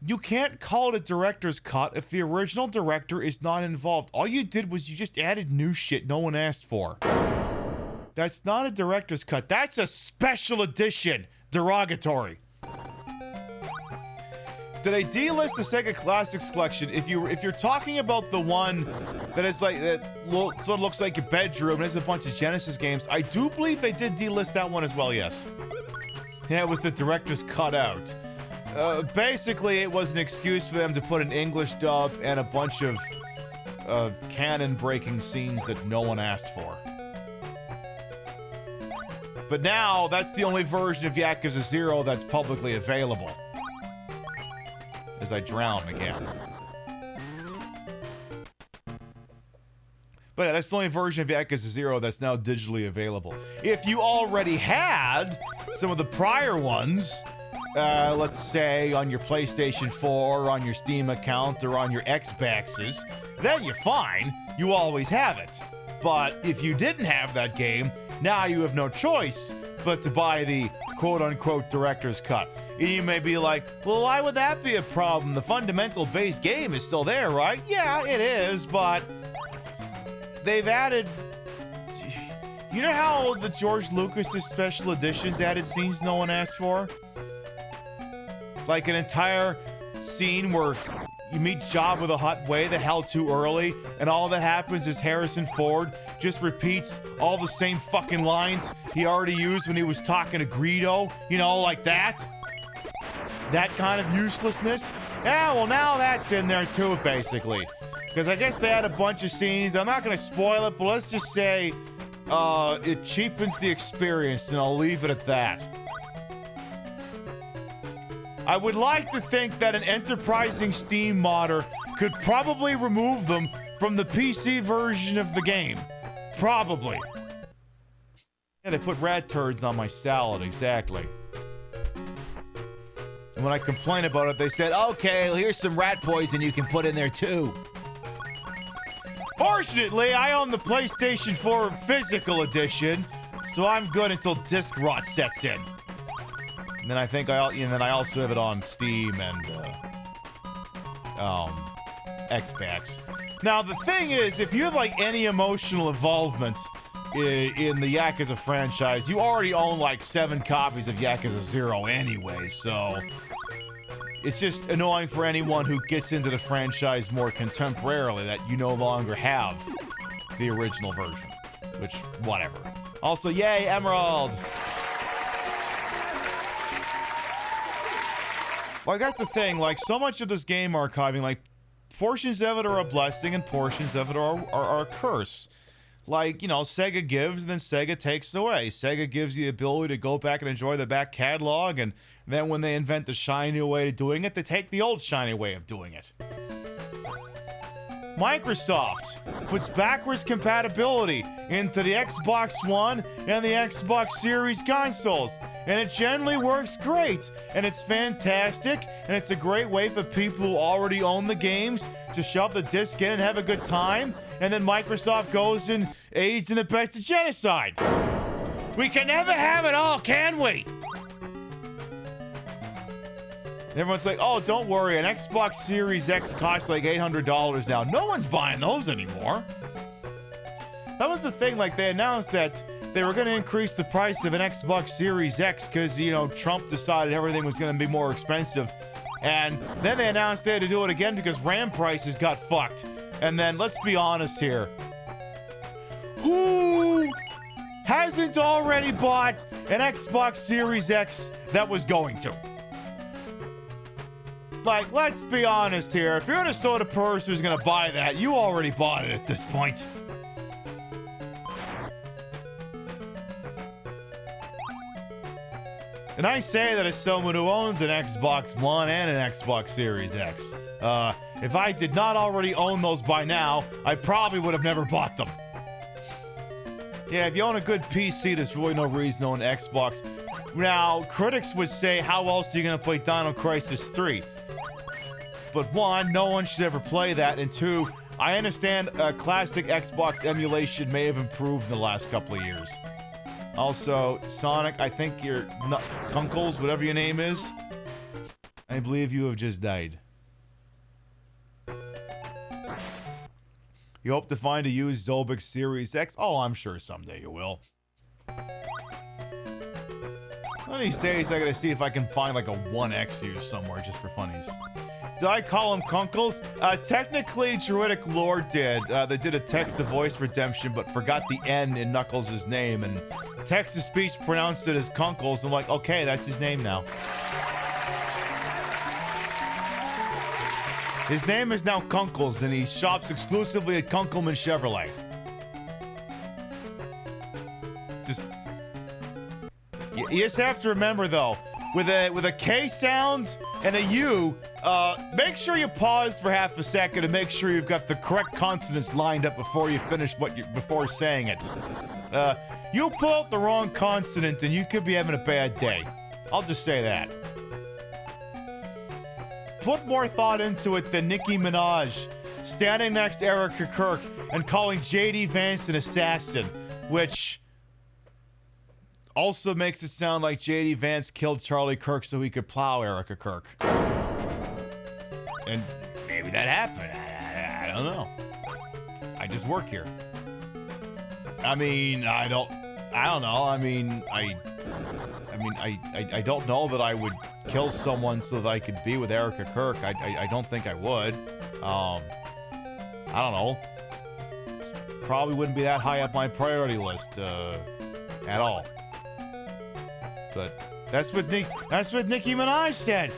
you can't call it a director's cut if the original director is not involved. All you did was you just added new shit no one asked for. That's not a director's cut. That's a special edition. Derogatory. Did I delist the Sega Classics collection? If you're talking about the one that is like sort of looks like a bedroom and has a bunch of Genesis games, I do believe they did delist that one as well. Yes. Yeah, it was the director's cut out. Basically, it was an excuse for them to put an English dub and a bunch of canon-breaking scenes that no one asked for. But now, that's the only version of Yakuza 0 that's publicly available. As I drown again. But yeah, that's the only version of Yakuza 0 that's now digitally available. If you already had some of the prior ones, let's say on your PlayStation 4, or on your Steam account, or on your Xboxes, then you're fine. You always have it. But if you didn't have that game, now you have no choice but to buy the quote-unquote director's cut. And you may be like, well, why would that be a problem? The fundamental base game is still there, right? Yeah, it is, but they've added... You know how the George Lucas's special editions added scenes no one asked for? Like an entire scene where you meet Jabba the Hutt way the hell too early, and all that happens is Harrison Ford just repeats all the same fucking lines he already used when he was talking to Greedo, you know, like that. That kind of uselessness. Yeah, well, now that's in there too, basically. Because I guess they had a bunch of scenes. I'm not going to spoil it, but let's just say it cheapens the experience, and I'll leave it at that. I would like to think that an enterprising Steam modder could probably remove them from the PC version of the game. Probably. Yeah, they put rat turds on my salad, exactly. And when I complained about it, they said, okay, well, here's some rat poison you can put in there too. Fortunately, I own the PlayStation 4 physical edition, so I'm good until disc rot sets in. And then I think I also have it on Steam and Xbox. Now the thing is, if you have like any emotional involvement in the Yakuza franchise, you already own like 7 copies of Yakuza 0 anyway, so it's just annoying for anyone who gets into the franchise more contemporarily that you no longer have the original version. Which, whatever. Also, yay, Emerald! Like, that's the thing, like, so much of this game archiving, like, portions of it are a blessing and portions of it are a curse. Like, you know, Sega gives and then Sega takes away. Sega gives you the ability to go back and enjoy the back catalog, and then when they invent the shiny way of doing it, they take the old shiny way of doing it. Microsoft puts backwards compatibility into the Xbox One and the Xbox Series consoles, and it generally works great, and it's fantastic, and it's a great way for people who already own the games to shove the disc in and have a good time, and then Microsoft goes and aids and abets a genocide. We can never have it all, can we? And everyone's like, oh, don't worry, an Xbox Series X costs like $800 now. No one's buying those anymore. That was the thing, like, they announced that they were going to increase the price of an Xbox Series X because, you know, Trump decided everything was going to be more expensive. And then they announced they had to do it again because RAM prices got fucked. And then, let's be honest here. Who hasn't already bought an Xbox Series X that was going to? Like, let's be honest here. If you're the sort of person who's gonna buy that, you already bought it at this point. And I say that as someone who owns an Xbox One and an Xbox Series X. If I did not already own those by now, I probably would have never bought them. Yeah, if you own a good PC, there's really no reason to own an Xbox. Now, critics would say, how else are you going to play Dino Crisis 3? But one, no one should ever play that, and two, I understand classic Xbox emulation may have improved in the last couple of years. Also, Sonic, I think your Kunkles, whatever your name is, I believe you have just died. You hope to find a used Zolbix Series X? Oh, I'm sure someday you will. One of these days, I gotta see if I can find like a 1X used somewhere just for funnies. Did I call them Kunkles? Technically, Druidic Lore did. They did a text-to-voice redemption, but forgot the N in Knuckles' name, and text-to-speech pronounced it as Kunkles. I'm like, okay, that's his name now. His name is now Kunkles, and he shops exclusively at Kunkelman Chevrolet. Just... You just have to remember, though, with a K sound and a U, make sure you pause for half a second to make sure you've got the correct consonants lined up before you finish before saying it. You pull out the wrong consonant and you could be having a bad day. I'll just say that. Put more thought into it than Nicki Minaj standing next to Erica Kirk and calling J.D. Vance an assassin, which also makes it sound like J.D. Vance killed Charlie Kirk so he could plow Erica Kirk. And maybe that happened. I don't know. I just work here. I mean, I don't know. I mean, I don't know that I would kill someone so that I could be with Erica Kirk. I don't think I would. I don't know. Probably wouldn't be that high up my priority list at all. But that's what Nicki Minaj said.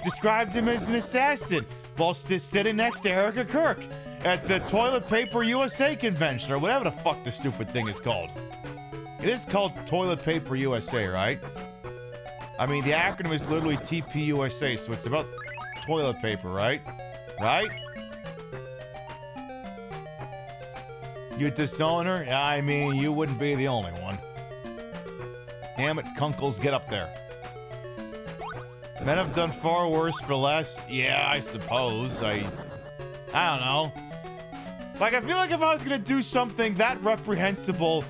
Described him as an assassin while sitting next to Erica Kirk at the Toilet Paper USA convention, or whatever the fuck the stupid thing is called. It is called Toilet Paper USA, right? I mean, the acronym is literally TPUSA, so it's about toilet paper, right? Right? You dishonor? I mean, you wouldn't be the only one. Damn it, Kunkles, get up there. Men have done far worse for less. Yeah, I suppose. I don't know. Like, I feel like if I was gonna do something that reprehensible,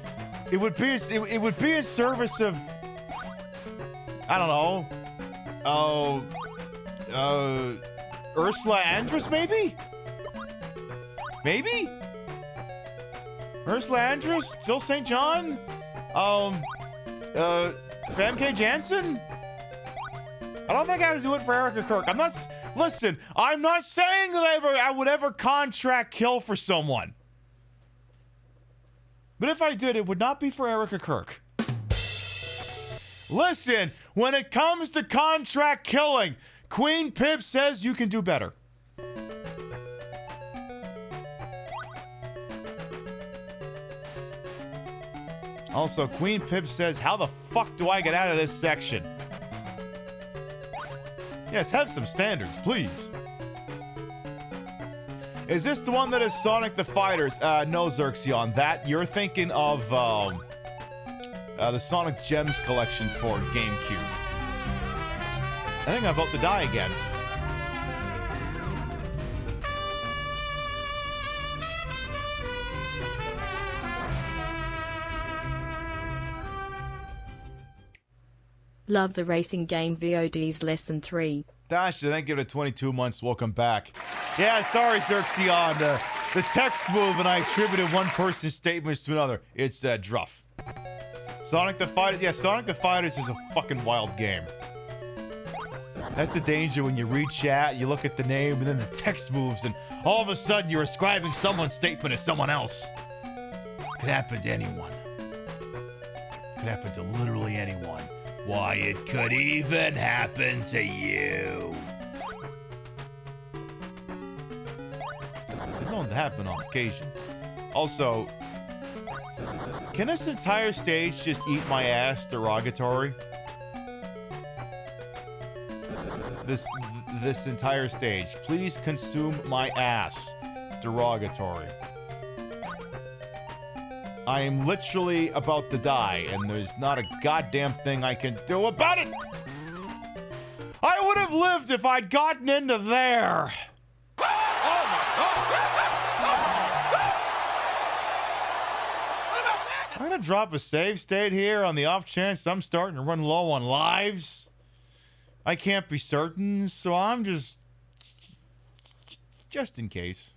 it would be a service of, I don't know. Ursula Andress, maybe? Maybe? Ursula Andress? Jill St. John? Famke Janssen? I don't think I would do it for Erica Kirk. Listen, I'm not saying that I would ever contract kill for someone. But if I did, it would not be for Erica Kirk. Listen, when it comes to contract killing, Queen Pip says you can do better. Also, Queen Pip says, how the fuck do I get out of this section? Yes, have some standards, please. Is this the one that is Sonic the Fighters? No, Xerxion. That, you're thinking of, the Sonic Gems collection for GameCube. I think I'm about to die again. Love the racing game VOD's Lesson 3. Dash, thank you for 22 months. Welcome back. Yeah, sorry, Xerxion. The text move, and I attributed one person's statements to another. It's Druff. Sonic the Fighters. Yeah, Sonic the Fighters is a fucking wild game. That's the danger when you read chat, you look at the name, and then the text moves, and all of a sudden you're ascribing someone's statement to someone else. Could happen to anyone. Could happen to literally anyone. Why, it could even happen to you. It's known to happen on occasion. Also, can this entire stage just eat my ass derogatory? This entire stage. Please consume my ass derogatory. I am literally about to die, and there's not a goddamn thing I can do about it! I would have lived if I'd gotten into there! I'm gonna drop a save state here on the off chance I'm starting to run low on lives. I can't be certain, so I'm just in case.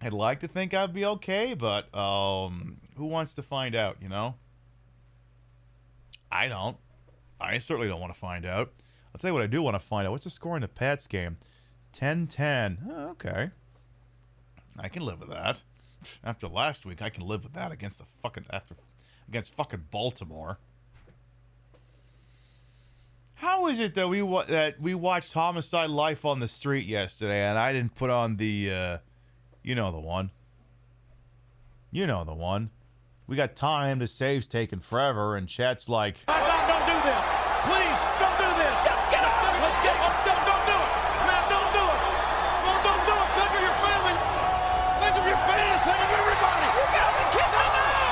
I'd like to think I'd be okay, but who wants to find out, you know? I don't. I certainly don't want to find out. I'll tell you what I do want to find out. What's the score in the Pats game? 10-10. Oh, okay. I can live with that. After last week, I can live with that against against fucking Baltimore. How is it that we watched Homicide Life on the Street yesterday and I didn't put on the you know the one. You know the one. We got time, the save's taking forever, and chat's like, Don't do this! Please, don't do this! Get up! Let's get up! Don't do it! Man, don't do it! No, don't do it! Think of your family! Think of your fans! Think of everybody! You gotta kick them out!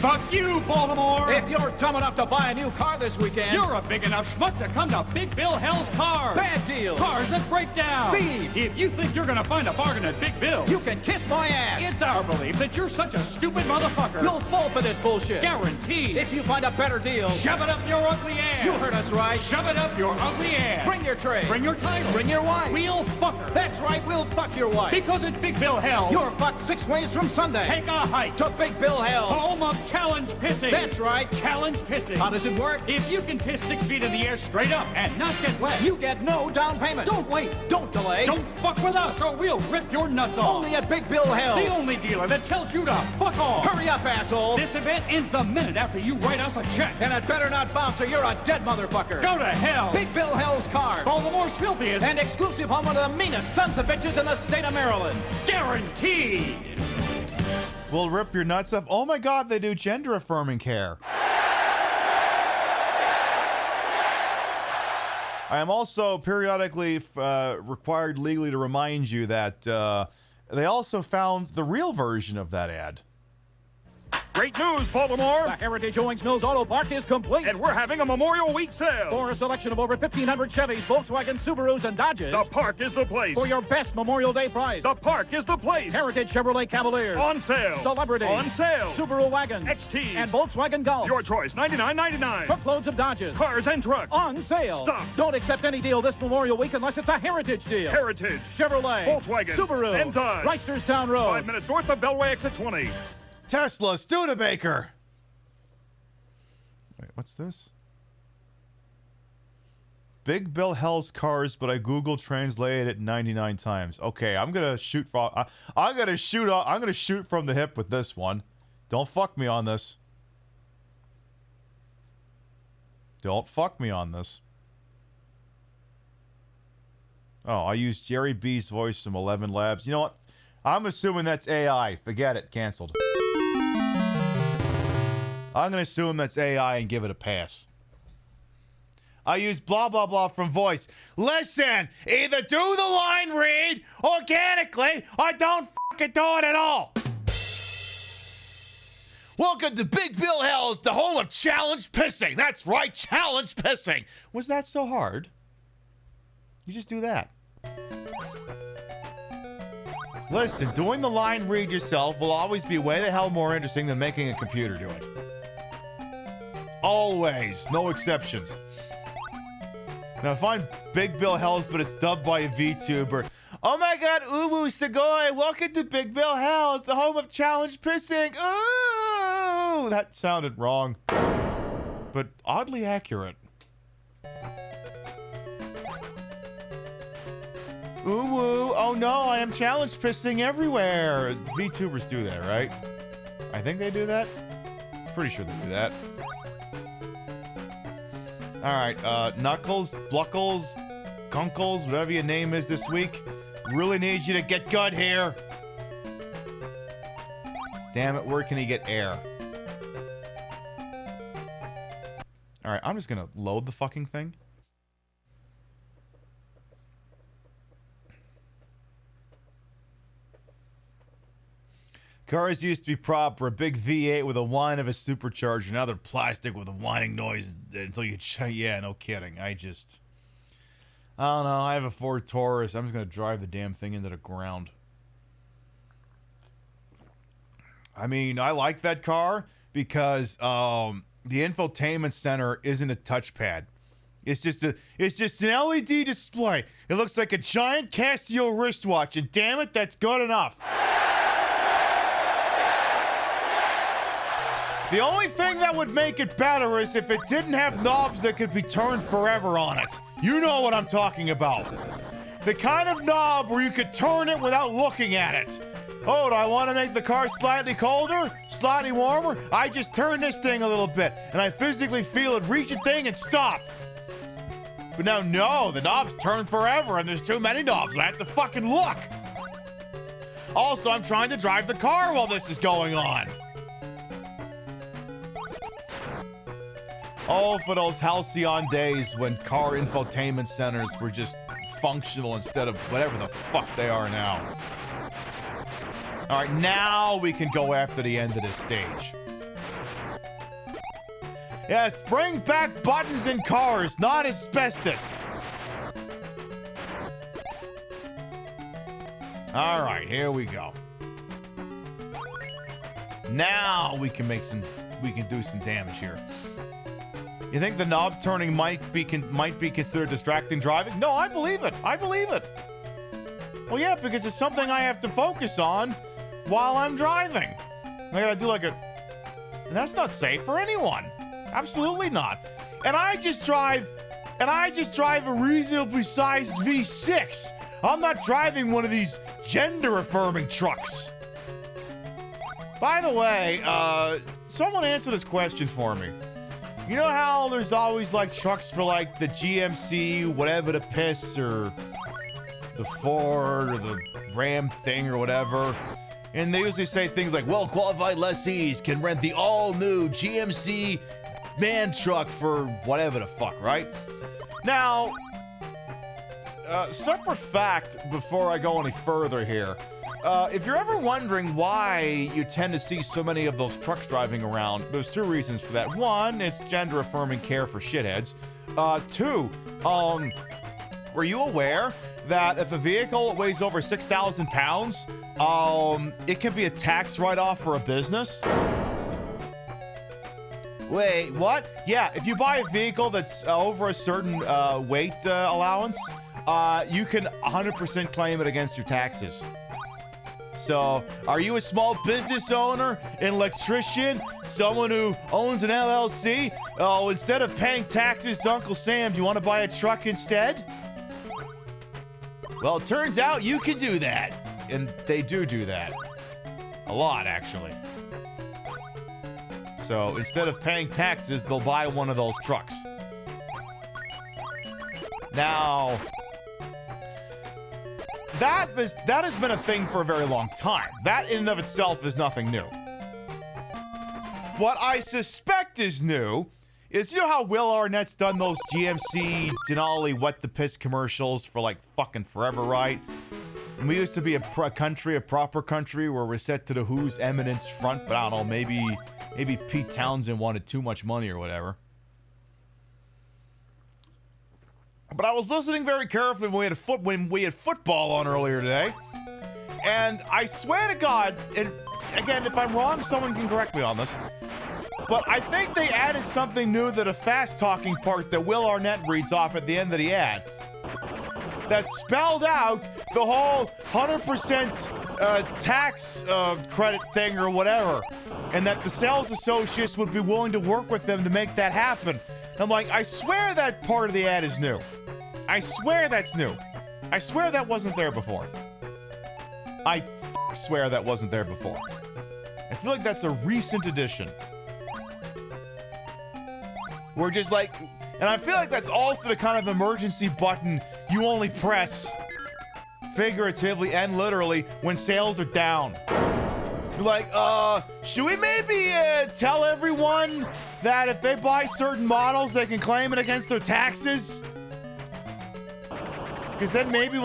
Fuck you, Baltimore! If you're dumb enough to buy a new car this weekend, you're a big enough schmuck to come to Big Bill Hell's Cars. Bad deals. Cars that break down. Thieves. If you think you're gonna find a bargain at Big Bill, you can kiss my ass. It's our belief that you're such a stupid motherfucker. You'll fall for this bullshit. Guaranteed. If you find a better deal, shove it up your ugly ass. You heard us right. Shove it up your ugly ass. Bring your tray. Bring your title. Bring your wife. We'll fuck her. That's right, we'll fuck your wife. Because at Big Bill Hell, you're fucked 6 ways from Sunday. Take a hike to Big Bill Hell, home of challenge pissing. That's right, challenge pissing. How does it work? If you can piss 6 feet in the air straight up and not get wet, you get no down payment. Don't wait. Don't delay. Don't fuck with us or we'll rip your nuts off. Only at Big Bill Hell. The only dealer that tells you to fuck off. Hurry up, asshole. This event ends the minute after you write us a check. And it better not bounce or you're a dead motherfucker. Go to hell. Big Bill Hell's Cars. Baltimore's filthiest and exclusive home of the meanest sons of bitches in the state of Maryland. Guaranteed. we'll rip your nuts off. Oh my God, they do gender affirming care. I am also periodically required legally to remind you that they also found the real version of that ad. Great news, Baltimore! The Heritage Owings Mills Auto Park is complete, and we're having a Memorial Week sale. For a selection of over 1,500 Chevys, Volkswagen, Subarus, and Dodges, the park is the place. For your best Memorial Day price, the park is the place. Heritage Chevrolet Cavaliers on sale. Celebrity on sale. Subaru wagons, XTs, and Volkswagen Golf. Your choice, $99.99. Truckloads of Dodges, cars and trucks on sale. Stop! Don't accept any deal this Memorial Week unless it's a Heritage deal. Heritage, Chevrolet, Volkswagen, Subaru, and Dodge. Reisterstown Road, 5 minutes north of Beltway, exit 20. Tesla Studebaker. Wait, what's this? Big Bill Hell's Cars, but I Google translated it 99 times. Okay, I'm gonna shoot from. I'm gonna shoot from the hip with this one. Don't fuck me on this. Don't fuck me on this. Oh, I used Jerry B's voice from 11 Labs. You know what? I'm assuming that's AI. Forget it. Canceled. I'm going to assume that's AI and give it a pass. I use blah, blah, blah from voice. Listen, either do the line read organically or don't fucking do it at all. Welcome to Big Bill Hell's, the home of challenge pissing. That's right, challenge pissing. Was that so hard? You just do that. Listen, doing the line read yourself will always be way the hell more interesting than making a computer do it. Always. No exceptions. Now, find Big Bill Hell's, but it's dubbed by a VTuber. Oh my God, Uwu Sugoi, welcome to Big Bill Hell's, the home of challenge pissing. Ooh! That sounded wrong, but oddly accurate. Ooh, woo. Oh no, I am challenge pissing everywhere. VTubers do that, right? I think they do that. Pretty sure they do that. Alright, Knuckles, Bluckles, Gunkles, whatever your name is this week. Really need you to get good here. Damn it, where can he get air? Alright, I'm just gonna load the fucking thing. Cars used to be proper, a big V8 with a whine of a supercharger, now they're plastic with a whining noise until you... Yeah, no kidding. I don't know, I have a Ford Taurus. I'm just going to drive the damn thing into the ground. I mean, I like that car because the infotainment center isn't a touchpad. It's just an LED display. It looks like a giant Casio wristwatch, and damn it, that's good enough. The only thing that would make it better is if it didn't have knobs that could be turned forever on it. You know what I'm talking about. The kind of knob where you could turn it without looking at it. Oh, do I want to make the car slightly colder? Slightly warmer? I just turn this thing a little bit, and I physically feel it reach a thing and stop. But now, no, the knobs turn forever, and there's too many knobs. I have to fucking look. Also, I'm trying to drive the car while this is going on. Oh, for those halcyon days when car infotainment centers were just functional instead of whatever the fuck they are now. All right, now we can go after the end of this stage. Yes, bring back buttons in cars, not asbestos. All right, here we go. Now we can do some damage here. You think the knob turning might be considered distracting driving? No, I believe it. I believe it. Well, yeah, because it's something I have to focus on while I'm driving. I gotta do like a... And that's not safe for anyone. Absolutely not. And I just drive a reasonably sized V6. I'm not driving one of these gender-affirming trucks. By the way, someone answer this question for me. You know how there's always like trucks for like the GMC, whatever the piss, or the Ford, or the Ram thing, or whatever? And they usually say things like, well-qualified lessees can rent the all-new GMC man truck for whatever the fuck, right? Now, separate fact before I go any further here. If you're ever wondering why you tend to see so many of those trucks driving around, there's two reasons for that. One, it's gender-affirming care for shitheads. Two, were you aware that if a vehicle weighs over 6,000 pounds, it can be a tax write-off for a business? Wait, what? Yeah, if you buy a vehicle that's over a certain weight allowance, you can 100% claim it against your taxes. So, are you a small business owner, an electrician, someone who owns an LLC? Oh, instead of paying taxes to Uncle Sam, do you want to buy a truck instead? Well, it turns out you can do that. And they do that. A lot, actually. So, instead of paying taxes, they'll buy one of those trucks. Now... That has been a thing for a very long time. That in and of itself is nothing new. What I suspect is new is, you know how Will Arnett's done those GMC Denali What the Piss commercials for like fucking forever, right? And we used to be a proper country where we're set to the Who's eminence front, but I don't know, maybe Pete Townsend wanted too much money or whatever. But I was listening very carefully when we had football on earlier today, and I swear to God, and again, if I'm wrong, someone can correct me on this, but I think they added something new to the fast-talking part that Will Arnett reads off at the end of the ad that spelled out the whole 100% tax credit thing or whatever, and that the sales associates would be willing to work with them to make that happen. I'm like, I swear that part of the ad is new. I swear that's new. I swear that wasn't there before. I swear that wasn't there before. I feel like that's a recent addition. We're just like, and I feel like that's also the kind of emergency button you only press, figuratively and literally, when sales are down. You're like, should we maybe tell everyone that if they buy certain models, they can claim it against their taxes? Because then maybe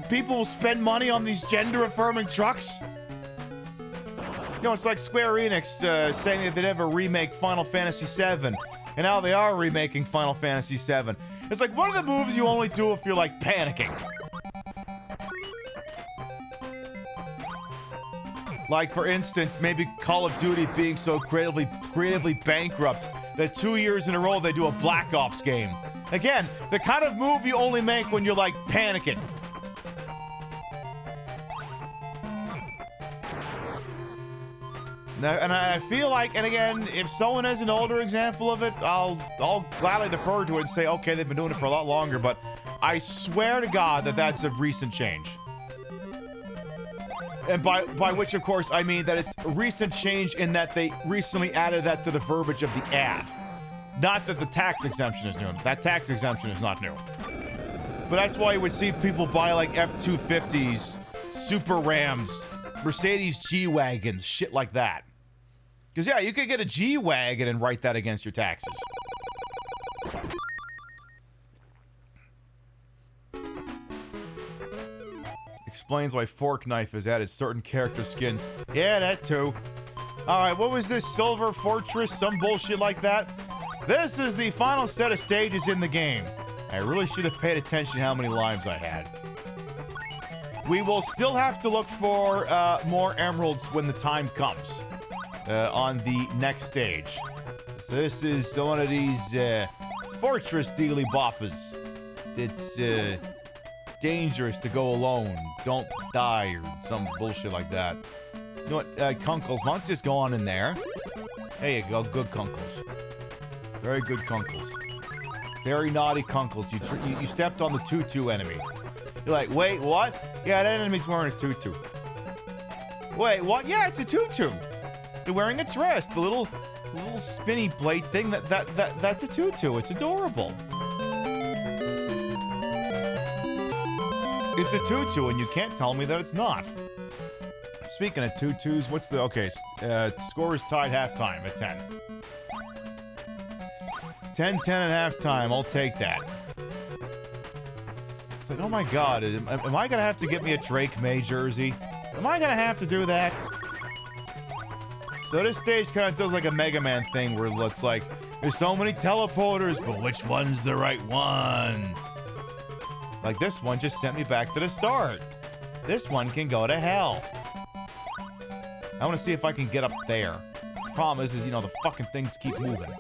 people will spend money on these gender-affirming trucks. You know, it's like Square Enix saying that they never remake Final Fantasy VII, and now they are remaking Final Fantasy VII. It's like one of the moves you only do if you're like panicking. Like, for instance, maybe Call of Duty being so creatively bankrupt that 2 years in a row they do a Black Ops game. Again, the kind of move you only make when you're, like, panicking. Now, and I feel like, and again, if someone has an older example of it, I'll gladly defer to it and say, okay, they've been doing it for a lot longer, but I swear to God that that's a recent change. And by which, of course, I mean that it's a recent change in that they recently added that to the verbiage of the ad. Not that the tax exemption is new. That tax exemption is not new. But that's why you would see people buy, like, F-250s, Super Rams, Mercedes G-Wagons, shit like that. Because, yeah, you could get a G-Wagon and write that against your taxes. Explains why Fork Knife has added certain character skins. Yeah, that too. Alright, what was this? Silver Fortress? Some bullshit like that? This is the final set of stages in the game. I really should have paid attention to how many lives I had. We will still have to look for more emeralds when the time comes on the next stage. So this is one of these fortress dealy boppers. It's dangerous to go alone. Don't die or some bullshit like that. You know what, Kunkles, why don't you just go on in there? There you go, good Kunkles. Very good Kunkles. Very naughty Kunkles. You stepped on the tutu enemy. You're like, wait, what? Yeah, that enemy's wearing a tutu. Wait, what? Yeah, it's a tutu. They're wearing a dress. The little spinny blade thing, that's a tutu. It's adorable. It's a tutu, and you can't tell me that it's not. Speaking of tutus, what's the... Okay, score is tied halftime at 10. 10-10 at halftime. I'll take that. It's like, oh my god, am I gonna have to get me a Drake May jersey? Am I gonna have to do that? So this stage kind of does like a Mega Man thing where it looks like there's so many teleporters, but which one's the right one? Like this one just sent me back to the start. This one can go to hell. I want to see if I can get up there. Problem is, you know, the fucking things keep moving.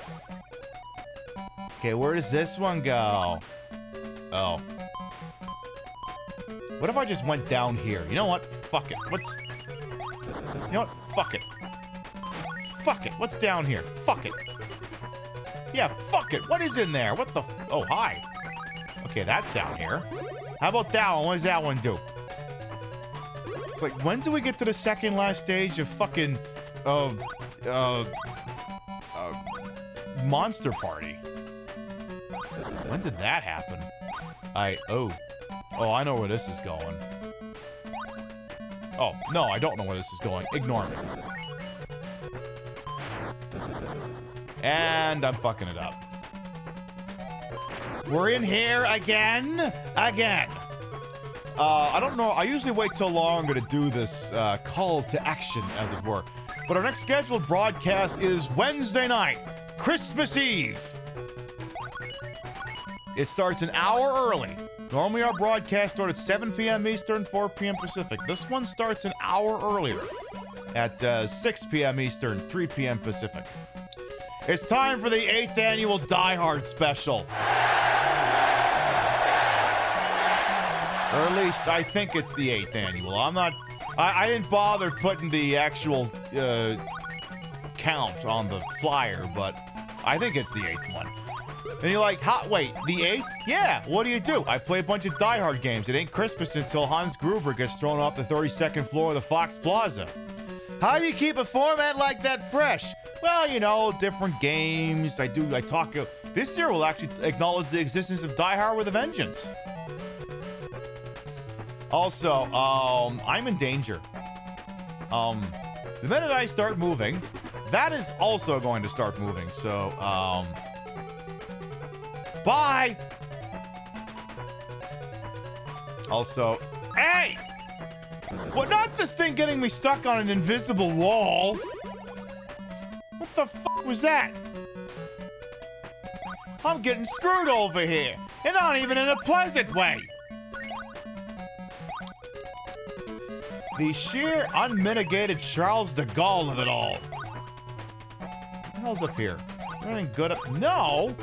Okay, where does this one go? Oh. What if I just went down here? You know what? Fuck it. You know what? Fuck it. Fuck it. What's down here? Fuck it. Yeah, fuck it. What is in there? What the... Oh, hi. Okay, that's down here. How about that one? What does that one do? It's like, when do we get to the second last stage of fucking... Monster Party? When did that happen? Oh, I know where this is going. Oh, no, I don't know where this is going. Ignore me. And I'm fucking it up. We're in here again. I don't know. I usually wait till longer to do this call to action, as it were. But our next scheduled broadcast is Wednesday night, Christmas Eve. It starts an hour early. Normally our broadcast starts at 7 p.m. Eastern, 4 p.m. Pacific. This one starts an hour earlier at 6 p.m. Eastern, 3 p.m. Pacific. It's time for the 8th annual Die Hard special. Or at least I think it's the 8th annual. I didn't bother putting the actual count on the flyer, but I think it's the 8th one. And you're like, wait, the 8th? Yeah, what do? I play a bunch of Die Hard games. It ain't Christmas until Hans Gruber gets thrown off the 32nd floor of the Fox Plaza. How do you keep a format like that fresh? Well, you know, different games. I talk. This year will actually acknowledge the existence of Die Hard with a Vengeance. Also, I'm in danger. The minute I start moving, that is also going to start moving. So, bye. Also, hey! What? Not this thing getting me stuck on an invisible wall. What the fuck was that? I'm getting screwed over here, and not even in a pleasant way. The sheer unmitigated Charles de Gaulle of it all. What the hell's up here? Anything good up? No!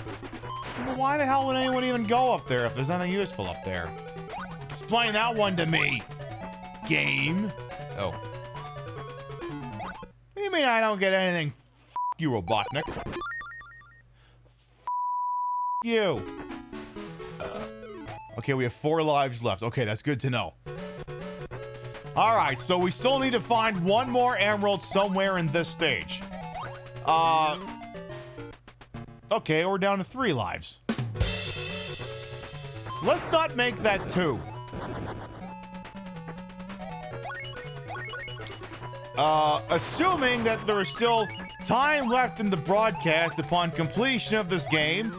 Well, why the hell would anyone even go up there if there's nothing useful up there? Explain that one to me, game. Oh. What do you mean I don't get anything? F you, Robotnik. F you. Okay, we have 4 lives left. Okay, that's good to know. Alright, so we still need to find one more emerald somewhere in this stage. Okay, we're down to 3 lives. Let's not make that 2. Assuming that there is still time left in the broadcast upon completion of this game.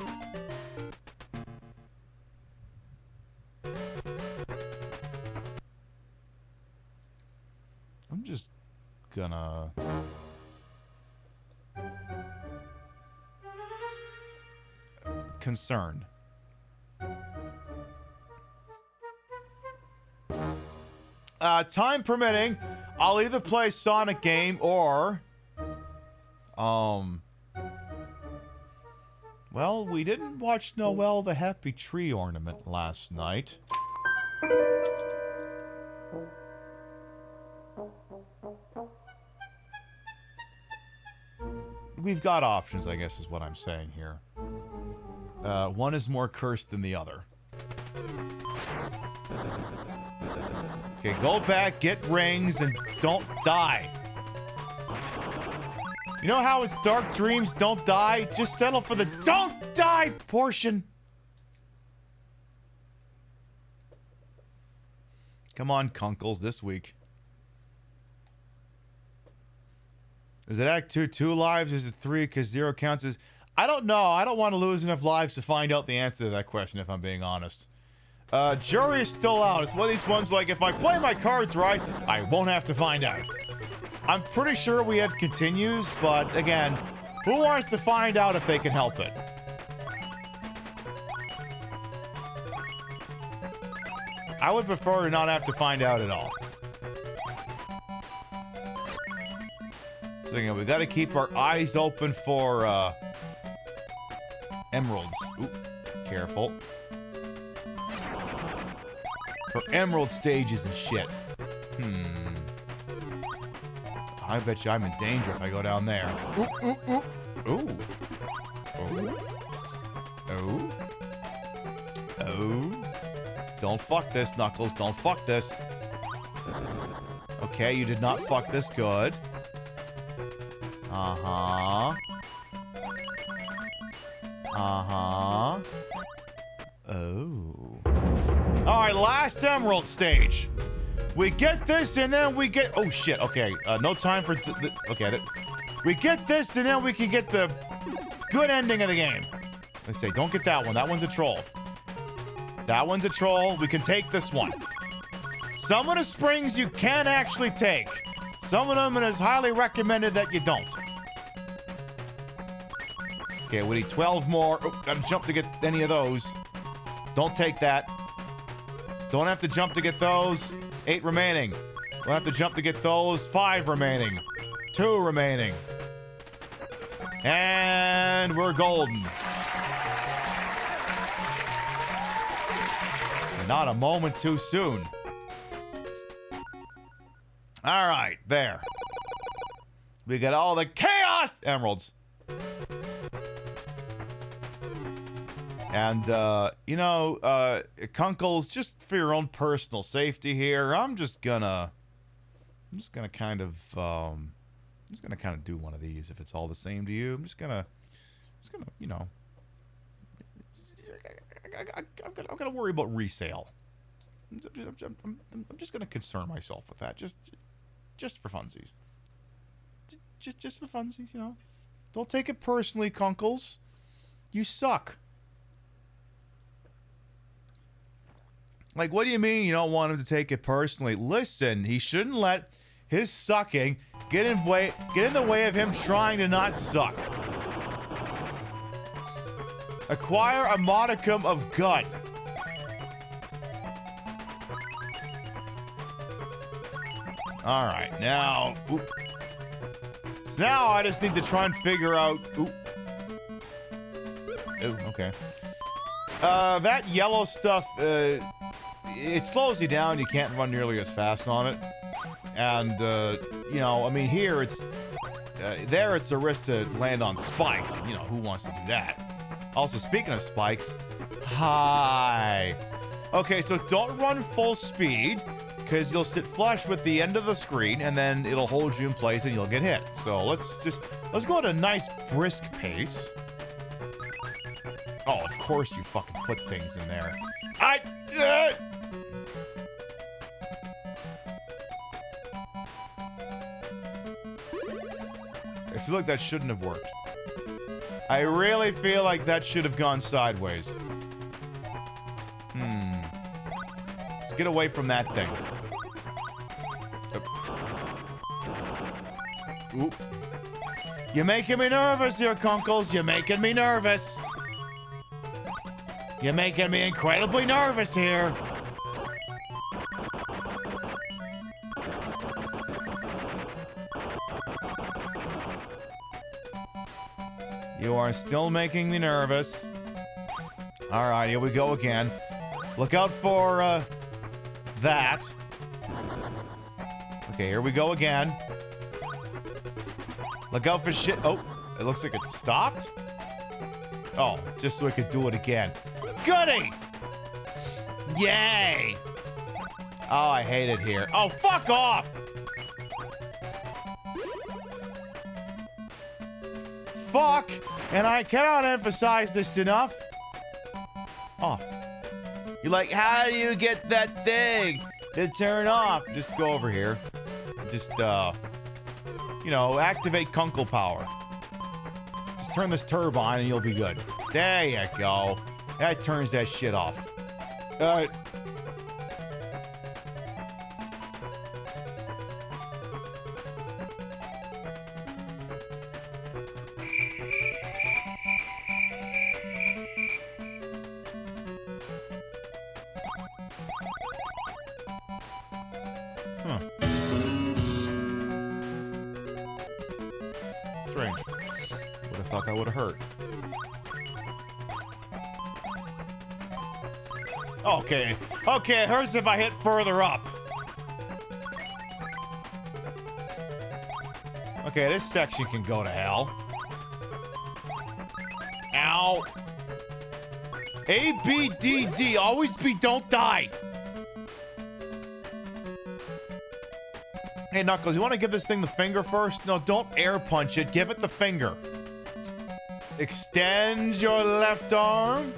I'm just gonna... concerned. Time permitting, I'll either play Sonic game or... Well, we didn't watch Noel the Happy Tree Ornament last night. We've got options, I guess is what I'm saying here. One is more cursed than the other. Okay, go back, get rings, and don't die. You know how it's Dark Dreams, don't die? Just settle for the don't die portion. Come on, Kunkles, this week. Is it Act 2, 2 lives? Is it 3 because 0 counts as... I don't know. I don't want to lose enough lives to find out the answer to that question, if I'm being honest. Jury is still out. It's one of these ones like, if I play my cards right, I won't have to find out. I'm pretty sure we have continues, but again, who wants to find out if they can help it? I would prefer to not have to find out at all. So again, we got to keep our eyes open for emeralds. Ooh, careful. For emerald stages and shit. I bet you I'm in danger if I go down there. Ooh, ooh, ooh. Ooh. Oh. Oh. Oh. Don't fuck this, Knuckles. Don't fuck this. Okay, you did not fuck this good. Uh-huh. Uh-huh. Oh. Alright, last emerald stage. We get this and then we get... Oh, shit. Okay, no time for... Okay, we get this and then we can get the good ending of the game. Let's say, don't get that one. That one's a troll. That one's a troll. We can take this one. Some of the springs you can actually take. Some of them it is highly recommended that you don't. Okay, we need 12 more. Oh, gotta jump to get any of those. Don't take that. Don't have to jump to get those. 8 remaining. We'll have to jump to get those. 5 remaining. 2 remaining. And we're golden. Not a moment too soon. All right, there. We got all the Chaos Emeralds. And, Kunkles, just for your own personal safety here, I'm just gonna kind of do one of these if it's all the same to you. I'm just gonna, I'm gonna worry about resale. I'm just gonna concern myself with that, just for funsies. Just for funsies, Don't take it personally, Kunkles. You suck. Like, what do you mean you don't want him to take it personally? Listen, he shouldn't let his sucking get in the way of him trying to not suck. Acquire a modicum of gut. All right, now... Oop. So now I just need to try and figure out... Ooh, okay. That yellow stuff, it slows you down. You can't run nearly as fast on it. And, here it's... there it's a risk to land on spikes. Who wants to do that? Also, speaking of spikes... Hi! Okay, so don't run full speed, because you'll sit flush with the end of the screen, and then it'll hold you in place and you'll get hit. So let's go at a nice brisk pace. Oh, of course you fucking put things in there. I feel like that shouldn't have worked. I really feel like that should have gone sideways. Let's get away from that thing. Oop. You're making me nervous here, Kunkles. You're making me nervous. You're making me incredibly nervous here. You are still making me nervous. All right, here we go again. Look out for, that. Okay, here we go again. Look out for shit. Oh, it looks like it stopped. Oh, just so I could do it again. Goody! Yay! Oh, I hate it here. Oh, fuck off! Fuck! And I cannot emphasize this enough. Off. You're like, how do you get that thing to turn off? Just go over here. Just, activate Kunkle power. Just turn this turbine and you'll be good. There you go. That turns that shit off. Strange. Would have thought that would have hurt. Okay. Okay, it hurts if I hit further up. Okay, this section can go to hell. Ow. A, B, D, D. Always be, don't die. Hey, Knuckles, you want to give this thing the finger first? No, don't air punch it. Give it the finger. Extend your left arm.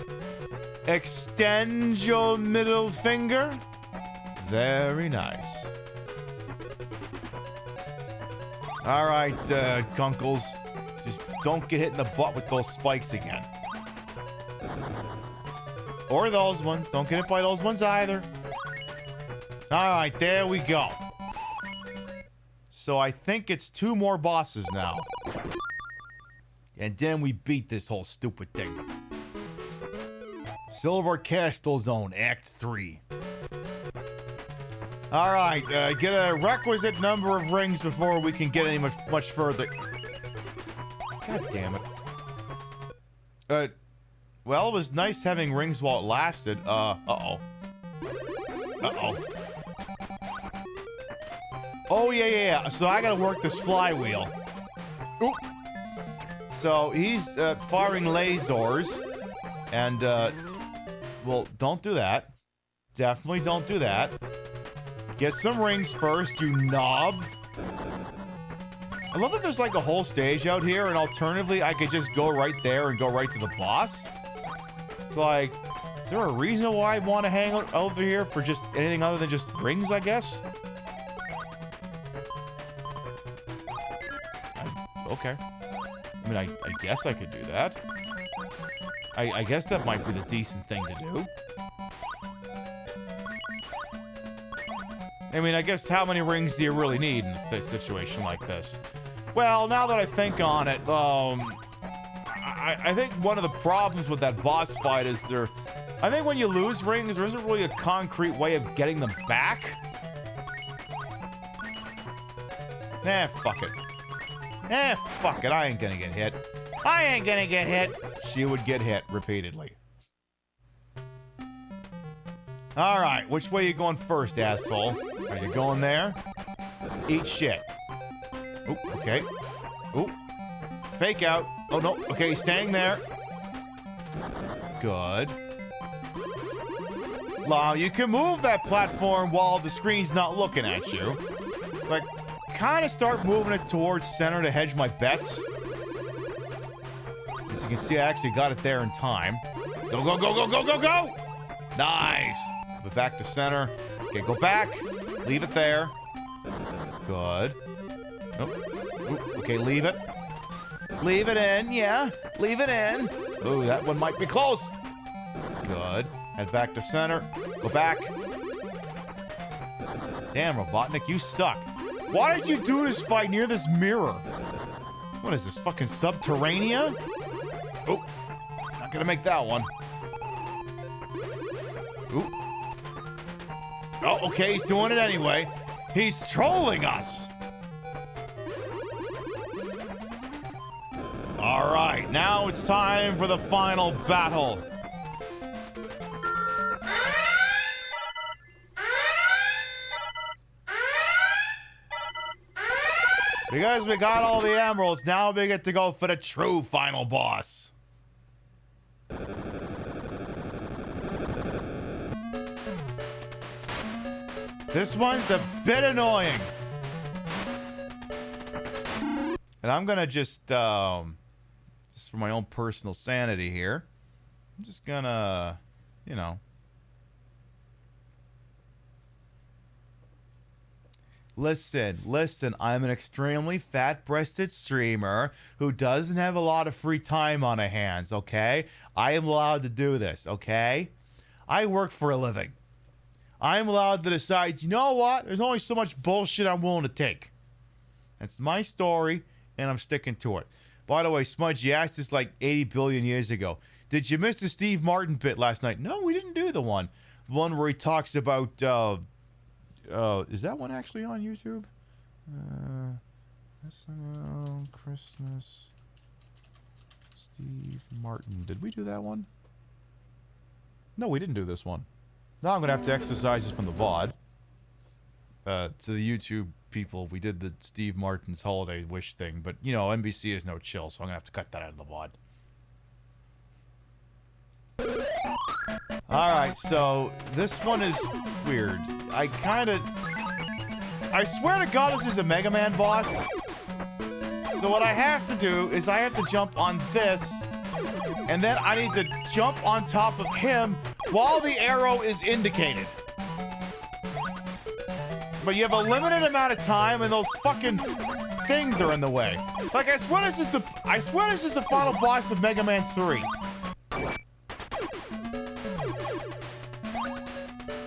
Extend your middle finger. Very nice. All right, Kunkles. Just don't get hit in the butt with those spikes again. Or those ones. Don't get hit by those ones either. All right, there we go. So I think it's 2 more bosses now. And then we beat this whole stupid thing. Silver Castle Zone, Act 3. All right, get a requisite number of rings before we can get any much further. God damn it. Well, it was nice having rings while it lasted. Uh-oh. Uh-oh. Oh, yeah. So I gotta work this flywheel. Oop. So he's firing lasers. And, well, don't do that. Definitely don't do that. Get some rings first, you knob. I love that there's like a whole stage out here, and alternatively, I could just go right there and go right to the boss. It's like, is there a reason why I want to hang out over here for just anything other than just rings, I guess? Okay. I mean, I guess I could do that. I guess that might be the decent thing to do. I mean, I guess how many rings do you really need in a situation like this? Well, now that I think on it, I think one of the problems with that boss fight is I think when you lose rings, there isn't really a concrete way of getting them back. Nah, fuck it. Fuck it. I ain't gonna get hit. I ain't gonna get hit. She would get hit repeatedly. Alright, which way you going first, asshole? Are you going there? Eat shit. Oop, okay. Oop. Fake out. Oh, no. Okay, staying there. Good. Now, you can move that platform while the screen's not looking at you. So I kind of start moving it towards center to hedge my bets. As you can see, I actually got it there in time. Go, go, go, go, go, go, go! Nice. Move it back to center. Okay, go back. Leave it there. Good. Nope. Oop, okay, leave it. Leave it in, yeah. Leave it in. Ooh, that one might be close. Good. Head back to center. Go back. Damn, Robotnik, you suck. Why did you do this fight near this mirror? What is this, fucking Subterranea? Oh, not gonna make that one. Ooh. Oh, okay, he's doing it anyway. He's trolling us. All right, now it's time for the final battle. Because we got all the emeralds, now we get to go for the true final boss. This one's a bit annoying. And I'm gonna just for my own personal sanity here, I'm just gonna, you know. Listen, I'm an extremely fat-breasted streamer who doesn't have a lot of free time on her hands, okay? I am allowed to do this, okay? I work for a living. I'm allowed to decide, you know what? There's only so much bullshit I'm willing to take. That's my story, and I'm sticking to it. By the way, Smudge, you asked this like 80 billion years ago. Did you miss the Steve Martin bit last night? No, we didn't do the one. The one where he talks about, is that one actually on YouTube? SNL, Christmas, Steve Martin. Did we do that one? No, we didn't do this one. Now I'm going to have to exercise this from the VOD. To the YouTube people, we did the Steve Martin's holiday wish thing, but, you know, NBC is no chill, so I'm going to have to cut that out of the VOD. Alright, so this one is weird. I swear to God this is a Mega Man boss. So what I have to do is I have to jump on this, and then I need to jump on top of him while the arrow is indicated. But you have a limited amount of time, and those fucking things are in the way. Like, I swear this is the final boss of Mega Man 3.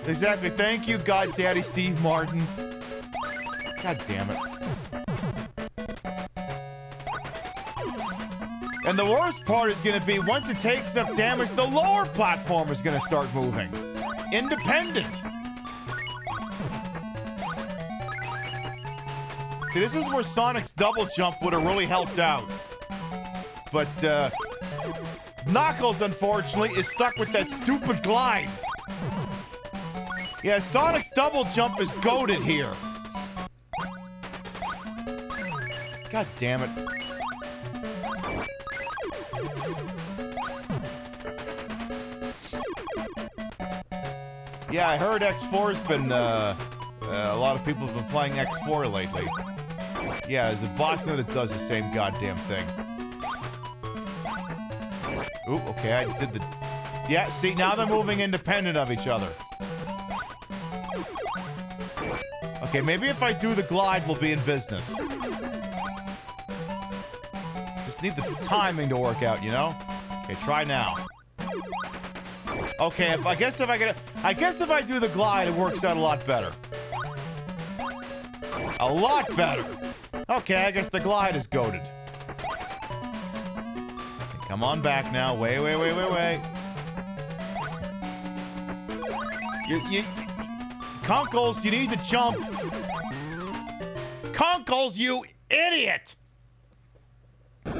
Exactly. Thank you, God Daddy Steve Martin. God damn it. And the worst part is going to be once it takes enough damage, the lower platform is going to start moving. Independent. See, this is where Sonic's double jump would have really helped out. But, Knuckles, unfortunately, is stuck with that stupid glide. Yeah, Sonic's double jump is goated here. God damn it. Yeah, I heard X4's been, a lot of people have been playing X4 lately. Yeah, there's a boss now that does the same goddamn thing. Ooh, okay, I did the... Yeah, see, now they're moving independent of each other. Okay, maybe if I do the glide, we'll be in business. Just need the timing to work out, you know? Okay, try now. Okay, I guess if I do the glide, it works out a lot better. A lot better. Okay, I guess the glide is goated. Okay, come on back now. Wait. You Kunkles, you need to jump. Kunkles, you idiot! Do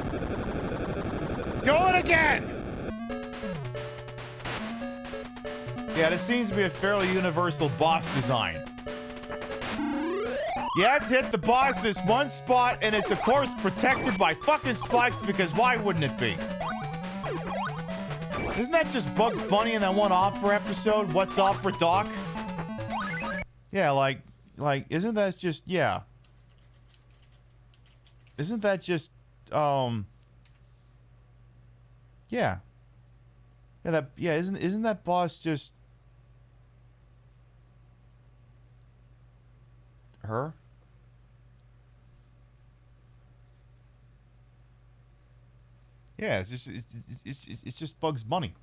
it again! Yeah, this seems to be a fairly universal boss design. You have to hit the boss in this one spot, and it's, of course, protected by fucking spikes, because why wouldn't it be? Isn't that just Bugs Bunny in that one opera episode? What's Opera, Doc? Yeah, like, isn't that just, yeah. Isn't that just, yeah. Yeah, isn't that boss just... her? Yeah, it's just Bugs Bunny.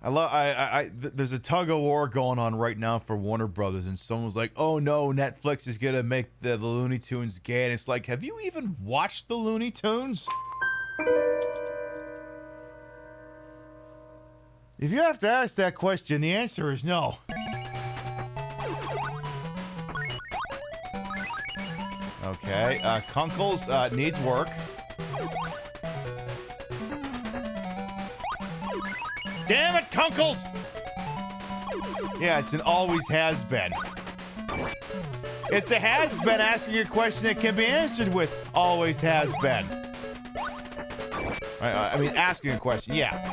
There's a tug of war going on right now for Warner Brothers, and someone's like, "Oh no, Netflix is gonna make the Looney Tunes gay," and it's like, have you even watched the Looney Tunes? If you have to ask that question, the answer is no. Okay, Kunkles needs work. Damn it, Kunkles! Yeah, it's an always has been. It's a has been asking a question that can be answered with always has been. I mean, asking a question, yeah.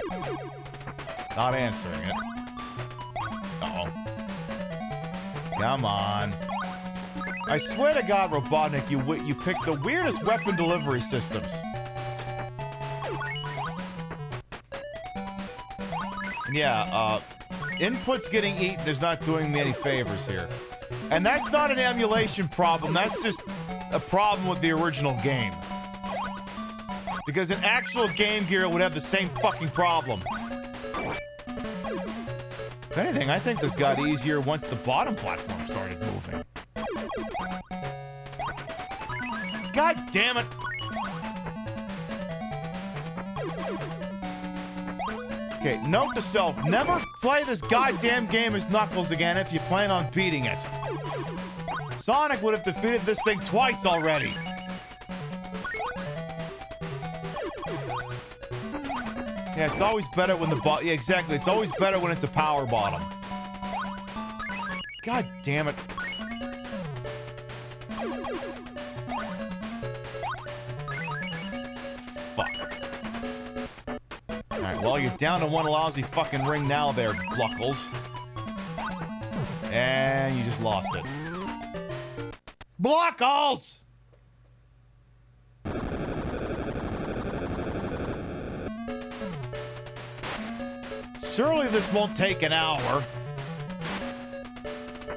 Not answering it. Uh-oh. Come on. I swear to God, Robotnik, you picked the weirdest weapon delivery systems. Yeah, inputs getting eaten is not doing me any favors here. And that's not an emulation problem, that's just a problem with the original game. Because an actual Game Gear would have the same fucking problem. If anything, I think this got easier once the bottom platform started moving. God damn it! Okay, note to self, never play this goddamn game as Knuckles again if you plan on beating it. Sonic would have defeated this thing twice already. Yeah, it's always better when the yeah, exactly. It's always better when it's a power bottom. God damn it. Fuck. Alright, well, you're down to one lousy fucking ring now there, Gluckles. And you just lost it. Blockles! Surely this won't take an hour.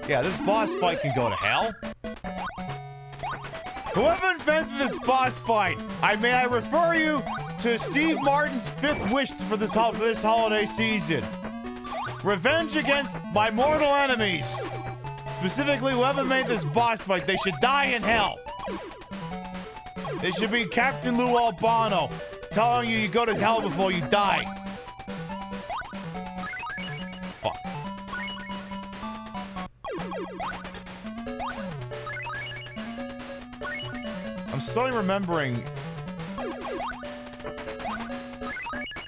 Yeah, this boss fight can go to hell. Whoever invented this boss fight, may I refer you to Steve Martin's 5th wish for this holiday season. Revenge against my mortal enemies. Specifically, whoever made this boss fight, they should die in hell. They should be Captain Lou Albano telling you go to hell before you die. Fuck. I'm suddenly remembering...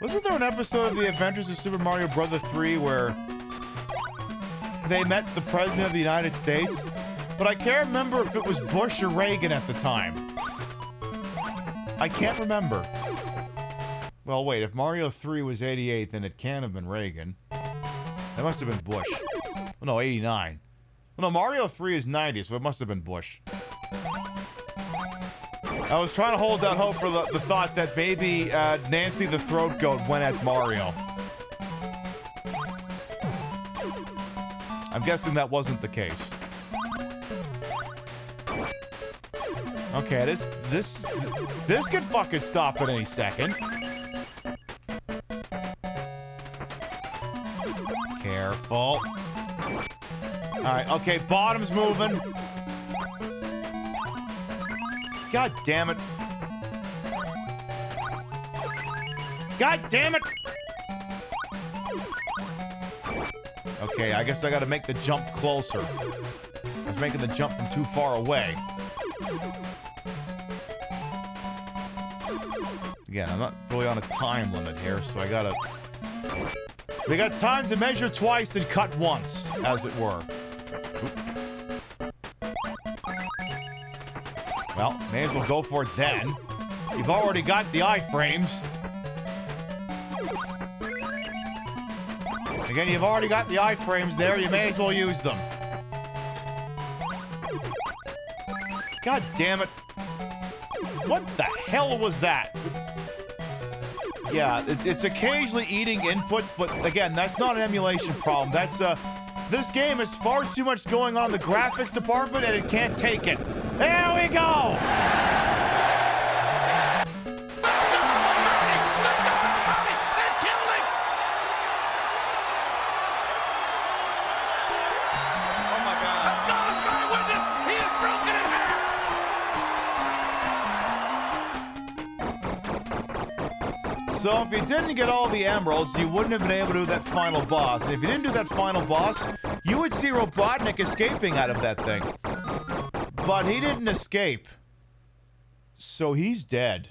Wasn't there an episode of The Adventures of Super Mario Bros. 3 where they met the President of the United States? But I can't remember if it was Bush or Reagan at the time. I can't remember. Well, wait, if Mario 3 was 88, then it can't have been Reagan. That must have been Bush. Well, no, 89. Well, no, Mario 3 is 90, so it must have been Bush. I was trying to hold out hope for the thought that maybe Nancy the Throat Goat went at Mario. I'm guessing that wasn't the case. Okay, this could fucking stop at any second. Careful. Alright, okay, bottom's moving. God damn it. God damn it! Okay, I guess I gotta make the jump closer. I was making the jump from too far away. Again, I'm not really on a time limit here, so I gotta... We got time to measure twice and cut once, as it were. Well, may as well go for it then. You've already got the iframes. Again, you've already got the iframes there. You may as well use them. God damn it. What the hell was that? Yeah, it's occasionally eating inputs, but again, that's not an emulation problem. That's, this game has far too much going on in the graphics department and it can't take it. There we go! So if you didn't get all the emeralds, you wouldn't have been able to do that final boss. And if you didn't do that final boss, you would see Robotnik escaping out of that thing. But he didn't escape. So he's dead.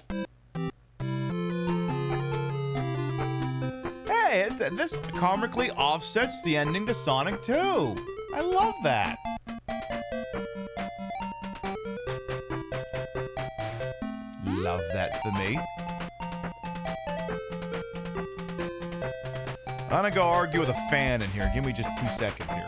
Hey, this comically offsets the ending to Sonic 2. I love that. Love that for me. I'm gonna go argue with a fan in here. Give me just 2 seconds here.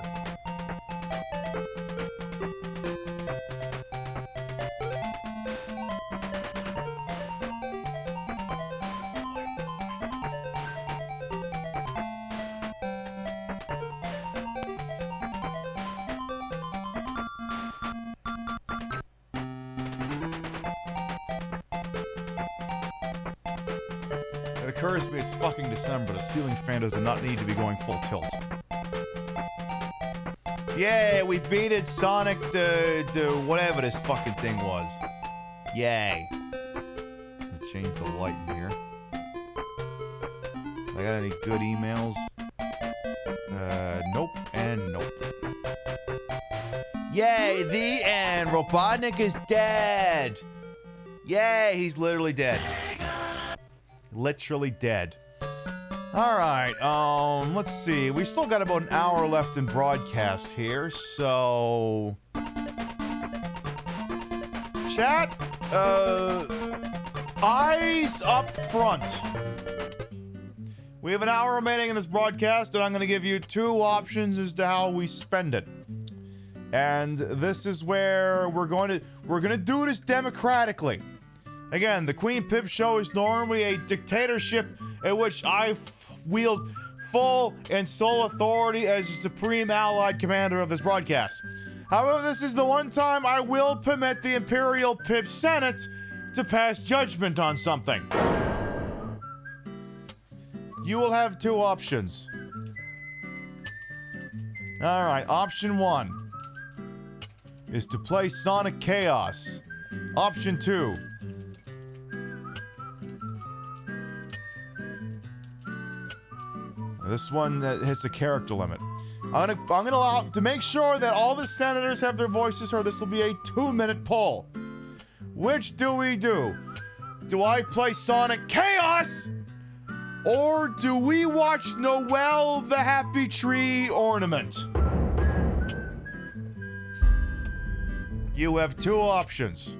It occurs to me it's fucking December. The ceiling fan does not need to be going full tilt. Yay, we beat it, Sonic the whatever this fucking thing was. Yay. Change the light in here. I got any good emails? Nope and nope. Yay, the end. Robotnik is dead. Yay, he's literally dead. Literally dead. Alright, let's see. We still got about an hour left in broadcast here, so... Chat, eyes up front. We have an hour remaining in this broadcast, and I'm going to give you 2 options as to how we spend it. And this is where we're going to do this democratically. Again, the Queen Pip Show is normally a dictatorship in which I wield full and sole authority as the supreme allied commander of this broadcast. However, this is the one time I will permit the Imperial Pip Senate to pass judgment on something. You will have 2 options. Alright, option 1 is to play Sonic Chaos. Option 2. This one that hits the character limit. I'm gonna allow, to make sure that all the senators have their voices heard, this will be a 2-minute poll. Which do we do? Do I play Sonic Chaos? Or do we watch Noel the Happy Tree Ornament? You have 2 options.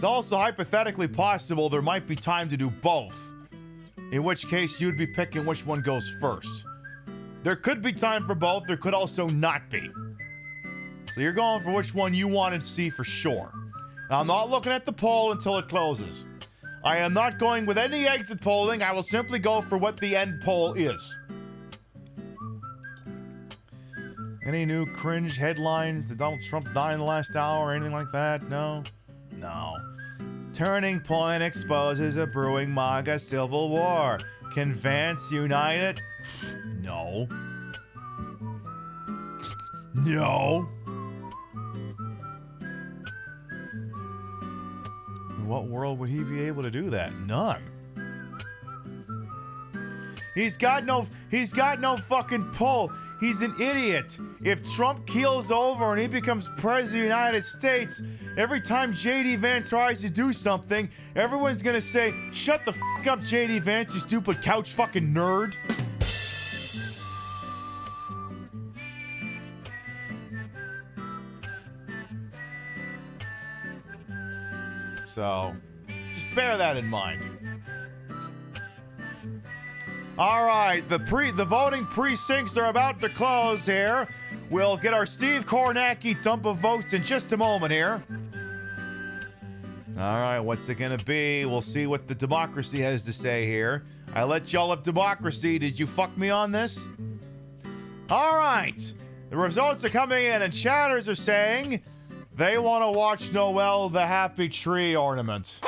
It's also hypothetically possible there might be time to do both, in which case you'd be picking which one goes first. There could be time for both, there could also not be. So you're going for which one you want to see for sure. Now, I'm not looking at the poll until it closes. I am not going with any exit polling. I will simply go for what the end poll is. Any new cringe headlines? Did Donald Trump die in the last hour or anything like that? No? No. Turning Point exposes a brewing MAGA civil war. Can Vance unite it? No. No. In what world would he be able to do that? None. He's got no fucking pull. He's an idiot. If Trump keels over and he becomes president of the United States, every time J.D. Vance tries to do something, everyone's gonna say, shut the fuck up, J.D. Vance, you stupid couch fucking nerd. So, just bear that in mind. All right, the voting precincts are about to close here. We'll get our Steve Kornacki dump of votes in just a moment here. All right, what's it gonna be? We'll see what the democracy has to say here. I let y'all have democracy. Did you fuck me on this? All right, the results are coming in, and chatters are saying they want to watch Noel the Happy Tree Ornament.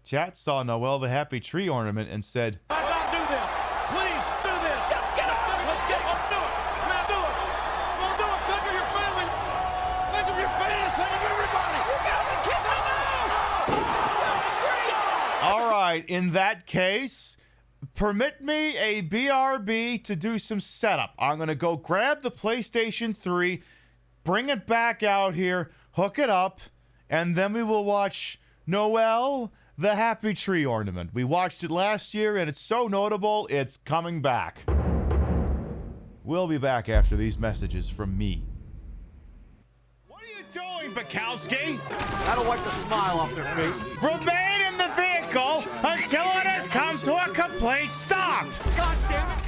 Chat saw Noel the Happy Tree Ornament and said, "I'll do this. Please do this. Get up. Let's get up. Do it. Man, do it. We'll do it. Think of your family. Think of your fans. Think of everybody. Get up and kick them out. All right, in that case, permit me a BRB to do some setup. I'm going to go grab the PlayStation 3, bring it back out here, hook it up, and then we will watch Noel the Happy Tree Ornament. We watched it last year, and it's so notable, it's coming back. We'll be back after these messages from me. What are you doing, Bukowski? I don't wipe the smile off their face. Remain in the vehicle until it has come to a complete stop! God damn it!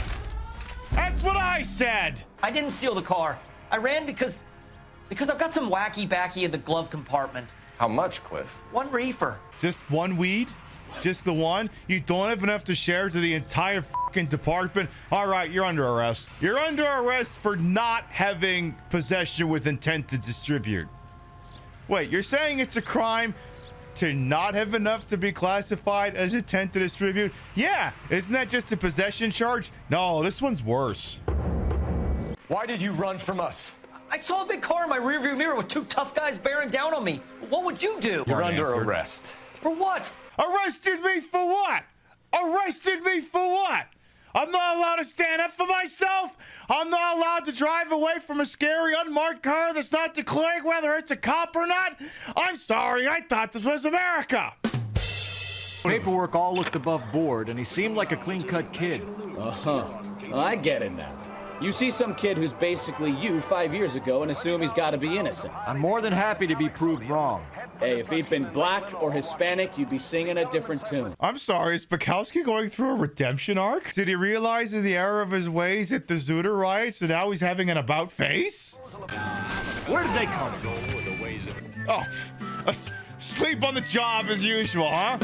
That's what I said! I didn't steal the car. I ran because I've got some wacky backy in the glove compartment. How much, Cliff? 1 reefer. Just one weed? Just the one? You don't have enough to share to the entire fucking department? All right, you're under arrest. You're under arrest for not having possession with intent to distribute. Wait, you're saying it's a crime to not have enough to be classified as intent to distribute? Yeah, isn't that just a possession charge? No, this one's worse. Why did you run from us? I saw a big car in my rearview mirror with 2 tough guys bearing down on me. What would you do? You're under arrest. For what? Arrested me for what? Arrested me for what? I'm not allowed to stand up for myself. I'm not allowed to drive away from a scary unmarked car that's not declaring whether it's a cop or not. I'm sorry, I thought this was America. Paperwork all looked above board, and he seemed like a clean-cut kid. Uh-huh. Well, I get it now. You see some kid who's basically you 5 years ago and assume he's got to be innocent. I'm more than happy to be proved wrong. Hey, if he'd been black or Hispanic, you'd be singing a different tune. I'm sorry, is Bukowski going through a redemption arc? Did he realize the error of his ways at the Zooter riots and now he's having an about face? Where did they come from? Oh, sleep on the job as usual, huh?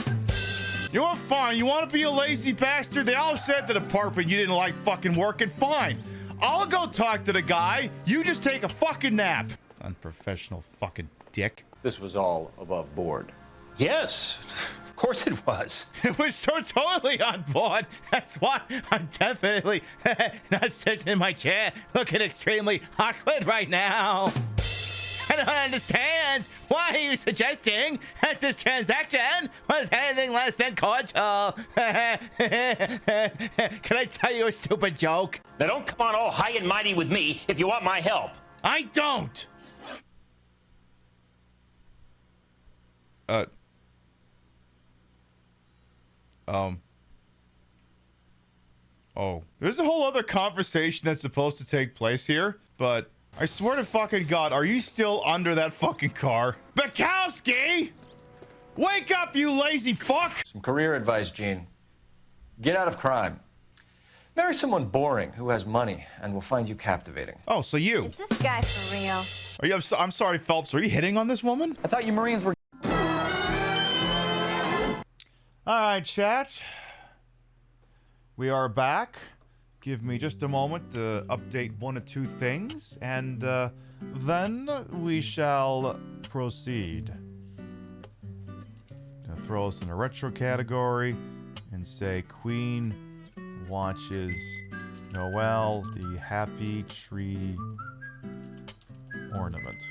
You want fine, you want to be a lazy bastard? They all said the department you didn't like fucking working, fine. I'll go talk to the guy. You just take a fucking nap. Unprofessional fucking dick. This was all above board. Yes, of course it was. It was so totally on board. That's why I'm definitely not sitting in my chair looking extremely awkward right now. I don't understand. Why are you suggesting that this transaction was anything less than cordial? Can I tell you a stupid joke? Now don't come on all high and mighty with me if you want my help. I don't. Oh, there's a whole other conversation that's supposed to take place here, but I swear to fucking God, are you still under that fucking car? Bukowski! Wake up, you lazy fuck! Some career advice, Gene. Get out of crime. Marry someone boring who has money and will find you captivating. Oh, so you. Is this guy for real? Are you? I'm sorry, Phelps. Are you hitting on this woman? I thought you Marines were... All right, chat. We are back. Give me just a moment to update one or two things, and then we shall proceed. Gonna throw us in a retro category and say Queen watches Noel, the Happy Tree Ornament.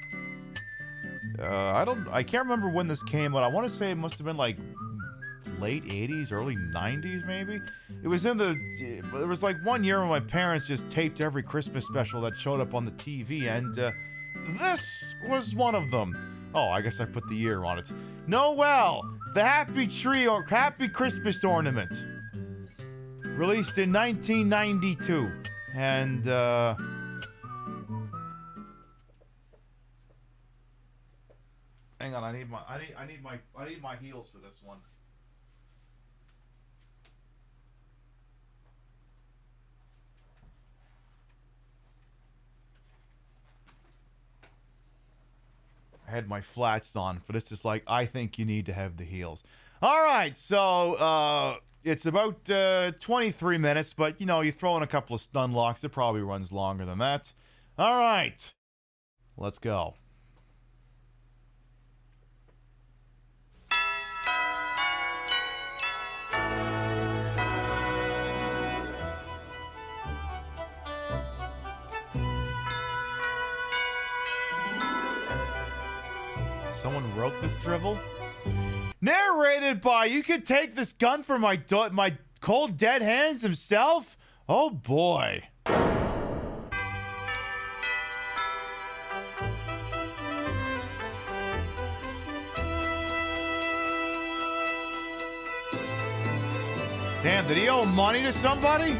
I can't remember when this came out. I want to say it must have been like late 80s, early 90s maybe. It was there was like one year when my parents just taped every Christmas special that showed up on the TV, and this was one of them. Oh, I guess I put the year on it. Noel, the Happy Tree or Happy Christmas Ornament. Released in 1992. And hang on, I need my heels for this one. I had my flats on, but it's just like, I think you need to have the heels. All right, so it's about 23 minutes, but, you know, you throw in a couple of stun locks, it probably runs longer than that. All right, let's go. Someone wrote this drivel? Narrated by, you could take this gun from my cold dead hands himself? Oh boy. Damn, did he owe money to somebody?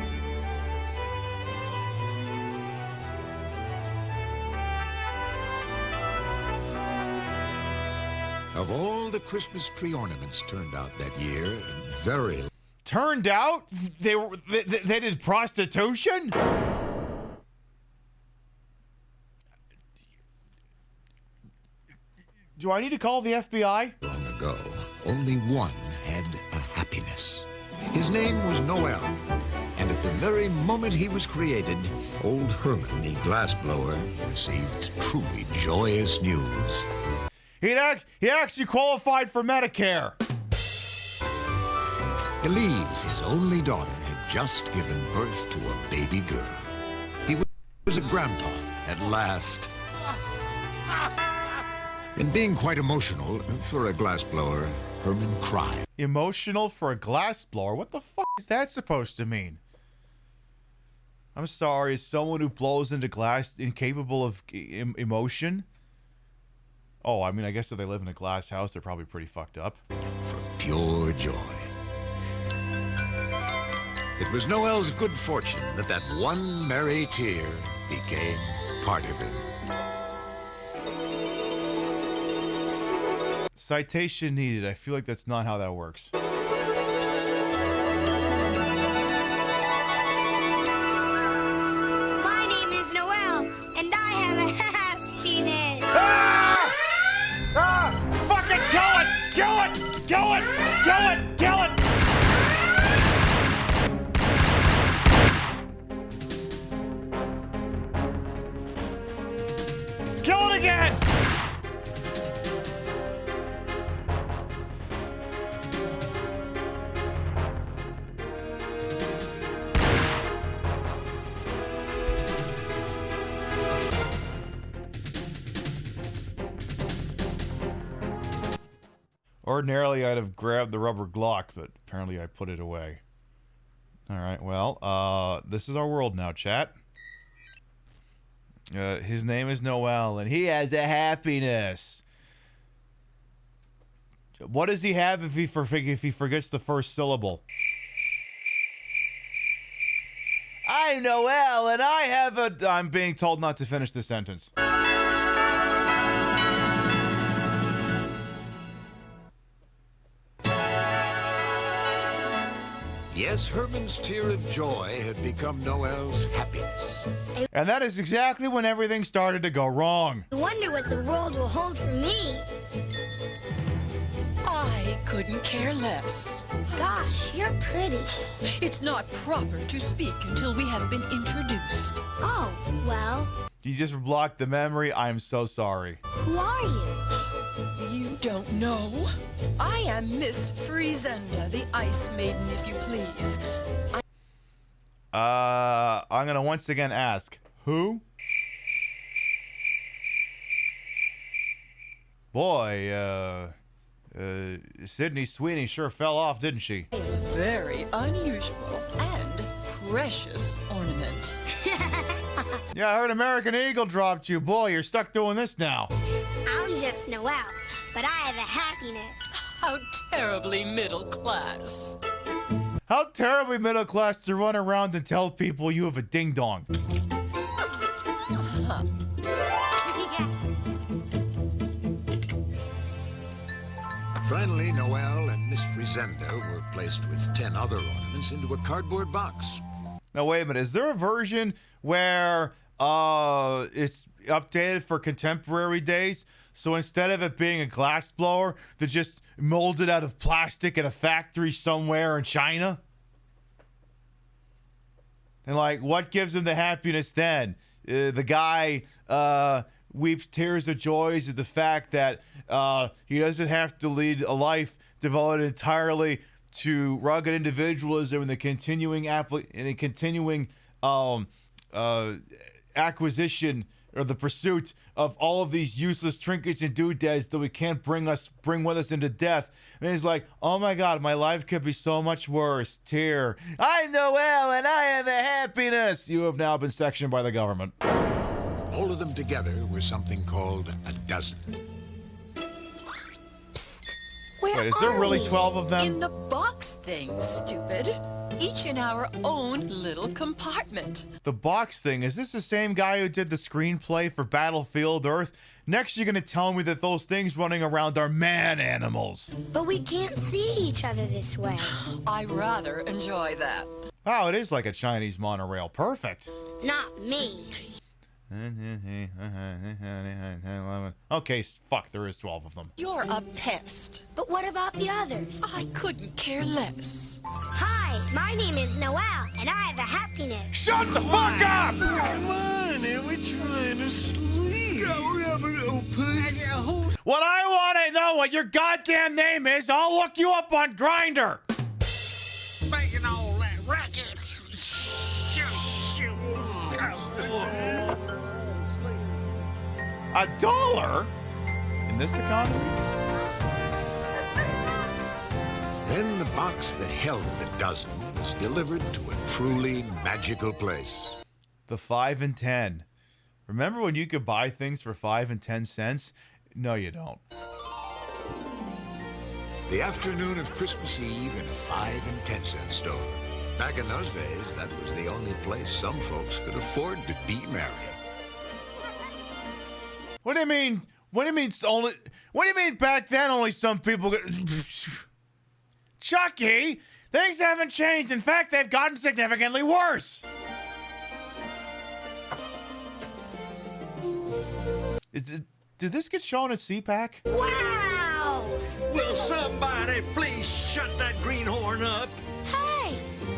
Of all the Christmas tree ornaments turned out that year, very... Turned out? They did prostitution? Do I need to call the FBI? Long ago, only one had a happiness. His name was Noel, and at the very moment he was created, old Herman, the glassblower, received truly joyous news. He actually qualified for Medicare. Elise, his only daughter, had just given birth to a baby girl. He was a grandpa at last. And being quite emotional for a glassblower, Herman cried. Emotional for a glassblower? What the fuck is that supposed to mean? I'm sorry, is someone who blows into glass incapable of emotion? Oh, I mean, I guess if they live in a glass house, they're probably pretty fucked up. For pure joy. It was Noel's good fortune that one merry tear became part of him. Citation needed. I feel like that's not how that works. My name is Noel, and I have a happiness. Ah! Ah! Fucking kill it! Kill it! Kill it! Kill it! Kill it! Kill it again! Ordinarily, I'd have grabbed the rubber Glock, but apparently I put it away. All right, well, this is our world now, chat. His name is Noel, and he has a happiness. What does he have if he forgets the first syllable? I'm Noel, and I have a... I'm being told not to finish the sentence. Yes, Herman's tear of joy had become Noel's happiness. And that is exactly when everything started to go wrong. I wonder what the world will hold for me. I couldn't care less. Gosh, you're pretty. It's not proper to speak until we have been introduced. Oh, well. You just blocked the memory. I'm so sorry. Who are you? You don't know? I am Miss Friesenda, the Ice Maiden, if you please. I'm gonna once again ask, who? Boy, Sydney Sweeney sure fell off, didn't she? I am a very unusual and precious ornament. Yeah, I heard American Eagle dropped you. Boy, you're stuck doing this now. I'm just Noel, but I have a happiness. How terribly middle class. How terribly middle class to run around and tell people you have a ding-dong. Finally, Noel and Miss Friesenda were placed with 10 other ornaments into a cardboard box. Now, wait a minute. Is there a version where it's updated for contemporary days? So instead of it being a glass blower, they're just molded out of plastic in a factory somewhere in China? And, like, what gives him the happiness then? The guy weeps tears of joys at the fact that he doesn't have to lead a life devoted entirely to rugged individualism and the continuing acquisition or the pursuit of all of these useless trinkets and doodads that we can't bring with us into death. And he's like, oh my God, my life could be so much worse. Tear. I'm Noel and I have a happiness. You have now been sectioned by the government. All of them together were something called a dozen. Wait, is there really 12 of them? In the box thing, stupid. Each in our own little compartment. The box thing, is this the same guy who did the screenplay for Battlefield Earth? Next, you're going to tell me that those things running around are man animals. But we can't see each other this way. I rather enjoy that. Oh, it is like a Chinese monorail. Perfect. Not me. Okay, fuck, there is 12 of them. You're a pest. But what about the others? I couldn't care less. Hi, my name is Noel, and I have a happiness. Shut the fuck up! Come on, we're trying to sleep. We're having opus. What I want to know what your goddamn name is, I'll look you up on Grindr. Making all that racket. $1 in this economy? Then the box that held the dozen was delivered to a truly magical place. The 5 and 10. Remember when you could buy things for 5 and 10 cents? No, you don't. The afternoon of Christmas Eve in a 5 and 10 cent store. Back in those days, that was the only place some folks could afford to be merry. What do you mean? What do you mean only? What do you mean back then only some people could... Chucky, things haven't changed. In fact, they've gotten significantly worse. Did this get shown at CPAC? Wow! Will somebody please shut that greenhorn up? Hey,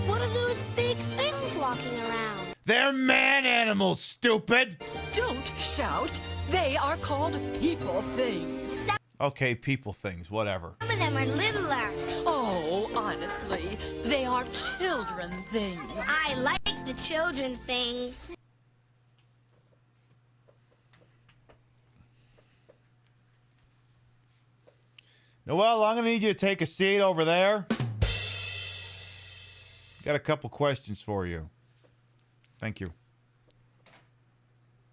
what are those big things walking around? They're man animals, stupid! Don't shout. They are called people things. Okay, people things, whatever. Some of them are littler. Oh, honestly, they are children things. I like the children things. Noel, I'm going to need you to take a seat over there. Got a couple questions for you. Thank you.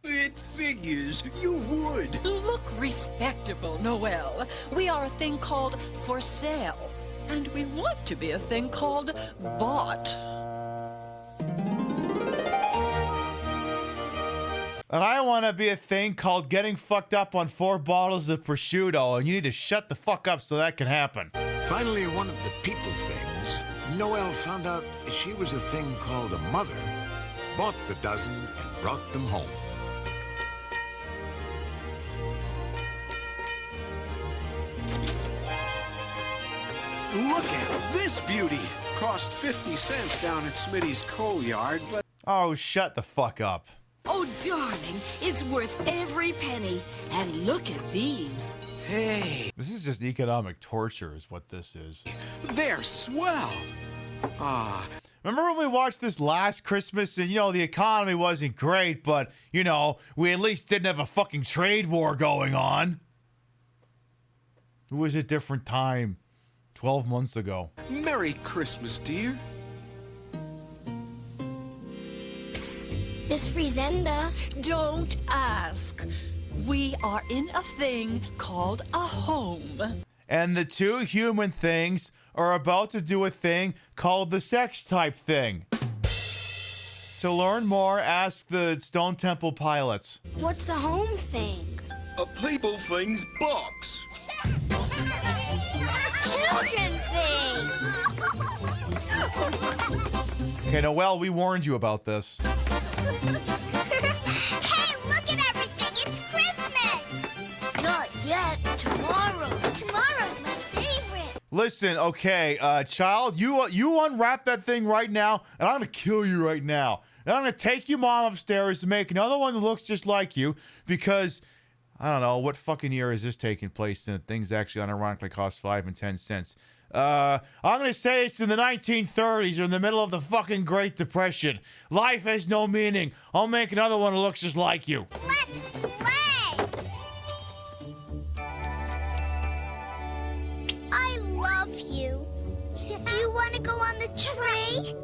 It figures you would. Look respectable, Noel. We are a thing called for sale, and we want to be a thing called bought. And I want to be a thing called getting fucked up on 4 bottles of prosciutto, and you need to shut the fuck up so that can happen. Finally, one of the people things, Noel found out she was a thing called a mother, bought the dozen, and brought them home. Look at this beauty. Cost 50 cents down at Smitty's coal yard, but... Oh, shut the fuck up. Oh, darling, it's worth every penny. And look at these. Hey. This is just economic torture is what this is. They're swell. Ah. Remember when we watched this last Christmas and, the economy wasn't great, but, we at least didn't have a fucking trade war going on? It was a different time. 12 months ago. Merry Christmas, dear. Psst, Miss Friesenda. Don't ask. We are in a thing called a home. And the 2 human things are about to do a thing called the sex type thing. To learn more, ask the Stone Temple pilots. What's a home thing? A people thing's box. Children thing. Okay, Noel, we warned you about this. Hey, look at everything. It's Christmas. Not yet. Tomorrow. Tomorrow's my favorite. Listen, okay, child, you unwrap that thing right now, and I'm gonna kill you right now. And I'm gonna take your mom upstairs to make another one that looks just like you, because I don't know what fucking year is this taking place, and things actually unironically cost 5 and 10 cents. I'm gonna say it's in the 1930s or in the middle of the fucking Great Depression. Life has no meaning. I'll make another one that looks just like you. Let's play. I love you. Do you want to go on the tree?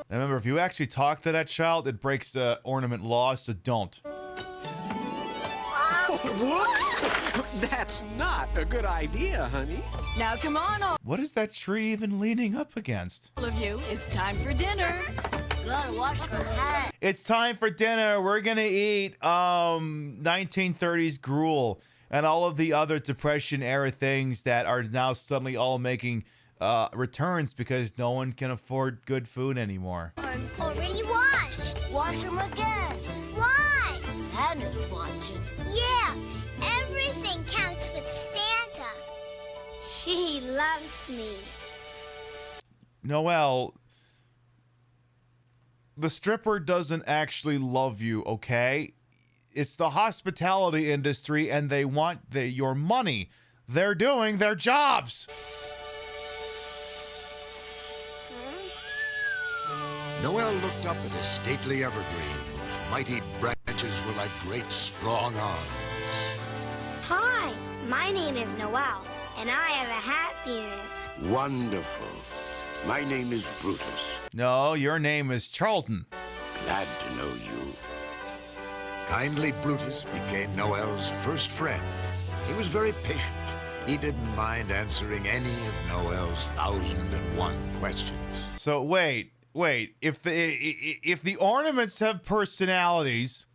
And remember, if you actually talk to that child, it breaks ornament law, so don't. What? That's not a good idea, honey. Now come on, all What is that tree even leaning up against? of you. It's time for dinner. Gotta wash her hat. It's time for dinner. We're gonna eat 1930s gruel and all of the other Depression era things that are now suddenly all making returns because no one can afford good food anymore. Already washed. Wash them again. Why? Santa's watching. Yeah, everything counts with Santa. She loves me. Noel, the stripper doesn't actually love you, okay? It's the hospitality industry and they want your money. They're doing their jobs. Noel looked up at a stately evergreen whose mighty branches were like great strong arms. Hi, my name is Noel, and I have a happiness. Wonderful. My name is Brutus. No, your name is Charlton. Glad to know you. Kindly Brutus became Noel's first friend. He was very patient. He didn't mind answering any of Noel's 1,001 questions. So wait. If the ornaments have personalities,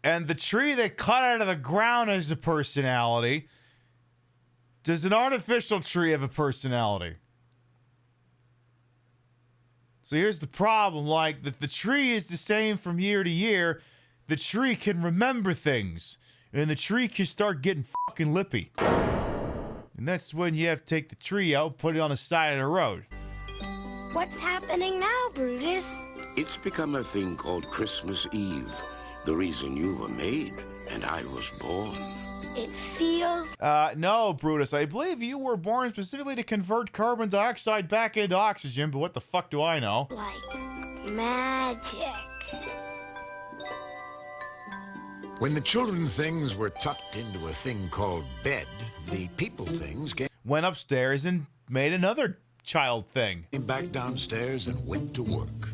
and the tree they cut out of the ground has a personality, does an artificial tree have a personality? So here's the problem: like the tree is the same from year to year. The tree can remember things, and the tree can start getting fucking lippy. And that's when you have to take the tree out, put it on the side of the road. What's happening now, Brutus? It's become a thing called Christmas Eve. The reason you were made and I was born. It feels No, Brutus. I believe you were born specifically to convert carbon dioxide back into oxygen, but what the fuck do I know? like magic. When the children things were tucked into a thing called bed, the people things went upstairs and made another child thing. Came back downstairs and went to work.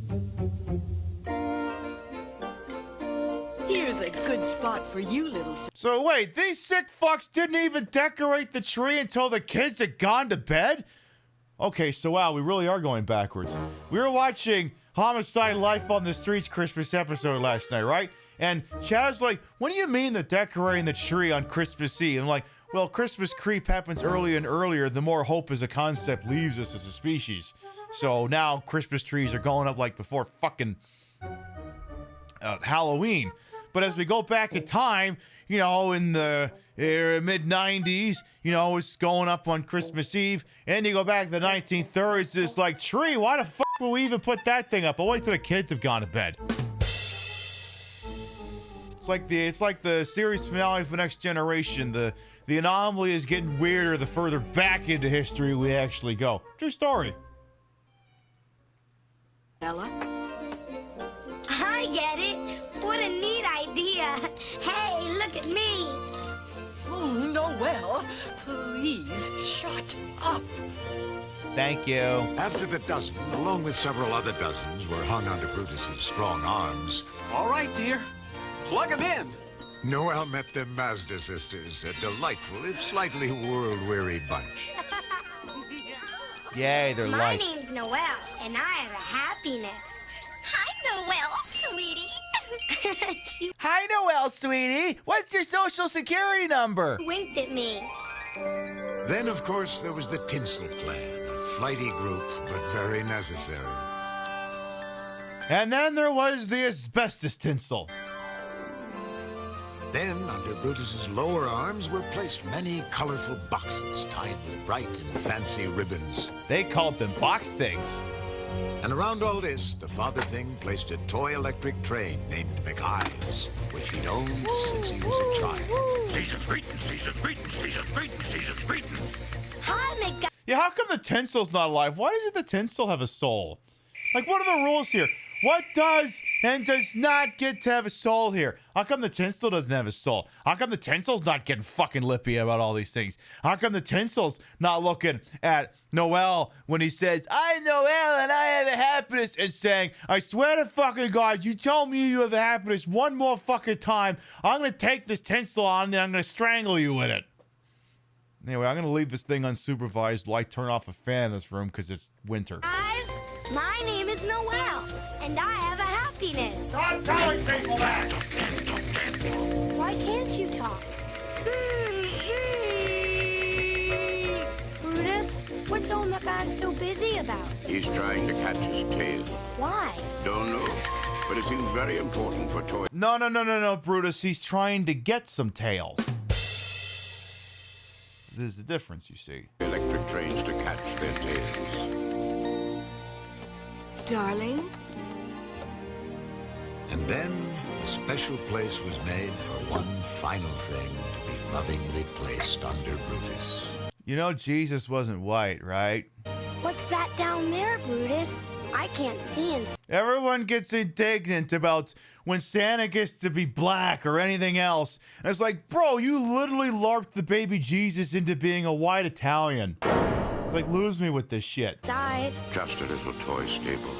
Here's a good spot for you, little So wait, these sick fucks didn't even decorate the tree until the kids had gone to bed? Okay, so wow, we really are going backwards. We were watching Homicide Life on the Streets Christmas episode last night, right? And Chad's like, what do you mean the decorating the tree on Christmas Eve? I'm like, well, Christmas creep happens earlier and earlier the more hope as a concept leaves us as a species. So now Christmas trees are going up like before fucking Halloween. But as we go back in time, you know, in the mid-90s, you know, it's going up on Christmas Eve. And you go back to the 1930s, it's like, tree, why the fuck would we even put that thing up? I'll wait till the kids have gone to bed. It's like the series finale for Next Generation. The anomaly is getting weirder the further back into history we actually go. True story. Ella? I get it. What a neat idea. Hey, look at me. Oh, Noel, please shut up. Thank you. After the dozen, along with several other dozens, were hung onto Brutus's strong arms. All right, dear. Plug him in. Noel met the Mazda sisters, a delightful, if slightly world-weary bunch. Yay, they're My light. name's Noel, and I have a happiness. Hi, Noel, sweetie. Hi, Noel, sweetie. What's your social security number? Winked at me. Then, of course, there was the Tinsel Clan, a flighty group, but very necessary. And then there was the asbestos tinsel. Then, under Brutus's lower arms were placed many colorful boxes tied with bright and fancy ribbons. They called them box things. And around all this, the father thing placed a toy electric train named McIves, which he'd owned since he was a child. Season's greetings, season's greetings, season's greetings, season's greetings. Hi, McGuire. Yeah, how come the tinsel's not alive? Why doesn't the tinsel have a soul? Like, what are the rules here? What does and does not get to have a soul here? How come the tinsel doesn't have a soul? How come the tinsel's not getting fucking lippy about all these things? How come the tinsel's not looking at Noel when he says, I'm Noel and I have a happiness, and saying, I swear to fucking God, you tell me you have a happiness one more fucking time, I'm going to take this tinsel on and I'm going to strangle you with it. Anyway, I'm going to leave this thing unsupervised while I turn off a fan in this room because it's winter. Guys, my name is Noel, and I have a happiness. Stop telling people that! Why can't you talk? Brutus, what's old McIve so busy about? He's trying to catch his tail. Why? Don't know, but it seems very important for toy. No, Brutus. He's trying to get some tail. There's the difference, you see. Electric trains to catch their tails. Darling? And then a special place was made for one final thing to be lovingly placed under Brutus. You know Jesus wasn't white, right? What's that down there, Brutus? I can't see and... Everyone gets indignant about when Santa gets to be black or anything else. And it's like, bro, you literally LARPed the baby Jesus into being a white Italian. It's like, lose me with this shit. Side. Just a little toy stable.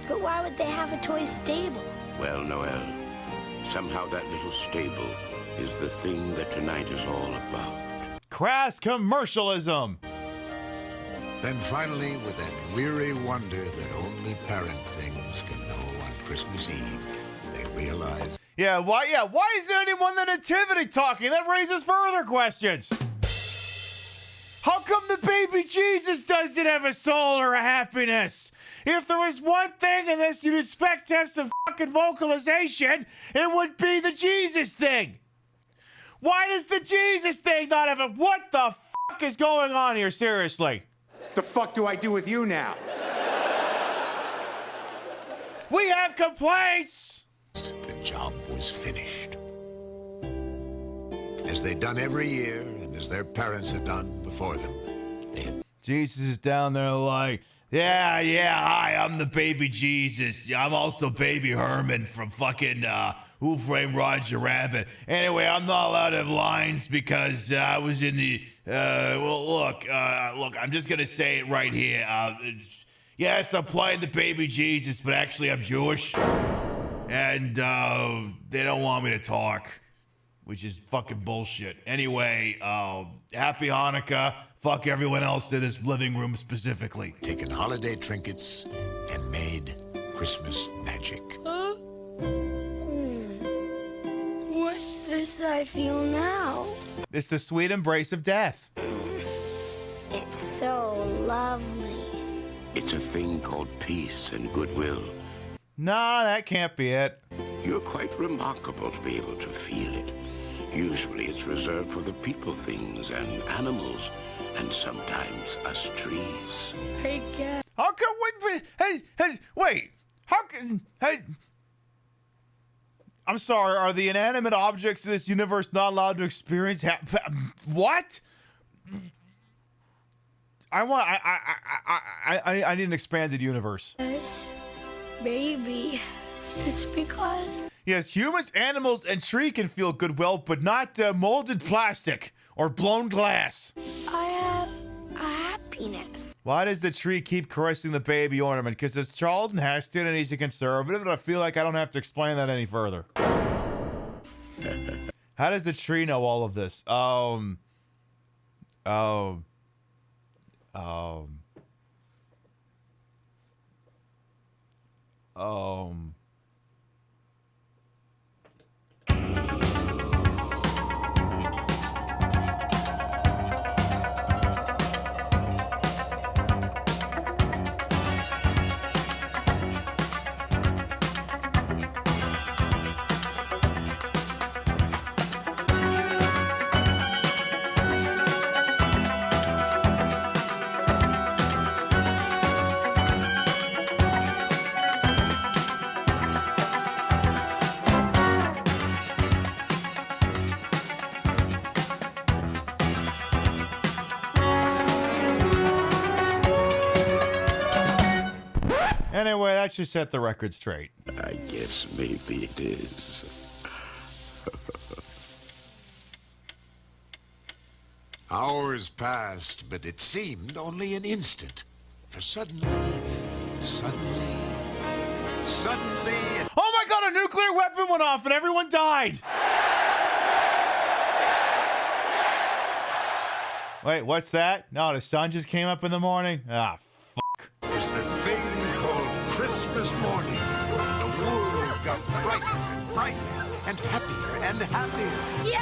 But why would they have a toy stable? Well, Noel, somehow that little stable is the thing that tonight is all about. Crass commercialism. Then finally, with that weary wonder that only parent things can know on Christmas Eve, they realize... Why isn't there anyone the nativity talking? That raises further questions. How come the baby Jesus doesn't have a soul or a happiness? If there was one thing in this you'd expect to have some fucking vocalization, it would be the Jesus thing. Why does the Jesus thing not have a... What the fuck is going on here, seriously? The fuck do I do with you now? We have complaints! The job was finished. As they'd done every year, and as their parents had done before them, they had... Jesus is down there like, hi, I'm the baby Jesus. I'm also baby Herman from fucking, Who Framed Roger Rabbit. Anyway, I'm not allowed to have lines because I was in the, look, I'm just gonna say it right here. Yes, I'm playing the baby Jesus, but actually I'm Jewish. And, they don't want me to talk, which is fucking bullshit. Anyway, happy Hanukkah. Fuck everyone else in this living room specifically. Taken holiday trinkets and made Christmas magic. What's this I feel now? It's the sweet embrace of death. It's so lovely. It's a thing called peace and goodwill. Nah, that can't be it. You're quite remarkable to be able to feel it. Usually it's reserved for the people things and animals, and sometimes us trees. Hey, Dad. How come? Wait. How can? Hey. I'm sorry. Are the inanimate objects in this universe not allowed to experience? What? I need an expanded universe. Yes, baby. It's because... Yes, humans, animals, and tree can feel goodwill, but not molded plastic or blown glass. I have a happiness. Why does the tree keep caressing the baby ornament? Because it's Charlton Heston and he's a conservative, and I feel like I don't have to explain that any further. How does the tree know all of this? Anyway, that should set the record straight. I guess maybe it is. Hours passed, but it seemed only an instant. For suddenly... Oh my god, a nuclear weapon went off and everyone died! Wait, what's that? No, the sun just came up in the morning? Ah, fuck. was the thing called Christmas morning. The world got brighter and brighter and happier and happier. Yay!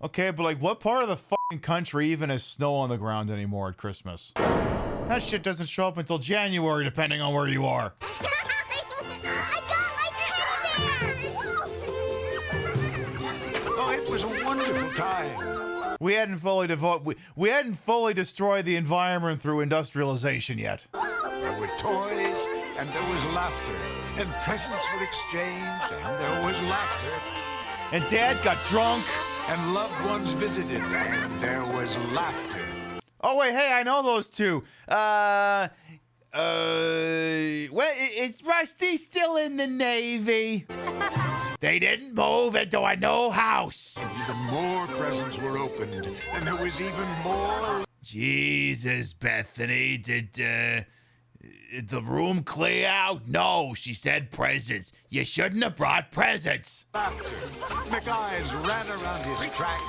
Okay, but like, what part of the fucking country even has snow on the ground anymore at Christmas? That shit doesn't show up until January, depending on where you are. Oh, it was a wonderful time. We hadn't fully destroyed the environment through industrialization yet. There were toys, and there was laughter, and presents were exchanged, and there was laughter. And Dad got drunk. And loved ones visited, and there was laughter. Oh, wait, hey, I know those two. Is Rusty still in the Navy? They didn't move into a new house. And even more presents were opened, and there was even more... Jesus, Bethany, did the room clear out? No, she said presents. You shouldn't have brought presents. Laughter. McEyes ran around his track.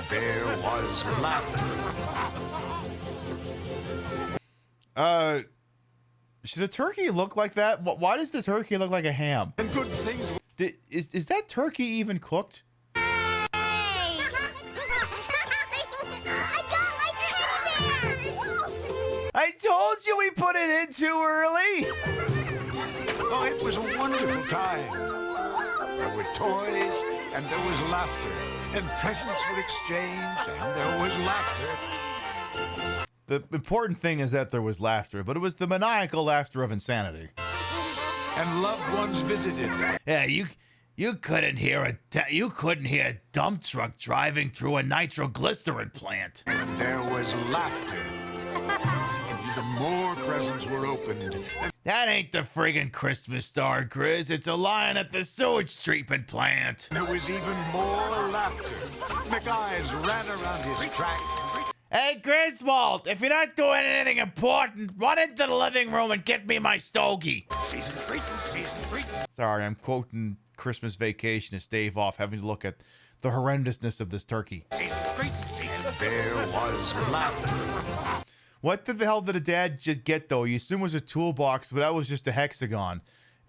There was laughter. Should a turkey look like that? Why does the turkey look like a ham? And good things... Is that turkey even cooked? I told you we put it in too early! Oh, it was a wonderful time. There were toys, and there was laughter, and presents were exchanged, and there was laughter. The important thing is that there was laughter, but it was the maniacal laughter of insanity. And loved ones visited. Yeah, you couldn't hear a dump truck driving through a nitroglycerin plant. And there was laughter. And even more presents were opened. That ain't the friggin' Christmas star, Grizz. It's a lion at the sewage treatment plant. There was even more laughter. McEyes ran around his track. Hey, Griswold, if you're not doing anything important, run into the living room and get me my stogie. Season's greetings. Sorry, I'm quoting Christmas Vacation to stave off having to look at the horrendousness of this turkey. Season's greetings. There was laughter. What the hell did the dad just get, though? You assume it was a toolbox, but that was just a hexagon.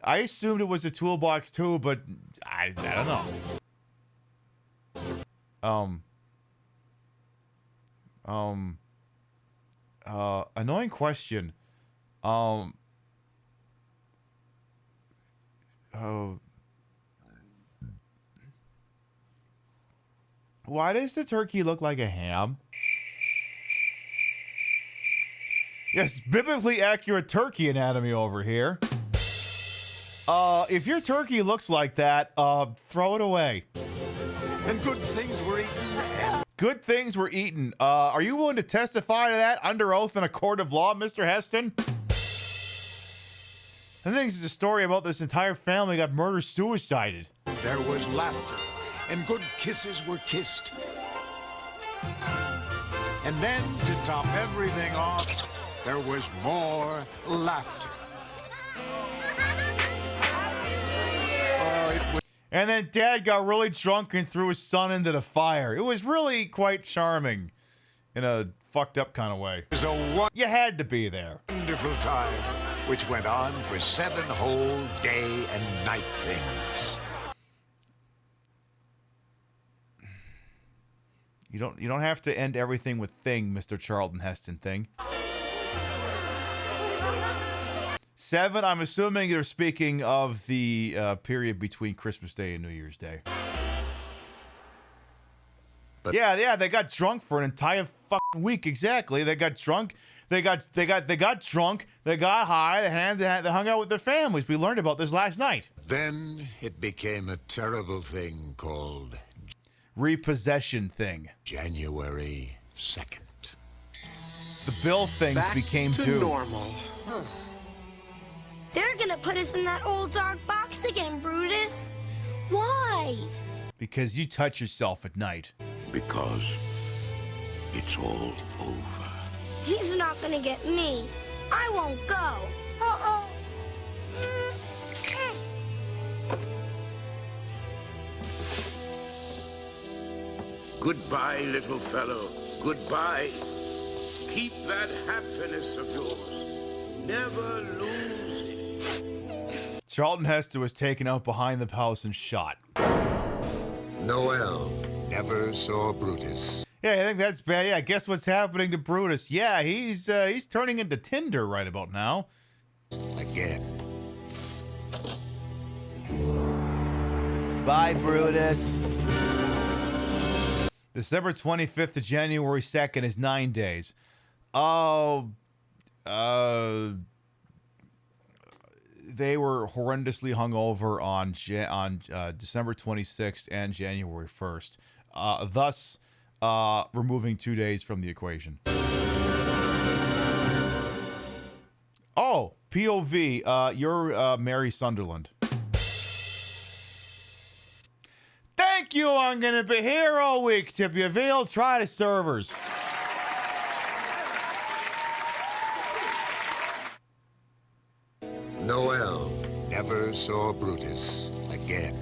I assumed it was a toolbox, too, but I don't know. Annoying question. Why does the turkey look like a ham? Yes, biblically accurate turkey anatomy over here. If your turkey looks like that, throw it away. And good things were eaten. Good things were eaten. Are you willing to testify to that under oath in a court of law, Mr. Heston? I think it's a story about this entire family got murder-suicided. There was laughter, and good kisses were kissed. And then, to top everything off, there was more laughter. And then Dad got really drunk and threw his son into the fire. It was really quite charming in a fucked up kind of way. It was you had to be there. Wonderful time, which went on for 7 whole day and night things. You don't have to end everything with thing, Mr. Charlton Heston thing. 7, I'm assuming you're speaking of the period between Christmas Day and New Year's Day. Yeah, they got drunk for an entire fucking week. Exactly. They got drunk. They got drunk. They got high. They hung out with their families. We learned about this last night. Then it became a terrible thing called repossession thing. January 2nd. The bill things Back became to too normal. They're gonna put us in that old dark box again, Brutus. Why? Because you touch yourself at night. Because it's all over. He's not gonna get me. I won't go. Uh-oh. Goodbye, little fellow. Goodbye. Keep that happiness of yours. Never lose it. Charlton Heston was taken out behind the house and shot. Noel never saw Brutus. Yeah, I think that's bad. Yeah, guess what's happening to Brutus? Yeah, he's turning into Tinder right about now. Again. Bye, Brutus. December 25th to January 2nd is 9 days. Oh, they were horrendously hungover on December 26th and January 1st, thus removing 2 days from the equation. Oh, POV, you're Mary Sunderland. Thank you, I'm going to be here all week to reveal try the servers. Noel never saw Brutus again.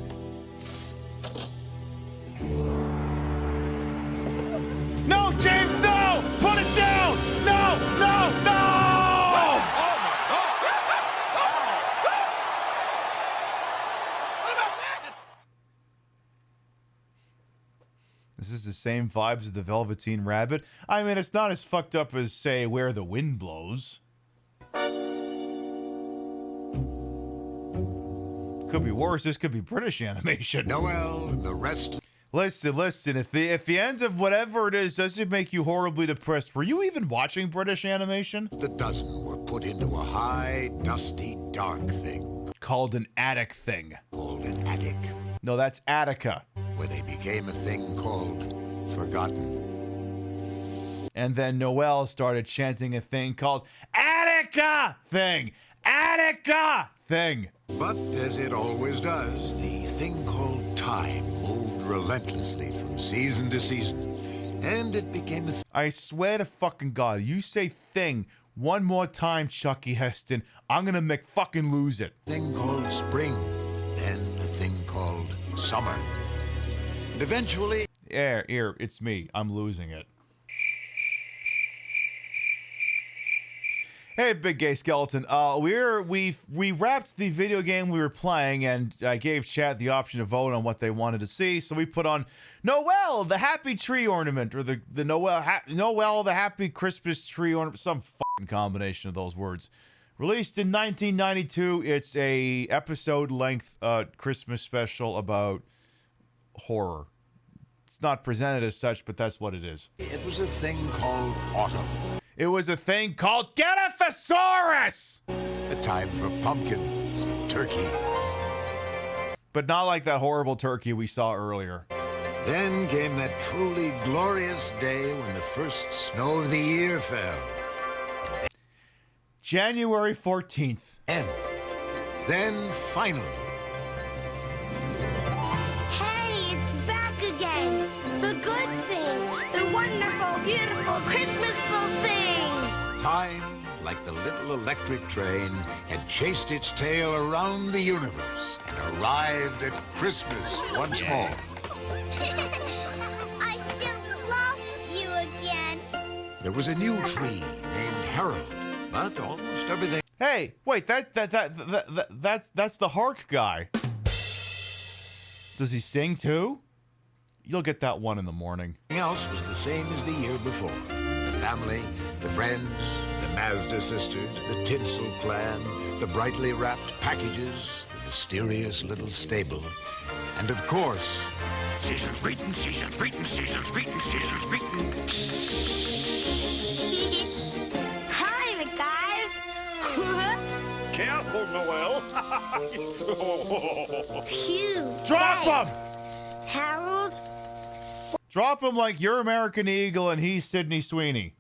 No, James, no! Put it down! No, no, no! This is the same vibes as the Velveteen Rabbit. I mean, it's not as fucked up as, say, Where the Wind Blows. Could be worse. This could be British animation. Noel and the rest. Listen. If the end of whatever it is doesn't make you horribly depressed, were you even watching British animation? The dozen were put into a high, dusty, dark thing. Called an attic thing. Called an attic. No, that's Attica. Where they became a thing called Forgotten. And then Noel started chanting a thing called Attica thing. Attica thing. But as it always does, the thing called time moved relentlessly from season to season. And it became a I swear to fucking God, you say thing one more time, Chucky Heston, I'm gonna make fucking lose it. Thing called spring, then a thing called summer. And eventually... Here, it's me. I'm losing it. Hey, Big Gay Skeleton. We wrapped the video game we were playing, and I gave chat the option to vote on what they wanted to see. So we put on Noel, the Happy Tree Ornament, or the Noel, the Happy Christmas Tree Ornament, some fucking combination of those words. Released in 1992, it's a episode-length Christmas special about horror. It's not presented as such, but that's what it is. It was a thing called autumn. It was a thing called Get a Thesaurus! A time for pumpkins and turkeys. But not like that horrible turkey we saw earlier. Then came that truly glorious day when the first snow of the year fell. January 14th. And then finally. Hey, it's back again. The good thing. The wonderful, beautiful, Christmasful thing. Time, like the little electric train, had chased its tail around the universe and arrived at Christmas once more. I still love you again. There was a new tree named Harold, but almost everything. Hey, wait, that's the Hark guy. Does he sing too? You'll get that one in the morning. Else was the same as the year before. The family, the friends, the Mazda sisters, the tinsel clan, the brightly wrapped packages, the mysterious little stable, and of course, season's greetings, season's greetings, season's greetings, season's greetings. Hi, guys. Careful, Noel. Huge. Drop him! Harold. Drop him like you're American Eagle and he's Sydney Sweeney.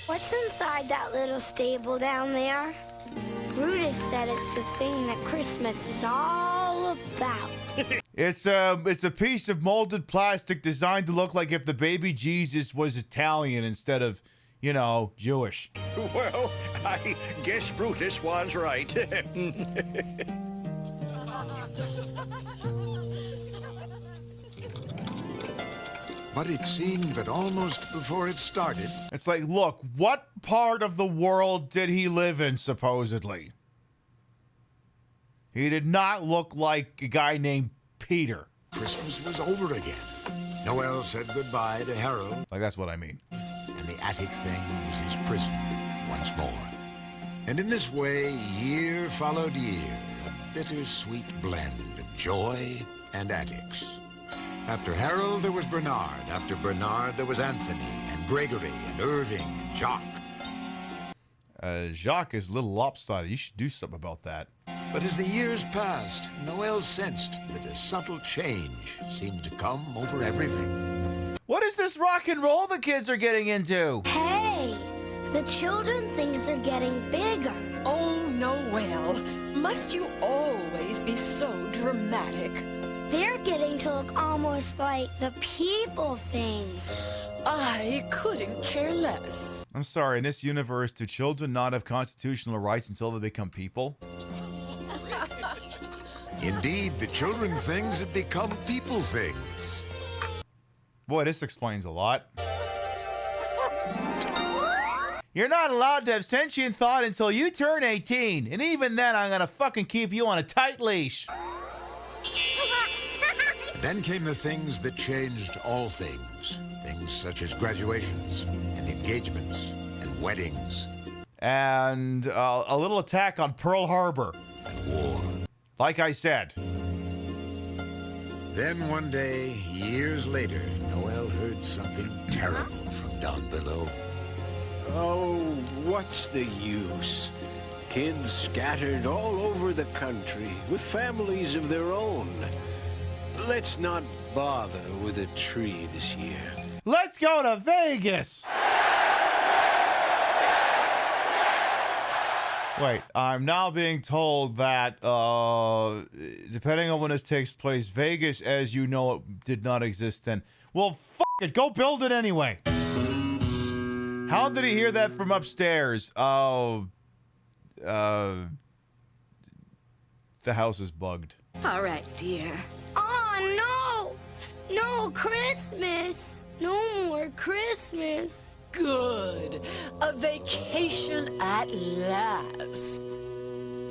What's inside that little stable down there? Brutus said it's the thing that Christmas is all about. It's a piece of molded plastic designed to look like if the baby Jesus was Italian instead of, you know, Jewish. Well, I guess Brutus was right. But it seemed that almost before it started... It's like, look, what part of the world did he live in, supposedly? He did not look like a guy named Peter. Christmas was over again. Noel said goodbye to Harold. Like, that's what I mean. And the attic thing was his prison once more. And in this way, year followed year, a bittersweet blend of joy and attics. After Harold, there was Bernard. After Bernard, there was Anthony and Gregory and Irving and Jacques. Jacques is a little lopsided. You should do something about that. But as the years passed, Noel sensed that a subtle change seemed to come over everything. What is this rock and roll the kids are getting into? Hey, the children things are getting bigger. Oh, Noel, must you always be so dramatic? They're getting to look almost like the people things. I couldn't care less. I'm sorry, in this universe, do children not have constitutional rights until they become people? Indeed, the children things have become people things. Boy, this explains a lot. You're not allowed to have sentient thought until you turn 18. And even then, I'm gonna fucking keep you on a tight leash. Then came the things that changed all things. Things such as graduations and engagements and weddings. And a little attack on Pearl Harbor. And war. Like I said. Then one day, years later, Noel heard something terrible from down below. Oh, what's the use? Kids scattered all over the country with families of their own. Let's not bother with a tree this year. Let's go to Vegas! Wait, I'm now being told that, depending on when this takes place, Vegas, as you know it, did not exist then. Well, fuck it, go build it anyway! How did he hear that from upstairs? Oh, the house is bugged. All right, dear. Oh, no! No Christmas! No more Christmas! Good. A vacation at last.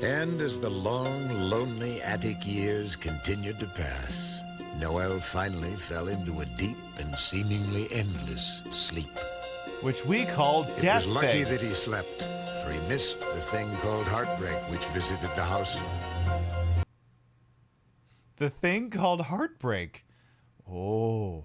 And as the long, lonely attic years continued to pass, Noel finally fell into a deep and seemingly endless sleep. Which we call It death was lucky bed. that he slept, for he missed the thing called heartbreak which visited the house. The thing called heartbreak. Oh,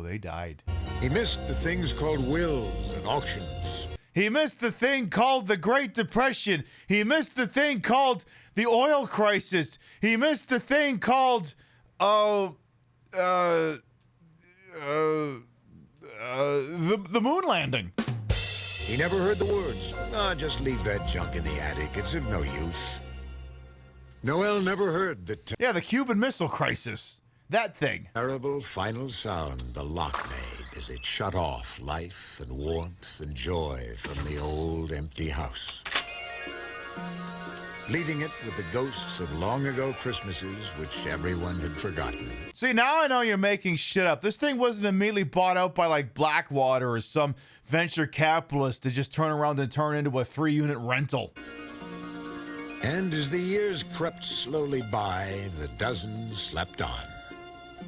they died. He missed the things called wills and auctions. He missed the thing called the Great Depression. He missed the thing called the oil crisis. He missed the thing called, the moon landing. He never heard the words. "Ah, just leave that junk in the attic. It's of no use." Noel never heard the Yeah, the Cuban Missile Crisis. That thing. terrible final sound the lock made as it shut off life and warmth and joy from the old empty house, leaving it with the ghosts of long ago Christmases which everyone had forgotten. See, now I know you're making shit up. This thing wasn't immediately bought out by like Blackwater or some venture capitalist to just turn around and turn into a 3-unit rental. And as the years crept slowly by, the dozens slept on.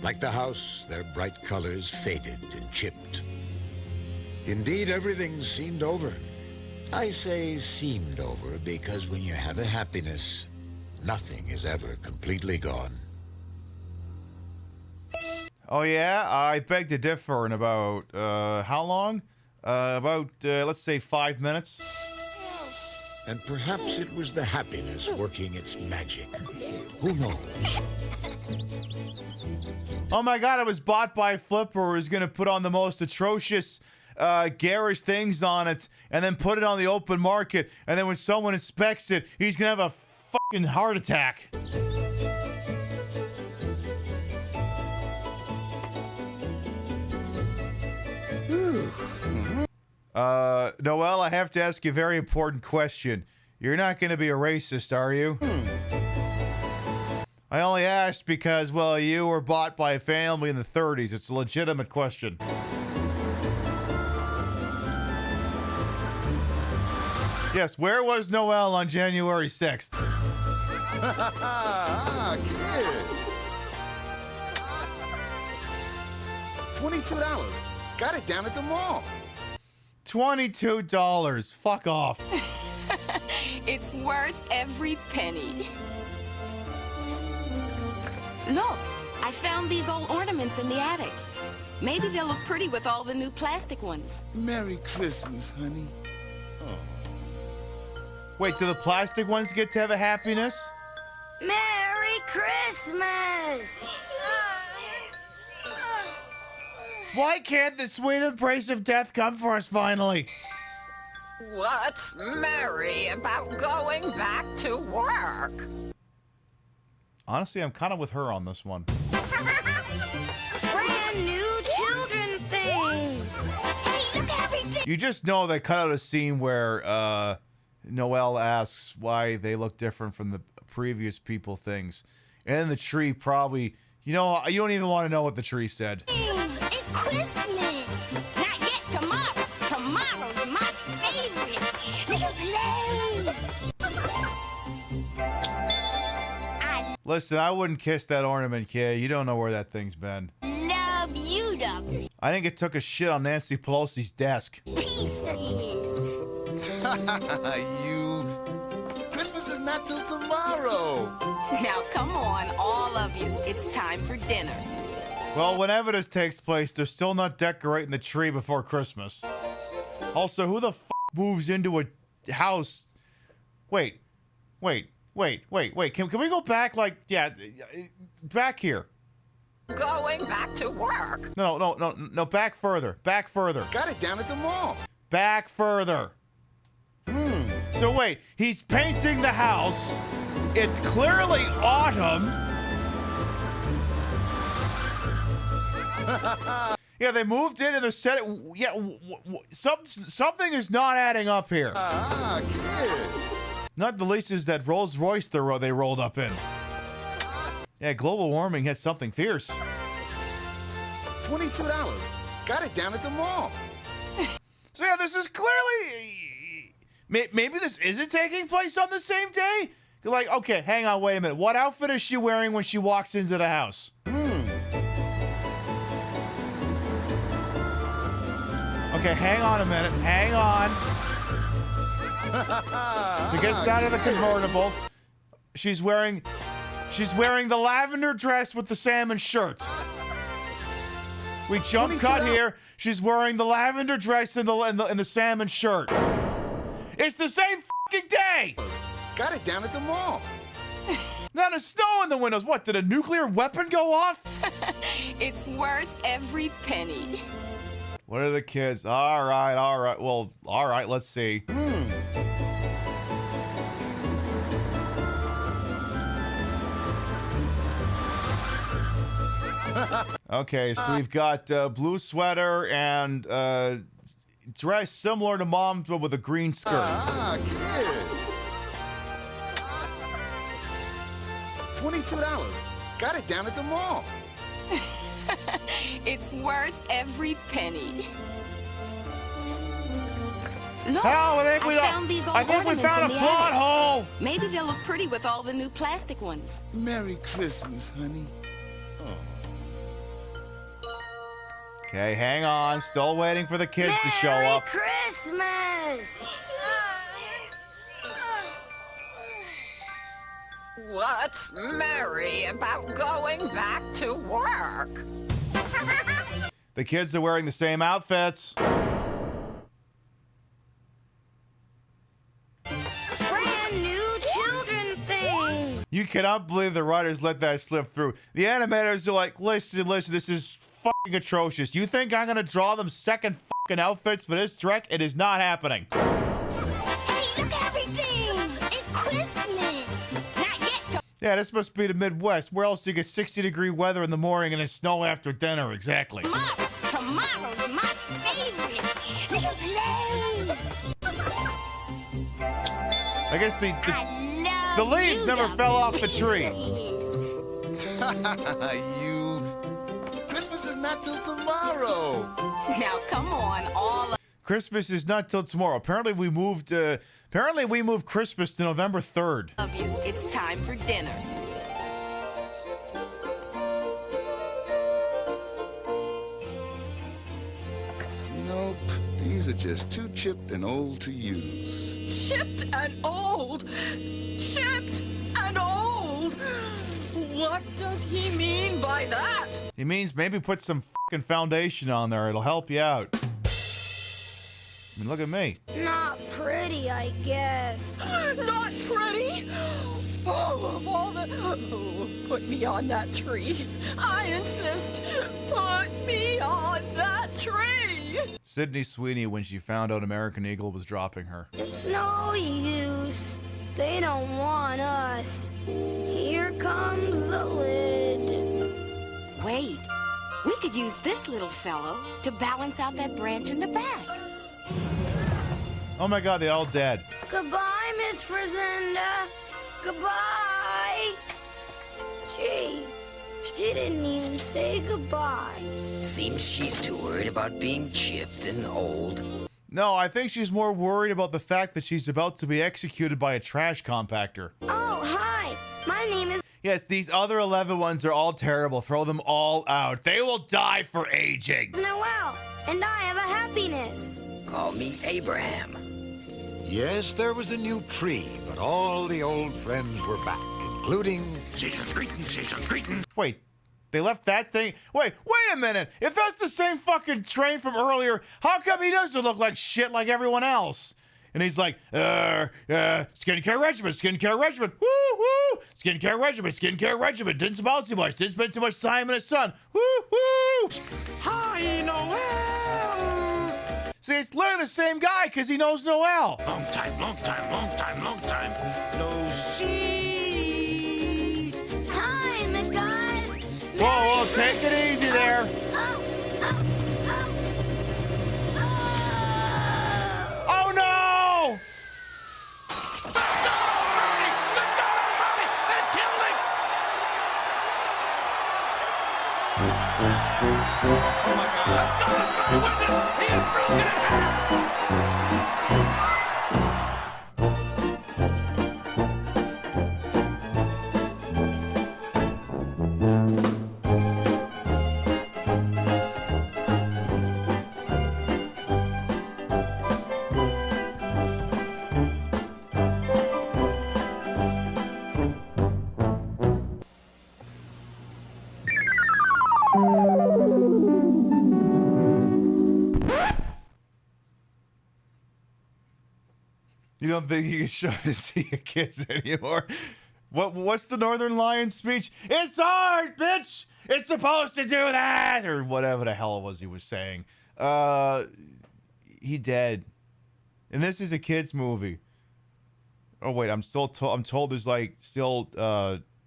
Like the house, their bright colors faded and chipped. Indeed, everything seemed over. I say seemed over because when you have a happiness, nothing is ever completely gone. Oh yeah, I beg to differ in about, how long? Let's say 5 minutes. And perhaps it was the happiness working its magic. Who knows? Oh my god, it was bought by Flipper who's gonna put on the most atrocious, garish things on it and then put it on the open market, and then when someone inspects it, he's gonna have a fucking heart attack. Noel, I have to ask you a very important question. You're not gonna be a racist, are you? I only asked because, well, you were bought by a family in the 30s. It's a legitimate question. Yes, where was Noel on January 6th? Kids. $22. Got it down at the mall. $22. Fuck off. It's worth every penny. Look, I found these old ornaments in the attic. Maybe they'll look pretty with all the new plastic ones. Merry Christmas, honey. Oh. Wait, do the plastic ones get to have a happiness? Merry Christmas! Why can't the sweet embrace of death come for us finally? What's merry about going back to work? Honestly, I'm kind of with her on this one. Brand new children things! Hey, look at everything! You just know they cut out a scene where Noel asks why they look different from the previous people things. And then the tree probably, you don't even want to know what the tree said. It's Christmas! Not yet, tomorrow! Tomorrow's my favorite! Let's play! Listen, I wouldn't kiss that ornament, kid. You don't know where that thing's been. Love you, the I think it took a shit on Nancy Pelosi's desk. pieces! You. Christmas is not till tomorrow. Now, come on, all of you. It's time for dinner. Well, whenever this takes place, they're still not decorating the tree before Christmas. Also, who the f moves into a house? Wait. Can we go back, back here? Going back to work. No, back further. Back further. Got it down at the mall. Back further. So wait, he's painting the house. It's clearly autumn. Yeah, they moved in and they said it. Yeah, something is not adding up here. Kids. Not the least is that Rolls Royce they rolled up in. Yeah, global warming hit something fierce. $22. Got it down at the mall. So yeah, this is clearly... Maybe this isn't taking place on the same day? You're like, okay, hang on, wait a minute. What outfit is she wearing when she walks into the house? Okay, hang on a minute. Hang on. She gets out of the convertible. She's wearing the lavender dress with the salmon shirt. We jump cut here. She's wearing the lavender dress and the salmon shirt. It's the same fucking day. Got it down at the mall. Now there's snow in the windows. What, did a nuclear weapon go off? It's worth every penny. What are the kids? All right. Well, all right, let's see. Okay, so we've got blue sweater and dress similar to mom's, but with a green skirt. Kids. $22. Got it down at the mall. It's worth every penny. Look, I think we found a plot hole. Maybe they'll look pretty with all the new plastic ones. Merry Christmas, honey. Okay, hang on. Still waiting for the kids to show up. Merry Christmas! What's merry about going back to work? The kids are wearing the same outfits. Brand new children thing! You cannot believe the writers let that slip through. The animators are like, listen, this is fucking atrocious. You think I'm gonna draw them second fucking outfits for this Trek? It is not happening. Hey, look at everything! It's Christmas! Not yet! Yeah, this must be the Midwest. Where else do you get 60-degree weather in the morning and then snow after dinner? Exactly. Tomorrow's my favorite! Let's play! I guess the leaves never fell off the tree. Christmas is not till tomorrow. Now, come on, Christmas is not till tomorrow. Apparently we moved Christmas to November 3rd. of you. It's time for dinner. Nope. These are just too chipped and old to use. Chipped and old! Chipped and old! What does he mean by that? He means maybe put some fucking foundation on there. It'll help you out. I mean, look at me. Not pretty, I guess. Not pretty? Oh, of all the... Oh, put me on that tree. I insist. Put me on that tree. Sydney Sweeney when she found out American Eagle was dropping her. It's no use. They don't want us. Here comes the lid. Wait, we could use this little fellow to balance out that branch in the back. Oh my god, they all dead. Goodbye, Miss Frizenda. Goodbye. Gee, she didn't even say goodbye. Seems she's too worried about being chipped and old. No, I think she's more worried about the fact that she's about to be executed by a trash compactor. Oh, hi. My name is... Yes, these other 11 ones are all terrible. Throw them all out. They will die for aging. Noel, and I have a happiness. Call me Abraham. Yes, there was a new tree, but all the old friends were back, including... Season's greetings. Wait, they left that thing? Wait a minute. If that's the same fucking train from earlier, how come he doesn't look like shit like everyone else? And he's like, skincare regimen, woo, woo, skincare regimen, didn't smile too much, didn't spend too much time in the sun, woo, woo. Hi, Noel. See, it's literally the same guy because he knows Noel. Long time. No see. Hi, McGuy. Whoa, take it easy there. Oh no! You don't think you can show to see your kids anymore? What's the Northern Lion speech? It's hard, bitch! It's supposed to do that! Or whatever the hell it was he was saying. He dead. And this is a kid's movie. Oh, wait, I'm told there's, like, still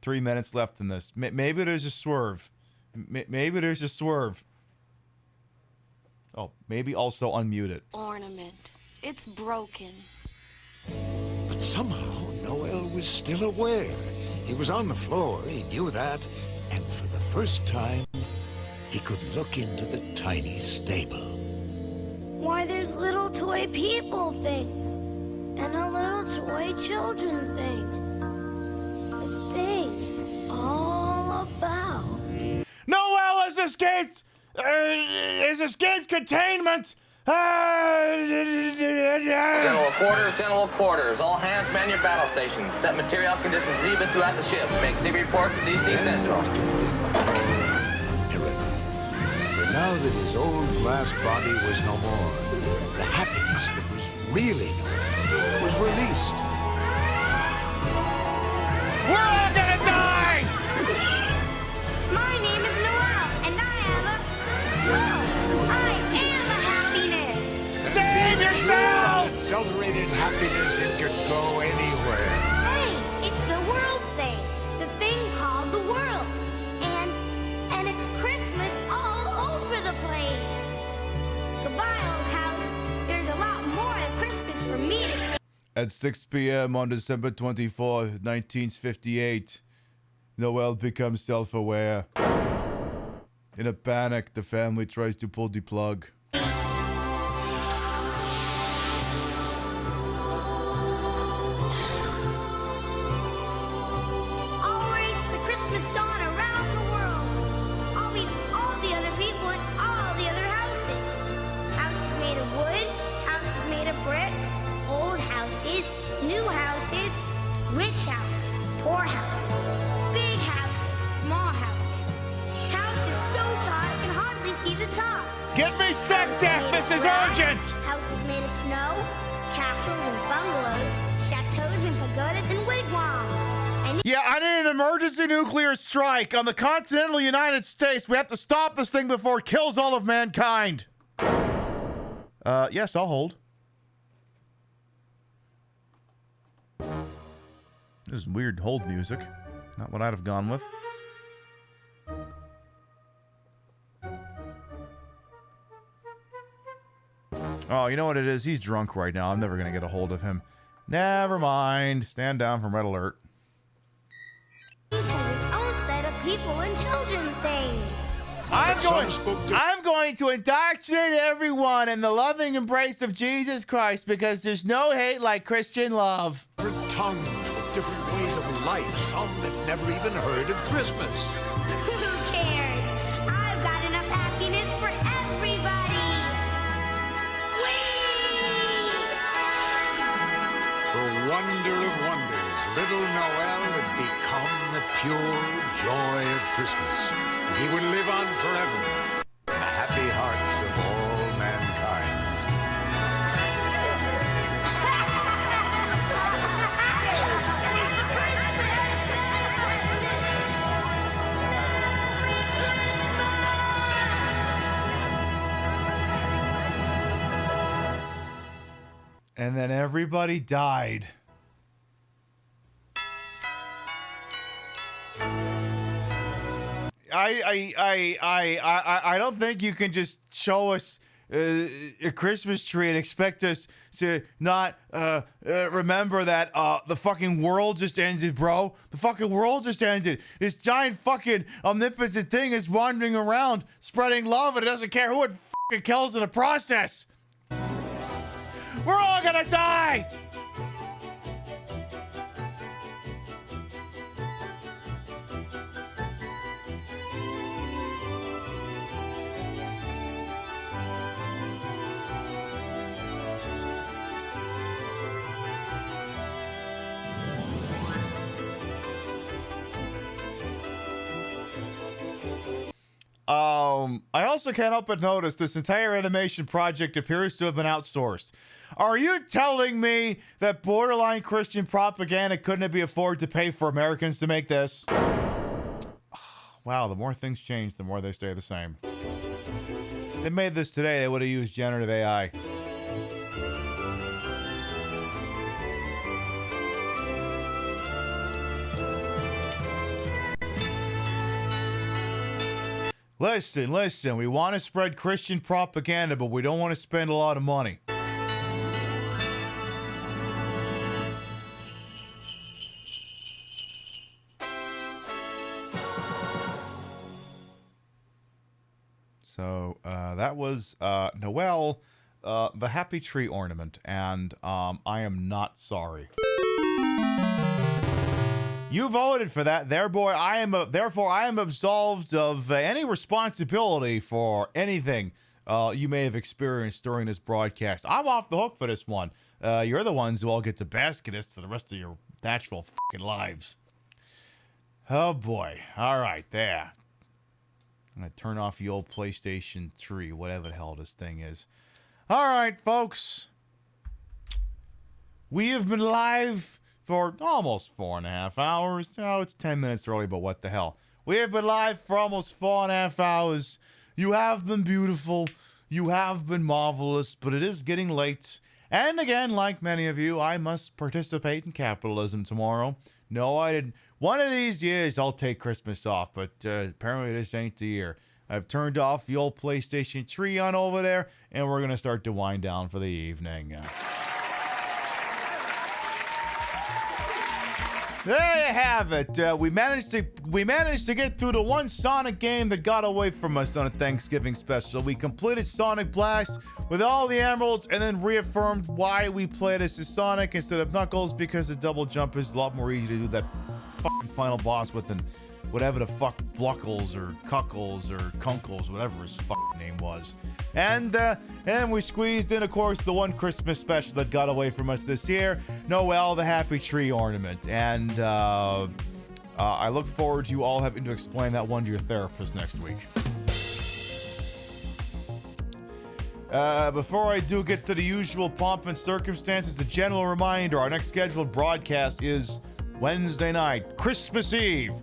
3 minutes left in this. Maybe there's a swerve. Maybe there's a swerve. Oh, maybe also unmute it. Ornament. It's broken. But somehow Noel was still aware. He was on the floor, he knew that, and for the first time, he could look into the tiny stable. Why, there's little toy people things. And a little toy children thing. The thing it's all about. Noel has escaped! Containment! General quarters. All hands man your battle stations. Set material conditions even throughout the ship. Make CV reports to DC Central. But now that his old glass body was no more, the happiness that was really Noel was released. We're all gonna die! My name is Noel, and I am a happiness. Save yourself! Adulterated happiness, it could go anywhere. Hey, it's the world thing. The thing called the world. And it's Christmas all over the place. Goodbye, old house. There's a lot more at Christmas for me to see. At 6 p.m. on December 24th, 1958, Noel becomes self-aware. In a panic, the family tries to pull the plug. I'll race the Christmas dawn around the world. I'll meet all the other people in all the other houses. Houses made of wood, houses made of brick, old houses, new houses, rich houses, poor houses, big houses, small houses. Houses so tall I can hardly see the top. Get me set, Death! This is urgent! Houses made of snow, castles and bungalows, chateaus and pagodas and wigwams. Yeah, I need an emergency nuclear strike on the continental United States. We have to stop this thing before it kills all of mankind. Yes, I'll hold. This is weird hold music. Not what I'd have gone with. Oh, you know what it is? He's drunk right now. I'm never going to get a hold of him. Never mind. Stand down from red alert. Each has its own set of people and children things. I'm going to indoctrinate everyone in the loving embrace of Jesus Christ because there's no hate like Christian love. Different tongues with different ways of life, some that never even heard of Christmas. Who cares? I've got enough happiness for everybody. For wonder of wonders, little Noel had become the pure joy of Christmas. He would live on forever in the happy hearts of all mankind. And then everybody died. I don't think you can just show us a Christmas tree and expect us to not remember that the fucking world just ended, bro. The fucking world just ended. This giant fucking omnipotent thing is wandering around spreading love, and it doesn't care who it fucking kills in the process. We're all gonna die! I also can't help but notice this entire animation project appears to have been outsourced. Are you telling me that borderline Christian propaganda couldn't be afforded to pay for Americans to make this? Wow, the more things change, the more they stay the same. If they made this today, they would have used generative AI. Listen, we want to spread Christian propaganda, but we don't want to spend a lot of money. So that was Noel, the Happy Tree Ornament, and I am not sorry. You voted for that, therefore I am absolved of any responsibility for anything you may have experienced during this broadcast. I'm off the hook for this one. You're the ones who all get to bask in this for the rest of your natural fucking lives. Oh boy. All right, there. I'm gonna turn off the old PlayStation 3, whatever the hell this thing is. All right, folks. We have been live for almost 4.5 hours. Oh, it's 10 minutes early, but what the hell. We have been live for almost 4.5 hours. You have been beautiful. You have been marvelous, but it is getting late. And again, like many of you, I must participate in capitalism tomorrow. No, I didn't. One of these years, I'll take Christmas off, but apparently this ain't the year. I've turned off the old PlayStation 3 on over there, and we're going to start to wind down for the evening. There you have it. We managed to get through the one Sonic game that got away from us on a Thanksgiving special. We completed Sonic Blast with all the emeralds and then reaffirmed why we played as Sonic instead of Knuckles, because the double jump is a lot more easy to do that fucking final boss with than whatever the fuck Bluckles or Cuckles or Kunkles, whatever his fucking name was. And we squeezed in, of course, the one Christmas special that got away from us this year, Noel, the Happy Tree Ornament. And I look forward to you all having to explain that one to your therapist next week. Before I do get to the usual pomp and circumstances, a general reminder, our next scheduled broadcast is Wednesday night, Christmas Eve.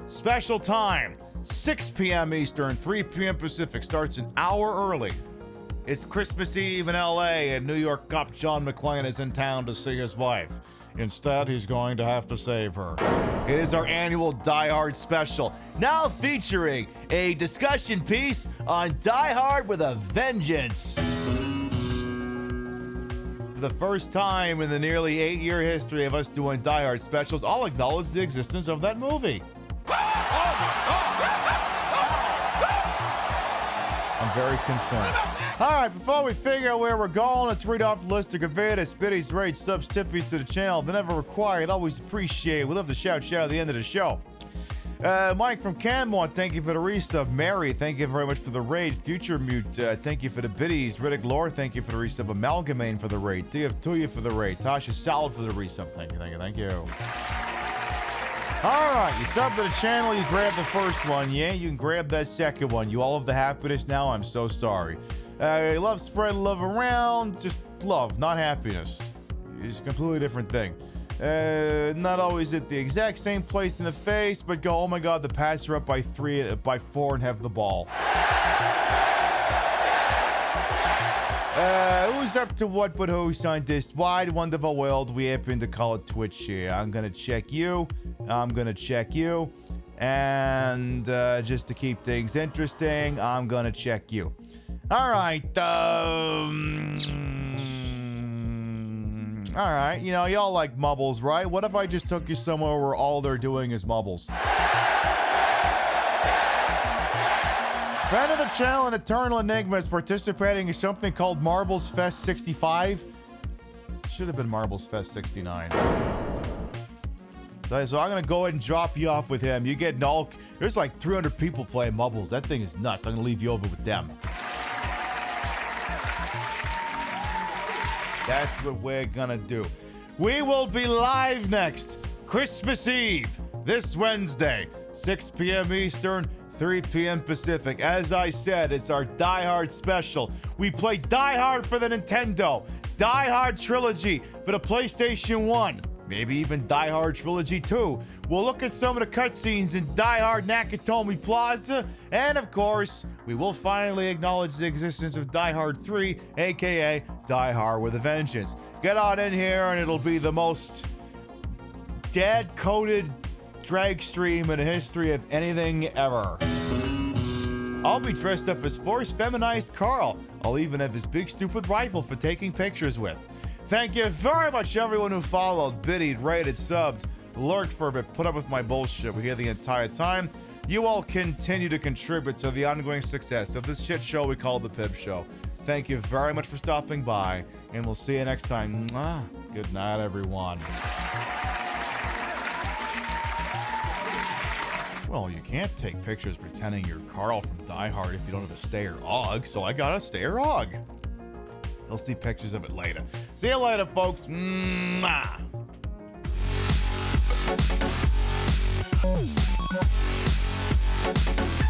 Special time, 6 p.m. Eastern, 3 p.m. Pacific. Starts an hour early. It's Christmas Eve in L.A., and New York cop John McClane is in town to see his wife. Instead, he's going to have to save her. It is our annual Die Hard special, now featuring a discussion piece on Die Hard with a Vengeance. For the first time in the nearly 8-year history of us doing Die Hard specials, I'll acknowledge the existence of that movie. I'm very concerned. All right, before we figure out where we're going, let's read off the list of Gavitas, biddies, raids, subs, tippies to the channel. They're never required, always appreciated. We love the shout at the end of the show. Mike from Canmont, thank you for the resub. Mary, thank you very much for the raid. Future Mute, thank you for the biddies. Riddick Lore, thank you for the resub. Amalgamane for the raid. Tuya for the raid. Tasha Salad for the resub. Thank you. All right, you sub to the channel, you grab the first one, yeah? You can grab that second one. You all have the happiness now, I'm so sorry. You love spreading love around, just love, not happiness. It's a completely different thing. Not always at the exact same place in the face, but go, oh my god, the Pats are up by 4 and have the ball. Who's up to what but who's on this wide, wonderful world we happen to call it Twitch here? I'm gonna check you. And just to keep things interesting, I'm gonna check you. All right. All right. You know, y'all like mubbles, right? What if I just took you somewhere where all they're doing is mubbles? Friend of the channel and Eternal Enigma is participating in something called Marbles Fest 65. Should have been Marbles Fest 69. So I'm going to go ahead and drop you off with him. You get all... There's like 300 people playing Mubbles. That thing is nuts. I'm going to leave you over with them. That's what we're going to do. We will be live next Christmas Eve, this Wednesday, 6 p.m. Eastern, 3 p.m. Pacific. As I said, it's our Die Hard special. We play Die Hard for the Nintendo, Die Hard Trilogy for the PlayStation 1, maybe even Die Hard Trilogy 2. We'll look at some of the cutscenes in Die Hard Nakatomi Plaza, and of course, we will finally acknowledge the existence of Die Hard 3, aka Die Hard with a Vengeance. Get on in here and it'll be the most dad-coded drag stream in the history of anything ever. I'll be dressed up as forced feminized Carl. I'll even have his big stupid rifle for taking pictures with. Thank you very much everyone who followed, biddied, rated, subbed, lurked for a bit, put up with my bullshit we here the entire time. You all continue to contribute to the ongoing success of this shit show we call the Pib Show. Thank you very much for stopping by, and we'll see you next time. Mwah. Good night, everyone. Well, you can't take pictures pretending you're Carl from Die Hard if you don't have a Stayer Og, so I got a Stayer Og. You'll see pictures of it later. See you later, folks. Mwah. Thank you.